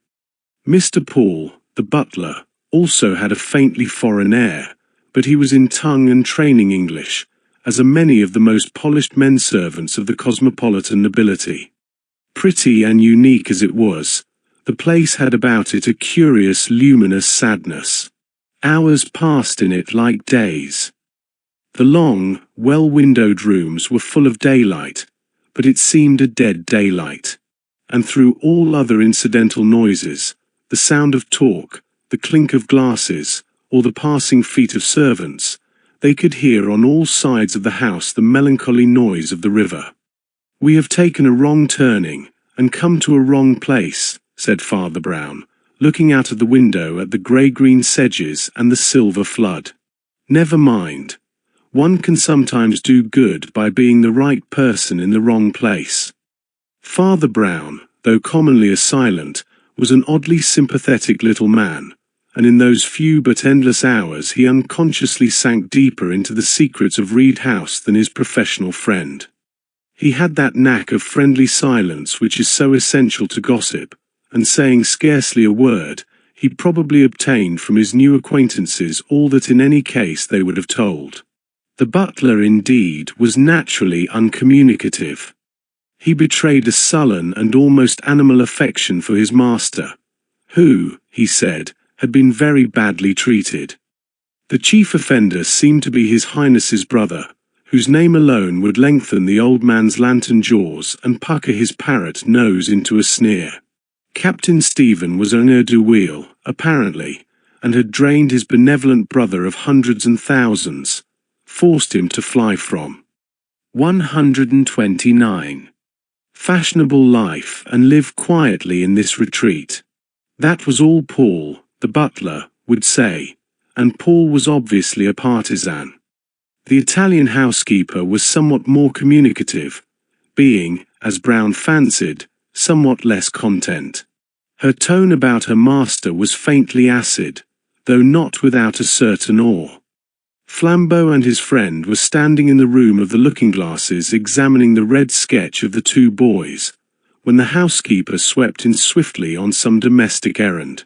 Mr. Paul, the butler, also had a faintly foreign air, but he was in tongue and training English, as are many of the most polished men-servants of the cosmopolitan nobility. Pretty and unique as it was, the place had about it a curious luminous sadness. Hours passed in it like days. The long, well-windowed rooms were full of daylight, but it seemed a dead daylight. And through all other incidental noises, the sound of talk, the clink of glasses, or the passing feet of servants, they could hear on all sides of the house the melancholy noise of the river. "We have taken a wrong turning, and come to a wrong place," said Father Brown, looking out of the window at the grey-green sedges and the silver flood. "Never mind. One can sometimes do good by being the right person in the wrong place." Father Brown, though commonly a silent, was an oddly sympathetic little man, and in those few but endless hours he unconsciously sank deeper into the secrets of Reed House than his professional friend. He had that knack of friendly silence which is so essential to gossip, and saying scarcely a word, he probably obtained from his new acquaintances all that in any case they would have told. The butler, indeed, was naturally uncommunicative. He betrayed a sullen and almost animal affection for his master, who, he said, had been very badly treated. The chief offender seemed to be His Highness's brother, whose name alone would lengthen the old man's lantern jaws and pucker his parrot nose into a sneer. Captain Stephen was un ne'er-do-weel, apparently, and had drained his benevolent brother of hundreds and thousands, forced him to fly from. 129. Fashionable life and live quietly in this retreat. That was all Paul, the butler, would say, and Paul was obviously a partisan. The Italian housekeeper was somewhat more communicative, being, as Brown fancied, somewhat less content. Her tone about her master was faintly acid, though not without a certain awe. Flambeau and his friend were standing in the room of the looking-glasses examining the red sketch of the two boys, when the housekeeper swept in swiftly on some domestic errand.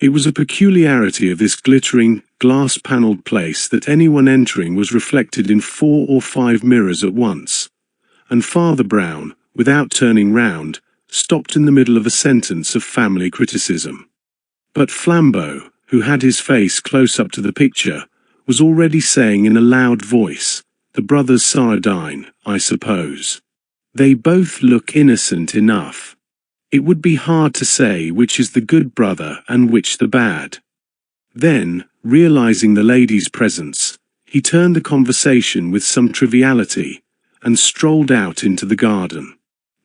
It was a peculiarity of this glittering, glass-panelled place that anyone entering was reflected in 4 or 5 mirrors at once, and Father Brown, without turning round, stopped in the middle of a sentence of family criticism. But Flambeau, who had his face close up to the picture, was already saying in a loud voice, "The brothers Sardine, I suppose. They both look innocent enough. It would be hard to say which is the good brother and which the bad." Then, realizing the lady's presence, he turned the conversation with some triviality, and strolled out into the garden.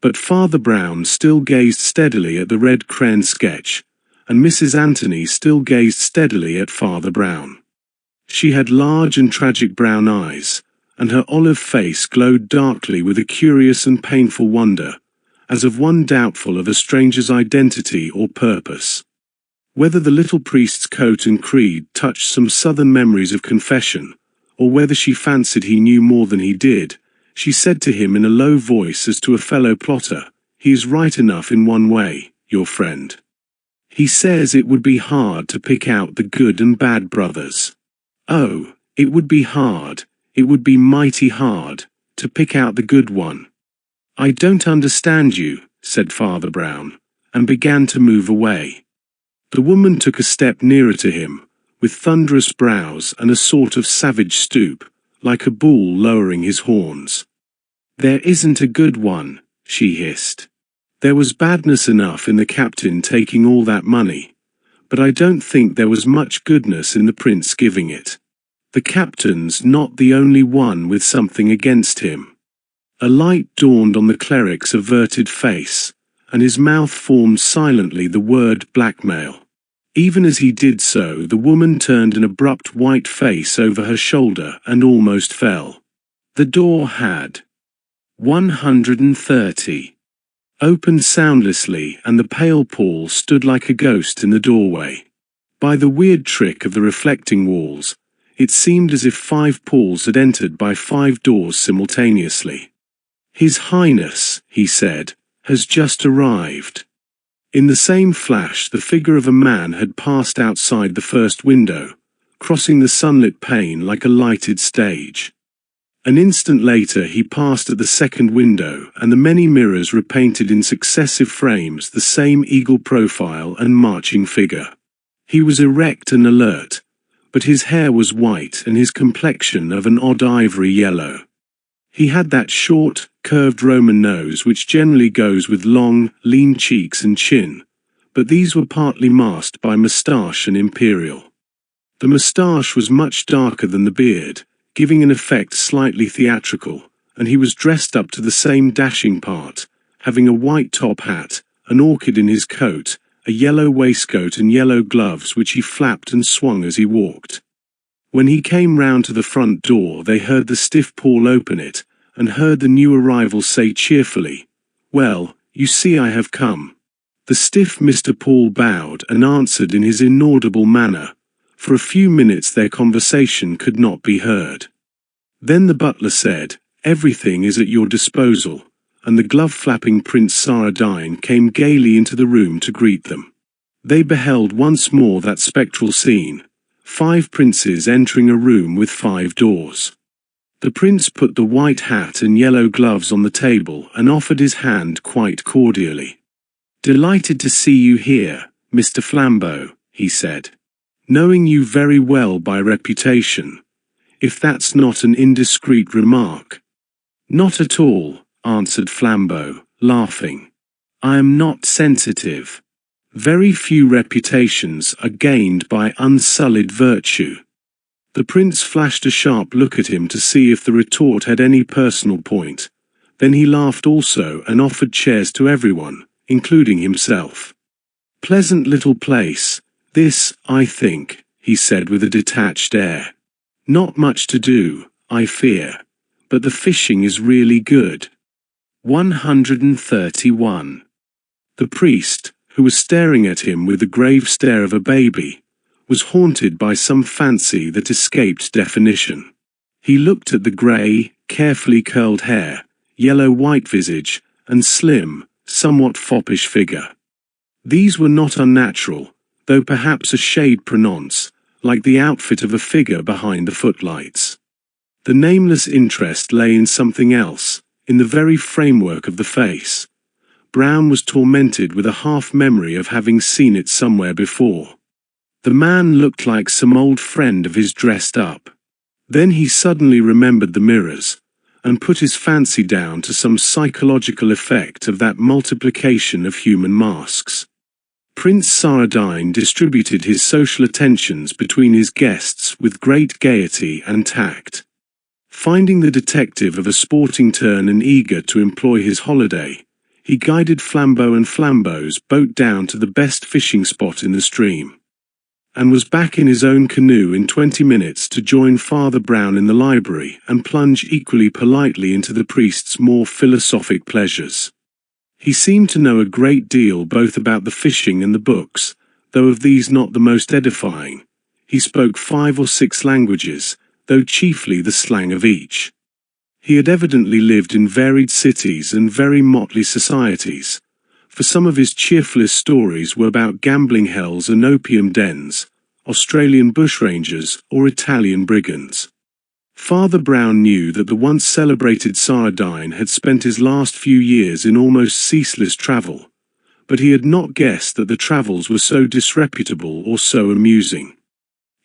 But Father Brown still gazed steadily at the red crayon sketch, and Mrs. Anthony still gazed steadily at Father Brown. She had large and tragic brown eyes, and her olive face glowed darkly with a curious and painful wonder, as of one doubtful of a stranger's identity or purpose. Whether the little priest's coat and creed touched some southern memories of confession, or whether she fancied he knew more than he did, she said to him in a low voice as to a fellow plotter, "He is right enough in one way, your friend. He says it would be hard to pick out the good and bad brothers. Oh, it would be hard, it would be mighty hard, to pick out the good one." "I don't understand you," said Father Brown, and began to move away. The woman took a step nearer to him, with thunderous brows and a sort of savage stoop, like a bull lowering his horns. "There isn't a good one," she hissed. "There was badness enough in the captain taking all that money, but I don't think there was much goodness in the prince giving it. The captain's not the only one with something against him." A light dawned on the cleric's averted face, and his mouth formed silently the word blackmail. Even as he did so, the woman turned an abrupt white face over her shoulder and almost fell. The door had 130 opened soundlessly, and the pale Paul stood like a ghost in the doorway. By the weird trick of the reflecting walls, it seemed as if 5 Pauls had entered by 5 doors simultaneously. "His Highness," he said, "has just arrived." In the same flash the figure of a man had passed outside the first window, crossing the sunlit pane like a lighted stage. An instant later he passed at the second window, and the many mirrors repainted in successive frames the same eagle profile and marching figure. He was erect and alert, but his hair was white and his complexion of an odd ivory yellow. He had that short, curved Roman nose which generally goes with long, lean cheeks and chin, but these were partly masked by moustache and imperial. The moustache was much darker than the beard, giving an effect slightly theatrical, and he was dressed up to the same dashing part, having a white top hat, an orchid in his coat, a yellow waistcoat and yellow gloves which he flapped and swung as he walked. When he came round to the front door they heard the stiff Paul open it, and heard the new arrival say cheerfully, "Well, you see I have come." The stiff Mr. Paul bowed and answered in his inaudible manner. For a few minutes their conversation could not be heard. Then the butler said, "Everything is at your disposal," and the glove-flapping Prince Saradine came gaily into the room to greet them. They beheld once more that spectral scene, 5 princes entering a room with 5 doors. The prince put the white hat and yellow gloves on the table and offered his hand quite cordially. "Delighted to see you here, Mr. Flambeau," he said. "Knowing you very well by reputation, if that's not an indiscreet remark." "Not at all," answered Flambeau, laughing. "I am not sensitive. Very few reputations are gained by unsullied virtue." The prince flashed a sharp look at him to see if the retort had any personal point. Then he laughed also and offered chairs to everyone, including himself. "Pleasant little place, this, I think," he said with a detached air. "Not much to do, I fear. But the fishing is really good." 131. The priest, who was staring at him with the grave stare of a baby, was haunted by some fancy that escaped definition. He looked at the grey, carefully curled hair, yellow-white visage, and slim, somewhat foppish figure. These were not unnatural, though perhaps a shade pronounced, like the outfit of a figure behind the footlights. The nameless interest lay in something else, in the very framework of the face. Brown was tormented with a half-memory of having seen it somewhere before. The man looked like some old friend of his dressed up. Then he suddenly remembered the mirrors, and put his fancy down to some psychological effect of that multiplication of human masks. Prince Saradine distributed his social attentions between his guests with great gaiety and tact. Finding the detective of a sporting turn and eager to employ his holiday, he guided Flambeau and Flambeau's boat down to the best fishing spot in the stream, and was back in his own canoe in 20 minutes to join Father Brown in the library and plunge equally politely into the priest's more philosophic pleasures. He seemed to know a great deal both about the fishing and the books, though of these not the most edifying. He spoke 5 or 6 languages, though chiefly the slang of each. He had evidently lived in varied cities and very motley societies, for some of his cheerfulest stories were about gambling hells and opium dens, Australian bushrangers, or Italian brigands. Father Brown knew that the once celebrated Saradine had spent his last few years in almost ceaseless travel, but he had not guessed that the travels were so disreputable or so amusing.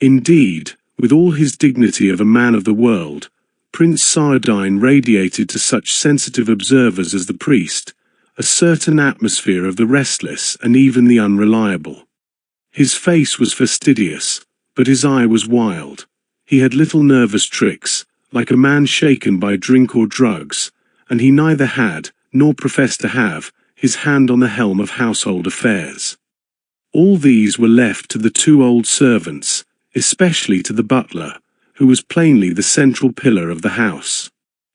Indeed, with all his dignity of a man of the world, Prince Saradine radiated to such sensitive observers as the priest a certain atmosphere of the restless and even the unreliable. His face was fastidious, but his eye was wild. He had little nervous tricks, like a man shaken by drink or drugs, and he neither had, nor professed to have, his hand on the helm of household affairs. All these were left to the 2 old servants, especially to the butler, who was plainly the central pillar of the house.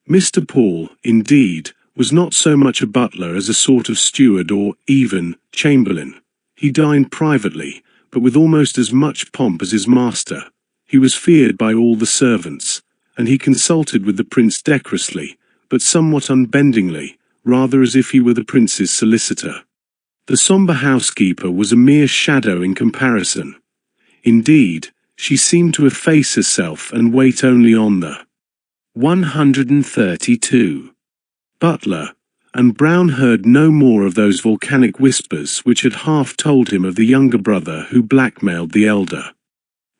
Mr. Paul, indeed, was not so much a butler as a sort of steward or, even, chamberlain. He dined privately, but with almost as much pomp as his master. He was feared by all the servants, and he consulted with the prince decorously, but somewhat unbendingly, rather as if he were the prince's solicitor. The sombre housekeeper was a mere shadow in comparison. Indeed, she seemed to efface herself and wait only on the 132. Butler, and Brown heard no more of those volcanic whispers which had half told him of the younger brother who blackmailed the elder.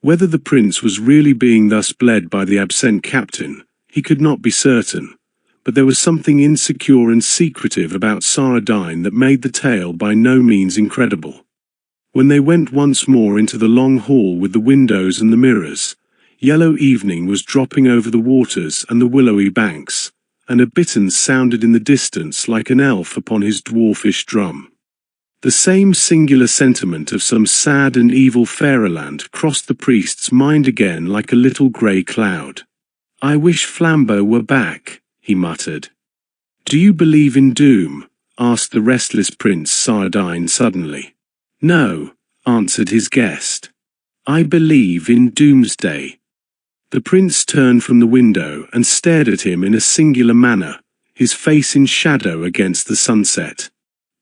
Whether the prince was really being thus bled by the absent captain, he could not be certain, but there was something insecure and secretive about Saradine that made the tale by no means incredible. When they went once more into the long hall with the windows and the mirrors, yellow evening was dropping over the waters and the willowy banks, and a bittern sounded in the distance like an elf upon his dwarfish drum. The same singular sentiment of some sad and evil fairyland crossed the priest's mind again like a little grey cloud. "I wish Flambeau were back," he muttered. "Do you believe in doom?" asked the restless Prince Saradine suddenly. "No," answered his guest. "I believe in doomsday." The prince turned from the window and stared at him in a singular manner, his face in shadow against the sunset.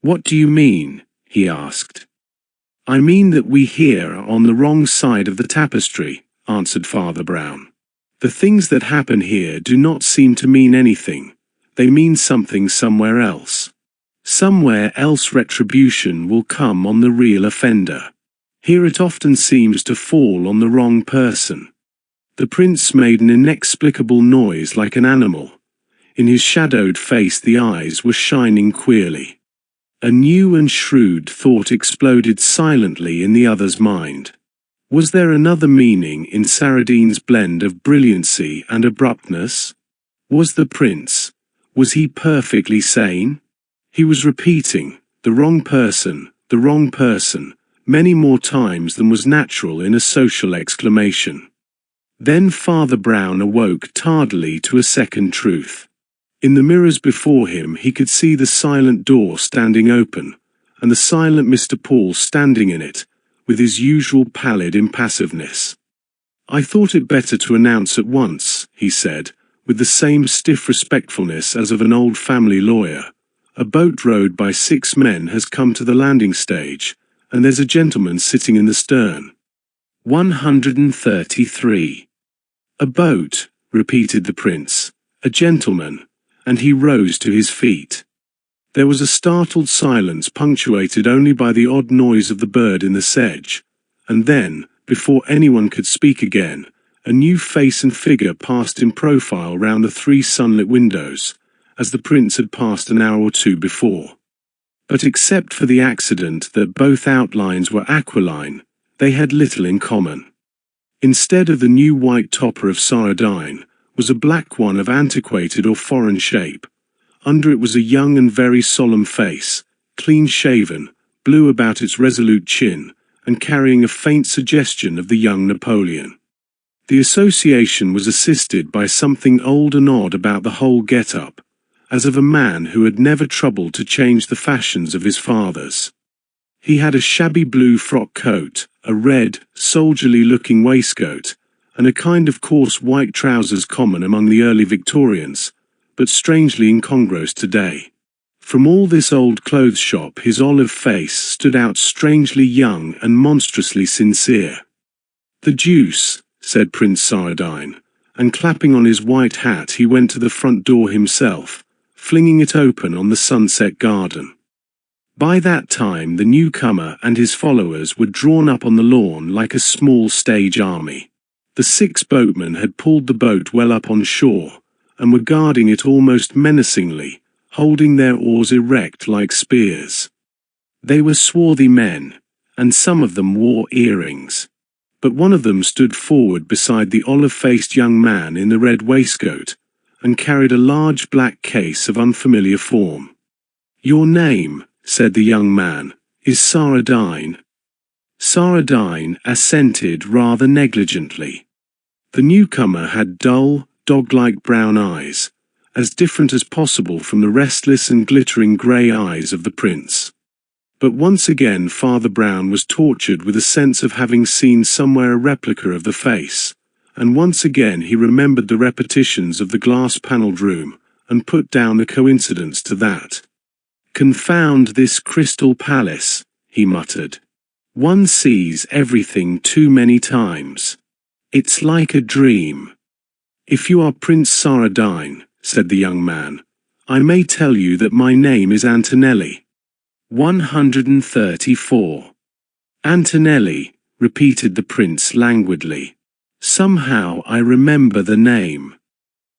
"What do you mean?" he asked. "I mean that we here are on the wrong side of the tapestry," answered Father Brown. "The things that happen here do not seem to mean anything. They mean something somewhere else. Somewhere else retribution will come on the real offender. Here it often seems to fall on the wrong person." The prince made an inexplicable noise like an animal. In his shadowed face the eyes were shining queerly. A new and shrewd thought exploded silently in the other's mind. Was there another meaning in Saradine's blend of brilliancy and abruptness? Was the prince, was he perfectly sane? He was repeating, the wrong person, many more times than was natural in a social exclamation. Then Father Brown awoke tardily to a second truth. In the mirrors before him he could see the silent door standing open, and the silent Mr. Paul standing in it, with his usual pallid impassiveness. "I thought it better to announce at once," he said, with the same stiff respectfulness as of an old family lawyer. "A boat rowed by 6 men has come to the landing stage, and there's a gentleman sitting in the stern." 133. "A boat," repeated the prince, "a gentleman," and he rose to his feet. There was a startled silence punctuated only by the odd noise of the bird in the sedge, and then, before anyone could speak again, a new face and figure passed in profile round the 3 sunlit windows, as the prince had passed an hour or 2 before. But except for the accident that both outlines were aquiline, they had little in common. Instead of the new white topper of Saradine, was a black one of antiquated or foreign shape. Under it was a young and very solemn face, clean-shaven, blue about its resolute chin, and carrying a faint suggestion of the young Napoleon. The association was assisted by something old and odd about the whole get-up, as of a man who had never troubled to change the fashions of his fathers. He had a shabby blue frock coat, a red, soldierly-looking waistcoat, and a kind of coarse white trousers common among the early Victorians, but strangely incongruous today. From all this old clothes shop his olive face stood out strangely young and monstrously sincere. "The deuce," said Prince Saradine, and clapping on his white hat he went to the front door himself, flinging it open on the sunset garden. By that time the newcomer and his followers were drawn up on the lawn like a small stage army. The 6 boatmen had pulled the boat well up on shore, and were guarding it almost menacingly, holding their oars erect like spears. They were swarthy men, and some of them wore earrings. But one of them stood forward beside the olive-faced young man in the red waistcoat, and carried a large black case of unfamiliar form. "Your name," said the young man, "is Saradine." Saradine assented rather negligently. The newcomer had dull, dog-like brown eyes, as different as possible from the restless and glittering grey eyes of the prince. But once again Father Brown was tortured with a sense of having seen somewhere a replica of the face, and once again he remembered the repetitions of the glass-panelled room, and put down the coincidence to that. "Confound this crystal palace," he muttered. "One sees everything too many times. It's like a dream." "If you are Prince Saradine," said the young man, "I may tell you that my name is Antonelli." 134. "Antonelli," repeated the prince languidly. "Somehow I remember the name."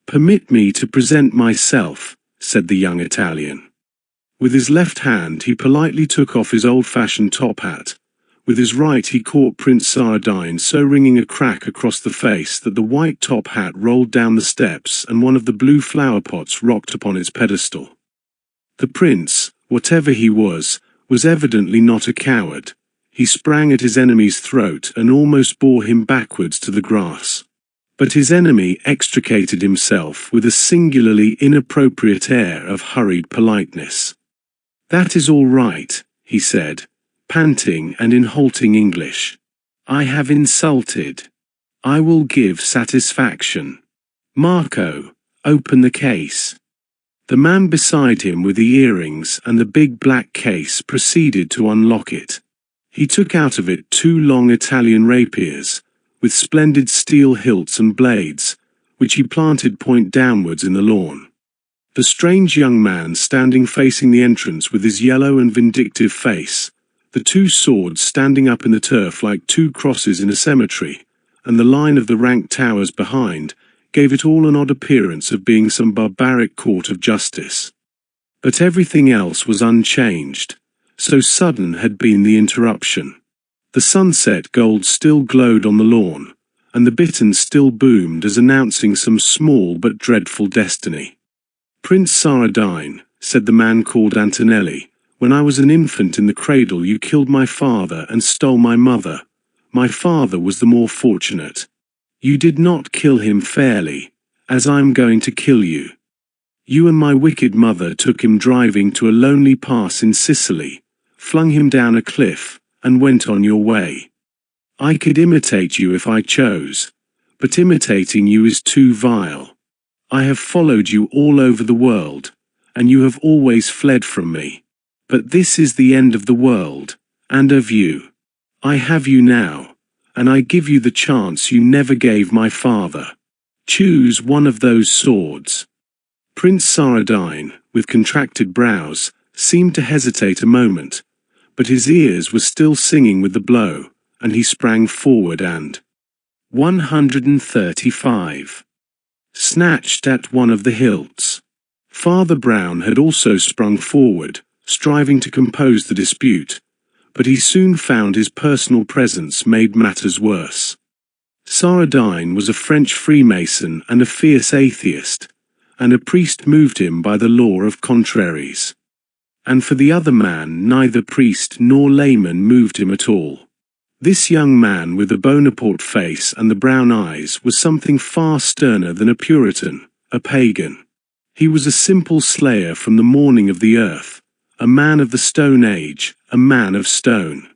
"Permit me to present myself," said the young Italian. With his left hand he politely took off his old-fashioned top hat. With his right he caught Prince Saradine so ringing a crack across the face that the white top hat rolled down the steps and one of the blue flower pots rocked upon its pedestal. The prince, whatever he was evidently not a coward. He sprang at his enemy's throat and almost bore him backwards to the grass. But his enemy extricated himself with a singularly inappropriate air of hurried politeness. "That is all right," he said, panting and in halting English. "I have insulted. I will give satisfaction. Marco, open the case." The man beside him with the earrings and the big black case proceeded to unlock it. He took out of it 2 long Italian rapiers, with splendid steel hilts and blades, which he planted point downwards in the lawn. The strange young man standing facing the entrance with his yellow and vindictive face, the 2 swords standing up in the turf like 2 crosses in a cemetery, and the line of the ranked towers behind, gave it all an odd appearance of being some barbaric court of justice. But everything else was unchanged, so sudden had been the interruption. The sunset gold still glowed on the lawn, and the bitterns still boomed as announcing some small but dreadful destiny. "Prince Saradine," said the man called Antonelli, When I was an infant in the cradle you killed my father and stole my mother. My father was the more fortunate. You did not kill him fairly, as I'm going to kill you. You and my wicked mother took him driving to a lonely pass in Sicily, flung him down a cliff, and went on your way. I could imitate you if I chose, but imitating you is too vile. I have followed you all over the world, and you have always fled from me. But this is the end of the world, and of you. I have you now, and I give you the chance you never gave my father. Choose one of those swords. Prince Saradine, with contracted brows, seemed to hesitate a moment, but his ears were still singing with the blow, and he sprang forward and 135. Snatched at one of the hilts. Father Brown had also sprung forward, striving to compose the dispute, but he soon found his personal presence made matters worse. Saradine was a French Freemason and a fierce atheist, and a priest moved him by the law of contraries. And for the other man neither priest nor layman moved him at all. This young man with the Bonaparte face and the brown eyes was something far sterner than a Puritan, a pagan. He was a simple slayer from the morning of the earth, a man of the Stone Age, a man of stone.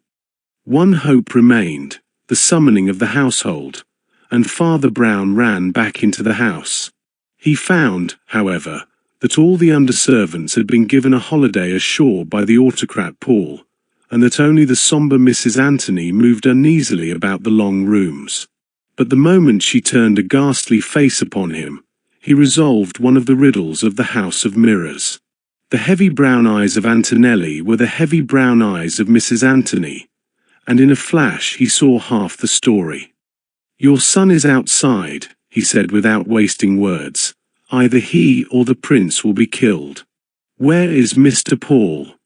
One hope remained, the summoning of the household, and Father Brown ran back into the house. He found, however, that all the underservants had been given a holiday ashore by the autocrat Paul, and that only the sombre Mrs. Anthony moved uneasily about the long rooms. But the moment she turned a ghastly face upon him, he resolved one of the riddles of the House of Mirrors. The heavy brown eyes of Antonelli were the heavy brown eyes of Mrs. Anthony, and in a flash he saw half the story. "Your son is outside," he said without wasting words. "Either he or the prince will be killed. Where is Mr. Paul?"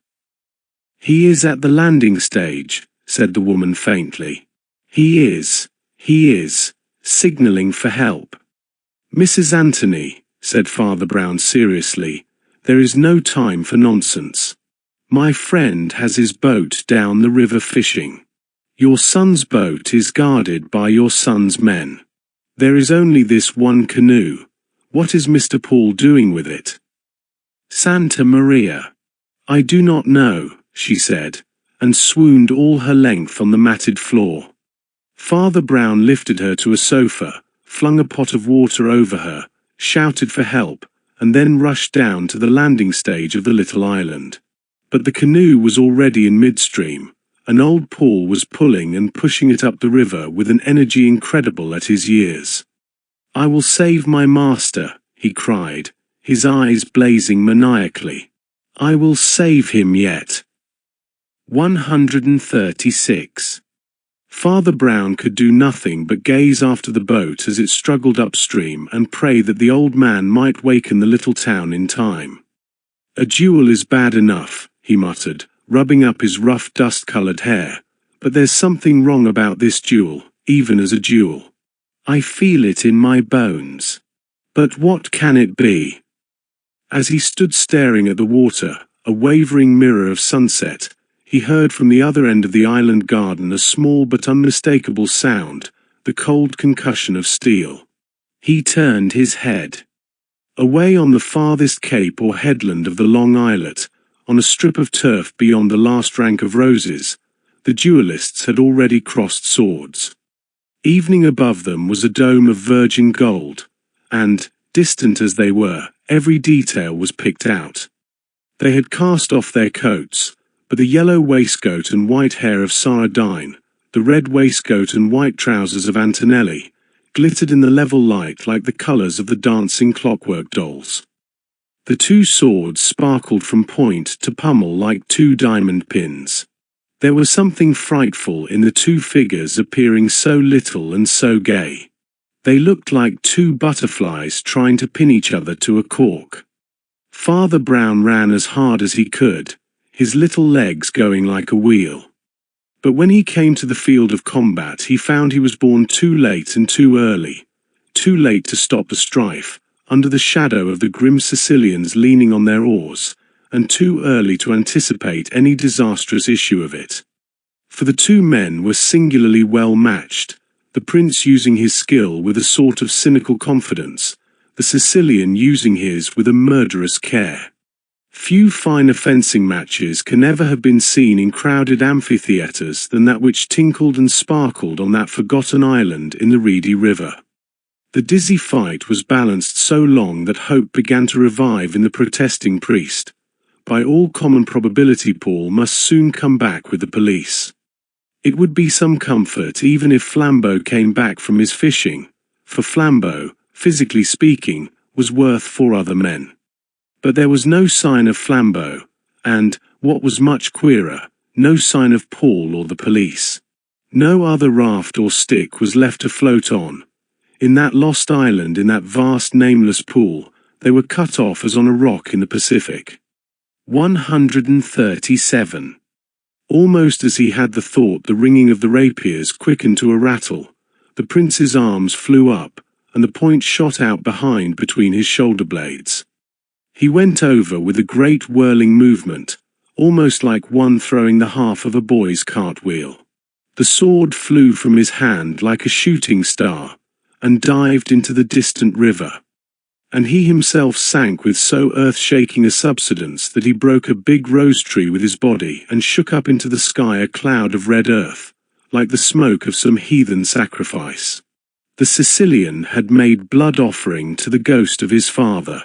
"He is at the landing stage," said the woman faintly. He is, signaling for help." "Mrs. Anthony," said Father Brown seriously, "there is no time for nonsense. My friend has his boat down the river fishing. Your son's boat is guarded by your son's men. There is only this one canoe. What is Mr. Paul doing with it?" "Santa Maria. I do not know," she said, and swooned all her length on the matted floor. Father Brown lifted her to a sofa, flung a pot of water over her, shouted for help, and then rushed down to the landing stage of the little island. But the canoe was already in midstream, and old Paul was pulling and pushing it up the river with an energy incredible at his years. "I will save my master," he cried, his eyes blazing maniacally. "I will save him yet." 136. Father Brown could do nothing but gaze after the boat as it struggled upstream and pray that the old man might waken the little town in time. "A duel is bad enough," he muttered, rubbing up his rough dust-colored hair, "but there's something wrong about this duel, even as a duel. I feel it in my bones. But what can it be?" As he stood staring at the water, a wavering mirror of sunset, he heard from the other end of the island garden a small but unmistakable sound, the cold concussion of steel. He turned his head. Away on the farthest cape or headland of the long islet, on a strip of turf beyond the last rank of roses, the duelists had already crossed swords. Evening above them was a dome of virgin gold, and, distant as they were, every detail was picked out. They had cast off their coats, but the yellow waistcoat and white hair of Saradine, the red waistcoat and white trousers of Antonelli, glittered in the level light like the colours of the dancing clockwork dolls. The two swords sparkled from point to pommel like two diamond pins. There was something frightful in the two figures appearing so little and so gay. They looked like two butterflies trying to pin each other to a cork. Father Brown ran as hard as he could, his little legs going like a wheel. But when he came to the field of combat he found he was born too late and too early, too late to stop the strife, under the shadow of the grim Sicilians leaning on their oars, and too early to anticipate any disastrous issue of it. For the two men were singularly well matched, the prince using his skill with a sort of cynical confidence, the Sicilian using his with a murderous care. Few finer fencing matches can ever have been seen in crowded amphitheatres than that which tinkled and sparkled on that forgotten island in the reedy river. The dizzy fight was balanced so long that hope began to revive in the protesting priest. By all common probability Paul must soon come back with the police. It would be some comfort even if Flambeau came back from his fishing, for Flambeau, physically speaking, was worth 4 other men. But there was no sign of Flambeau, and, what was much queerer, no sign of Paul or the police. No other raft or stick was left to float on. In that lost island, in that vast nameless pool, they were cut off as on a rock in the Pacific. 137. Almost as he had the thought, the ringing of the rapiers quickened to a rattle. The prince's arms flew up, and the point shot out behind between his shoulder blades. He went over with a great whirling movement, almost like one throwing the half of a boy's cartwheel. The sword flew from his hand like a shooting star, and dived into the distant river. And he himself sank with so earth-shaking a subsidence that he broke a big rose tree with his body and shook up into the sky a cloud of red earth, like the smoke of some heathen sacrifice. The Sicilian had made blood offering to the ghost of his father.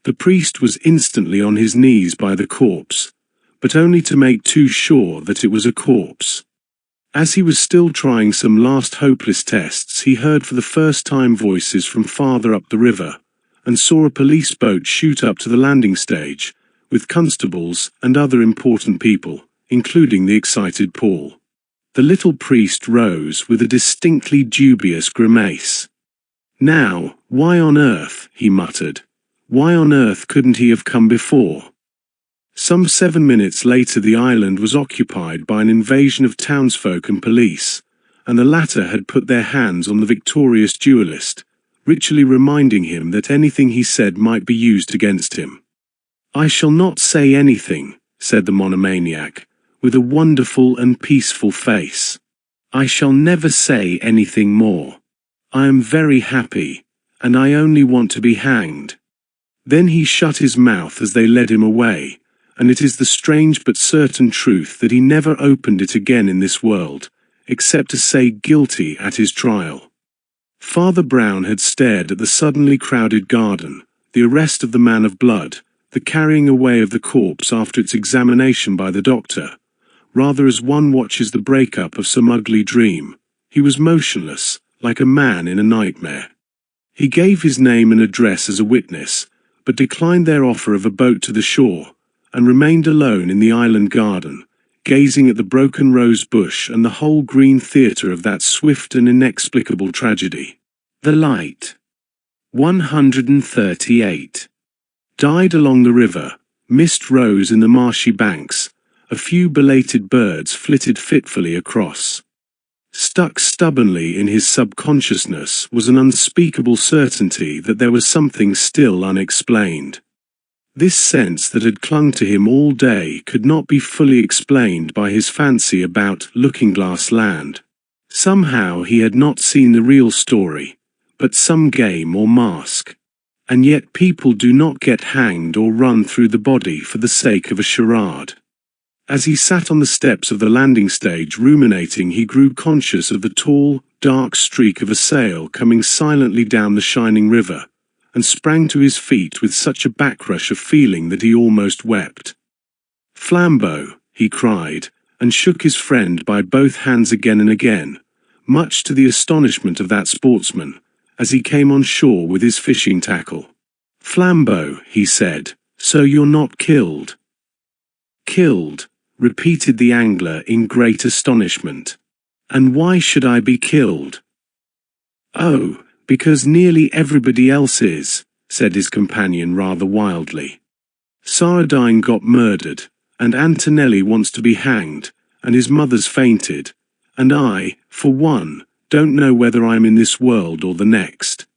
The priest was instantly on his knees by the corpse, but only to make too sure that it was a corpse. As he was still trying some last hopeless tests, he heard for the first time voices from farther up the river, and saw a police boat shoot up to the landing stage, with constables and other important people, including the excited Paul. The little priest rose with a distinctly dubious grimace. "Now, why on earth," he muttered, "why on earth couldn't he have come before?" Some 7 minutes later the island was occupied by an invasion of townsfolk and police, and the latter had put their hands on the victorious duellist, ritually reminding him that anything he said might be used against him. "I shall not say anything," said the monomaniac, with a wonderful and peaceful face. "I shall never say anything more. I am very happy, and I only want to be hanged." Then he shut his mouth as they led him away, and it is the strange but certain truth that he never opened it again in this world, except to say guilty at his trial. Father Brown had stared at the suddenly crowded garden, the arrest of the man of blood, the carrying away of the corpse after its examination by the doctor, rather as one watches the break-up of some ugly dream. He was motionless, like a man in a nightmare. He gave his name and address as a witness, but declined their offer of a boat to the shore, and remained alone in the island garden, gazing at the broken rose bush and the whole green theatre of that swift and inexplicable tragedy. The light. 138. Died along the river, mist rose in the marshy banks, a few belated birds flitted fitfully across. Stuck stubbornly in his subconsciousness was an unspeakable certainty that there was something still unexplained. This sense that had clung to him all day could not be fully explained by his fancy about Looking-Glass Land. Somehow he had not seen the real story, but some game or mask. And yet people do not get hanged or run through the body for the sake of a charade. As he sat on the steps of the landing stage ruminating, he grew conscious of the tall, dark streak of a sail coming silently down the shining river, and sprang to his feet with such a backrush of feeling that he almost wept. "Flambeau," he cried, and shook his friend by both hands again and again, much to the astonishment of that sportsman, as he came on shore with his fishing tackle. "Flambeau," he said, "so you're not killed?" "Killed?" repeated the angler in great astonishment. "And why should I be killed?" "Oh, because nearly everybody else is," said his companion rather wildly. "Sardine got murdered, and Antonelli wants to be hanged, and his mother's fainted, and I, for one, don't know whether I'm in this world or the next.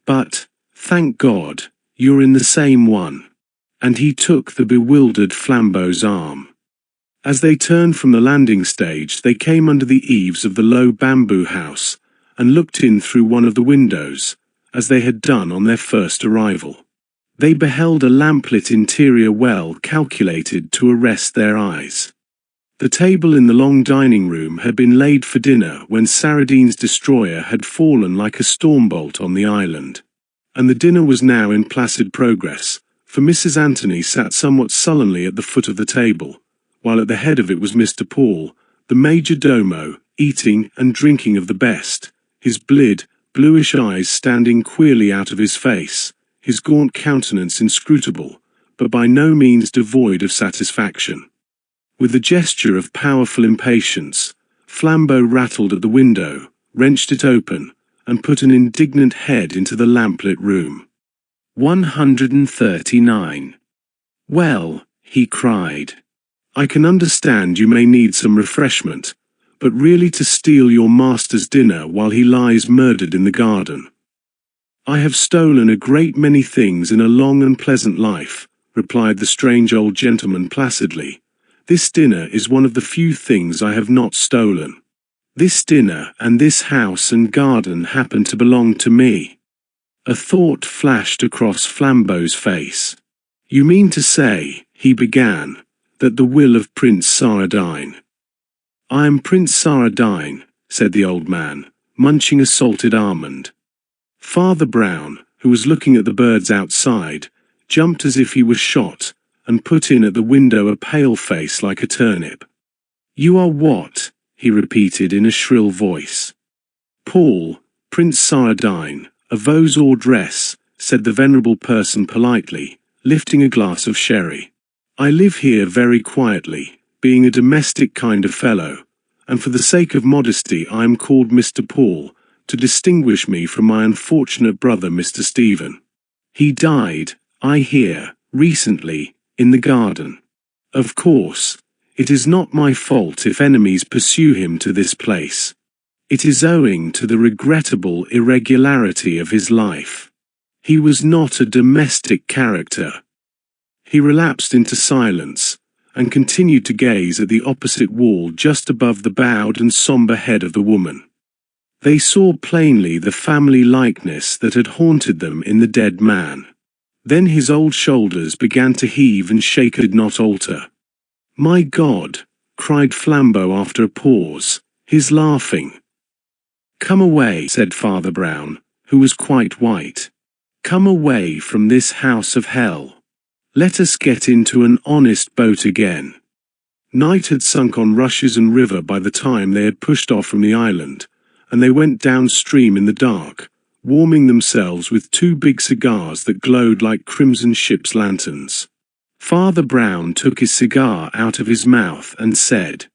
But, thank God, you're in the same one. and he took the bewildered Flambeau's arm. As they turned from the landing stage, they came under the eaves of the low bamboo house, and looked in through one of the windows, as they had done on their first arrival. They beheld a lamplit interior well calculated to arrest their eyes. The table in the long dining room had been laid for dinner when Saradine's destroyer had fallen like a stormbolt on the island, and the dinner was now in placid progress, for Mrs. Anthony sat somewhat sullenly at the foot of the table, while at the head of it was Mr. Paul, the major domo, eating and drinking of the best, his bluish eyes standing queerly out of his face, his gaunt countenance inscrutable, but by no means devoid of satisfaction. With a gesture of powerful impatience, Flambeau rattled at the window, wrenched it open, and put an indignant head into the lamplit room. 139. "Well," he cried, "I can understand you may need some refreshment, but really to steal your master's dinner while he lies murdered in the garden." "I have stolen a great many things in a long and pleasant life," replied the strange old gentleman placidly. "This dinner is one of the few things I have not stolen. This dinner and this house and garden happen to belong to me." A thought flashed across Flambeau's face. "You mean to say," he began, "that the will of Prince Saradine—" "I am Prince Saradine," said the old man, munching a salted almond. Father Brown, who was looking at the birds outside, jumped as if he was shot, and put in at the window a pale face like a turnip. "You are what?" he repeated in a shrill voice. "Paul, Prince Saradine, a vos ordresse," said the venerable person politely, lifting a glass of sherry. "I live here very quietly, being a domestic kind of fellow, and for the sake of modesty I am called Mr. Paul, to distinguish me from my unfortunate brother Mr. Stephen. He died, I hear, recently, in the garden. Of course, it is not my fault if enemies pursue him to this place. It is owing to the regrettable irregularity of his life. He was not a domestic character." He relapsed into silence, and continued to gaze at the opposite wall just above the bowed and sombre head of the woman. They saw plainly the family likeness that had haunted them in the dead man. Then his old shoulders began to heave and shake and did not alter. "My God!" cried Flambeau after a pause, "he's laughing." "Come away," said Father Brown, who was quite white. "Come away from this house of hell. Let us get into an honest boat again." Night had sunk on rushes and river by the time they had pushed off from the island, and they went downstream in the dark, warming themselves with two big cigars that glowed like crimson ship's lanterns. Father Brown took his cigar out of his mouth and said,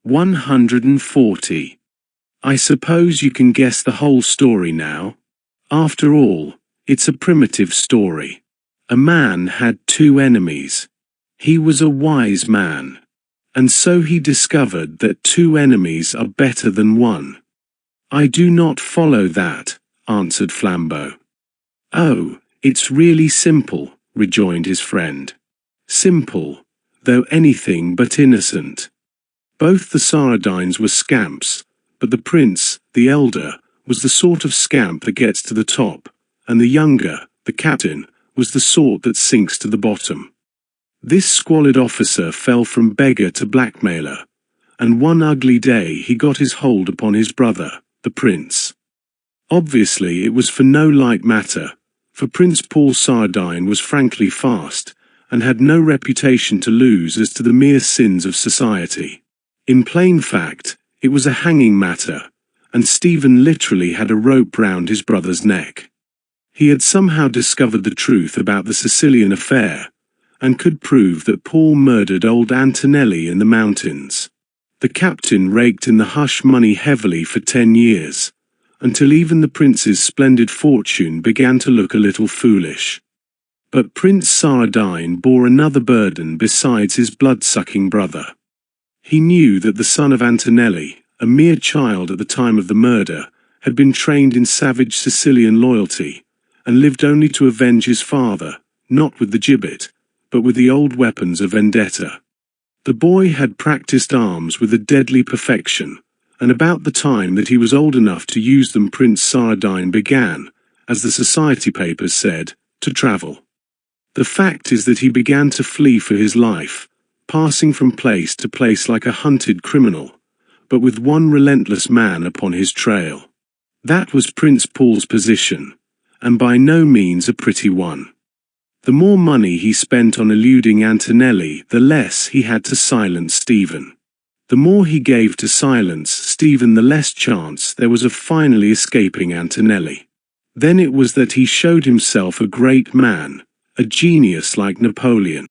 140. "I suppose you can guess the whole story now? After all, it's a primitive story. A man had two enemies. He was a wise man, and so he discovered that two enemies are better than one." "I do not follow that," answered Flambeau. "Oh, it's really simple," rejoined his friend. "Simple, though anything but innocent. Both the Saradines were scamps, but the prince, the elder, was the sort of scamp that gets to the top, and the younger, the captain, was the sort that sinks to the bottom. This squalid officer fell from beggar to blackmailer, and one ugly day he got his hold upon his brother, the prince. Obviously it was for no light matter, for Prince Paul Saradine was frankly fast, and had no reputation to lose as to the mere sins of society. In plain fact, it was a hanging matter, and Stephen literally had a rope round his brother's neck. He had somehow discovered the truth about the Sicilian affair, and could prove that Paul murdered old Antonelli in the mountains. The captain raked in the hush money heavily for 10 years, until even the prince's splendid fortune began to look a little foolish. But Prince Saradine bore another burden besides his blood-sucking brother. He knew that the son of Antonelli, a mere child at the time of the murder, had been trained in savage Sicilian loyalty, and lived only to avenge his father, not with the gibbet, but with the old weapons of vendetta. The boy had practiced arms with a deadly perfection, and about the time that he was old enough to use them, Prince Sardine began, as the society papers said, to travel. The fact is that he began to flee for his life, passing from place to place like a hunted criminal, but with one relentless man upon his trail. That was Prince Paul's position, and by no means a pretty one. The more money he spent on eluding Antonelli, the less he had to silence Stephen. The more he gave to silence Stephen, the less chance there was of finally escaping Antonelli. Then it was that he showed himself a great man, a genius like Napoleon.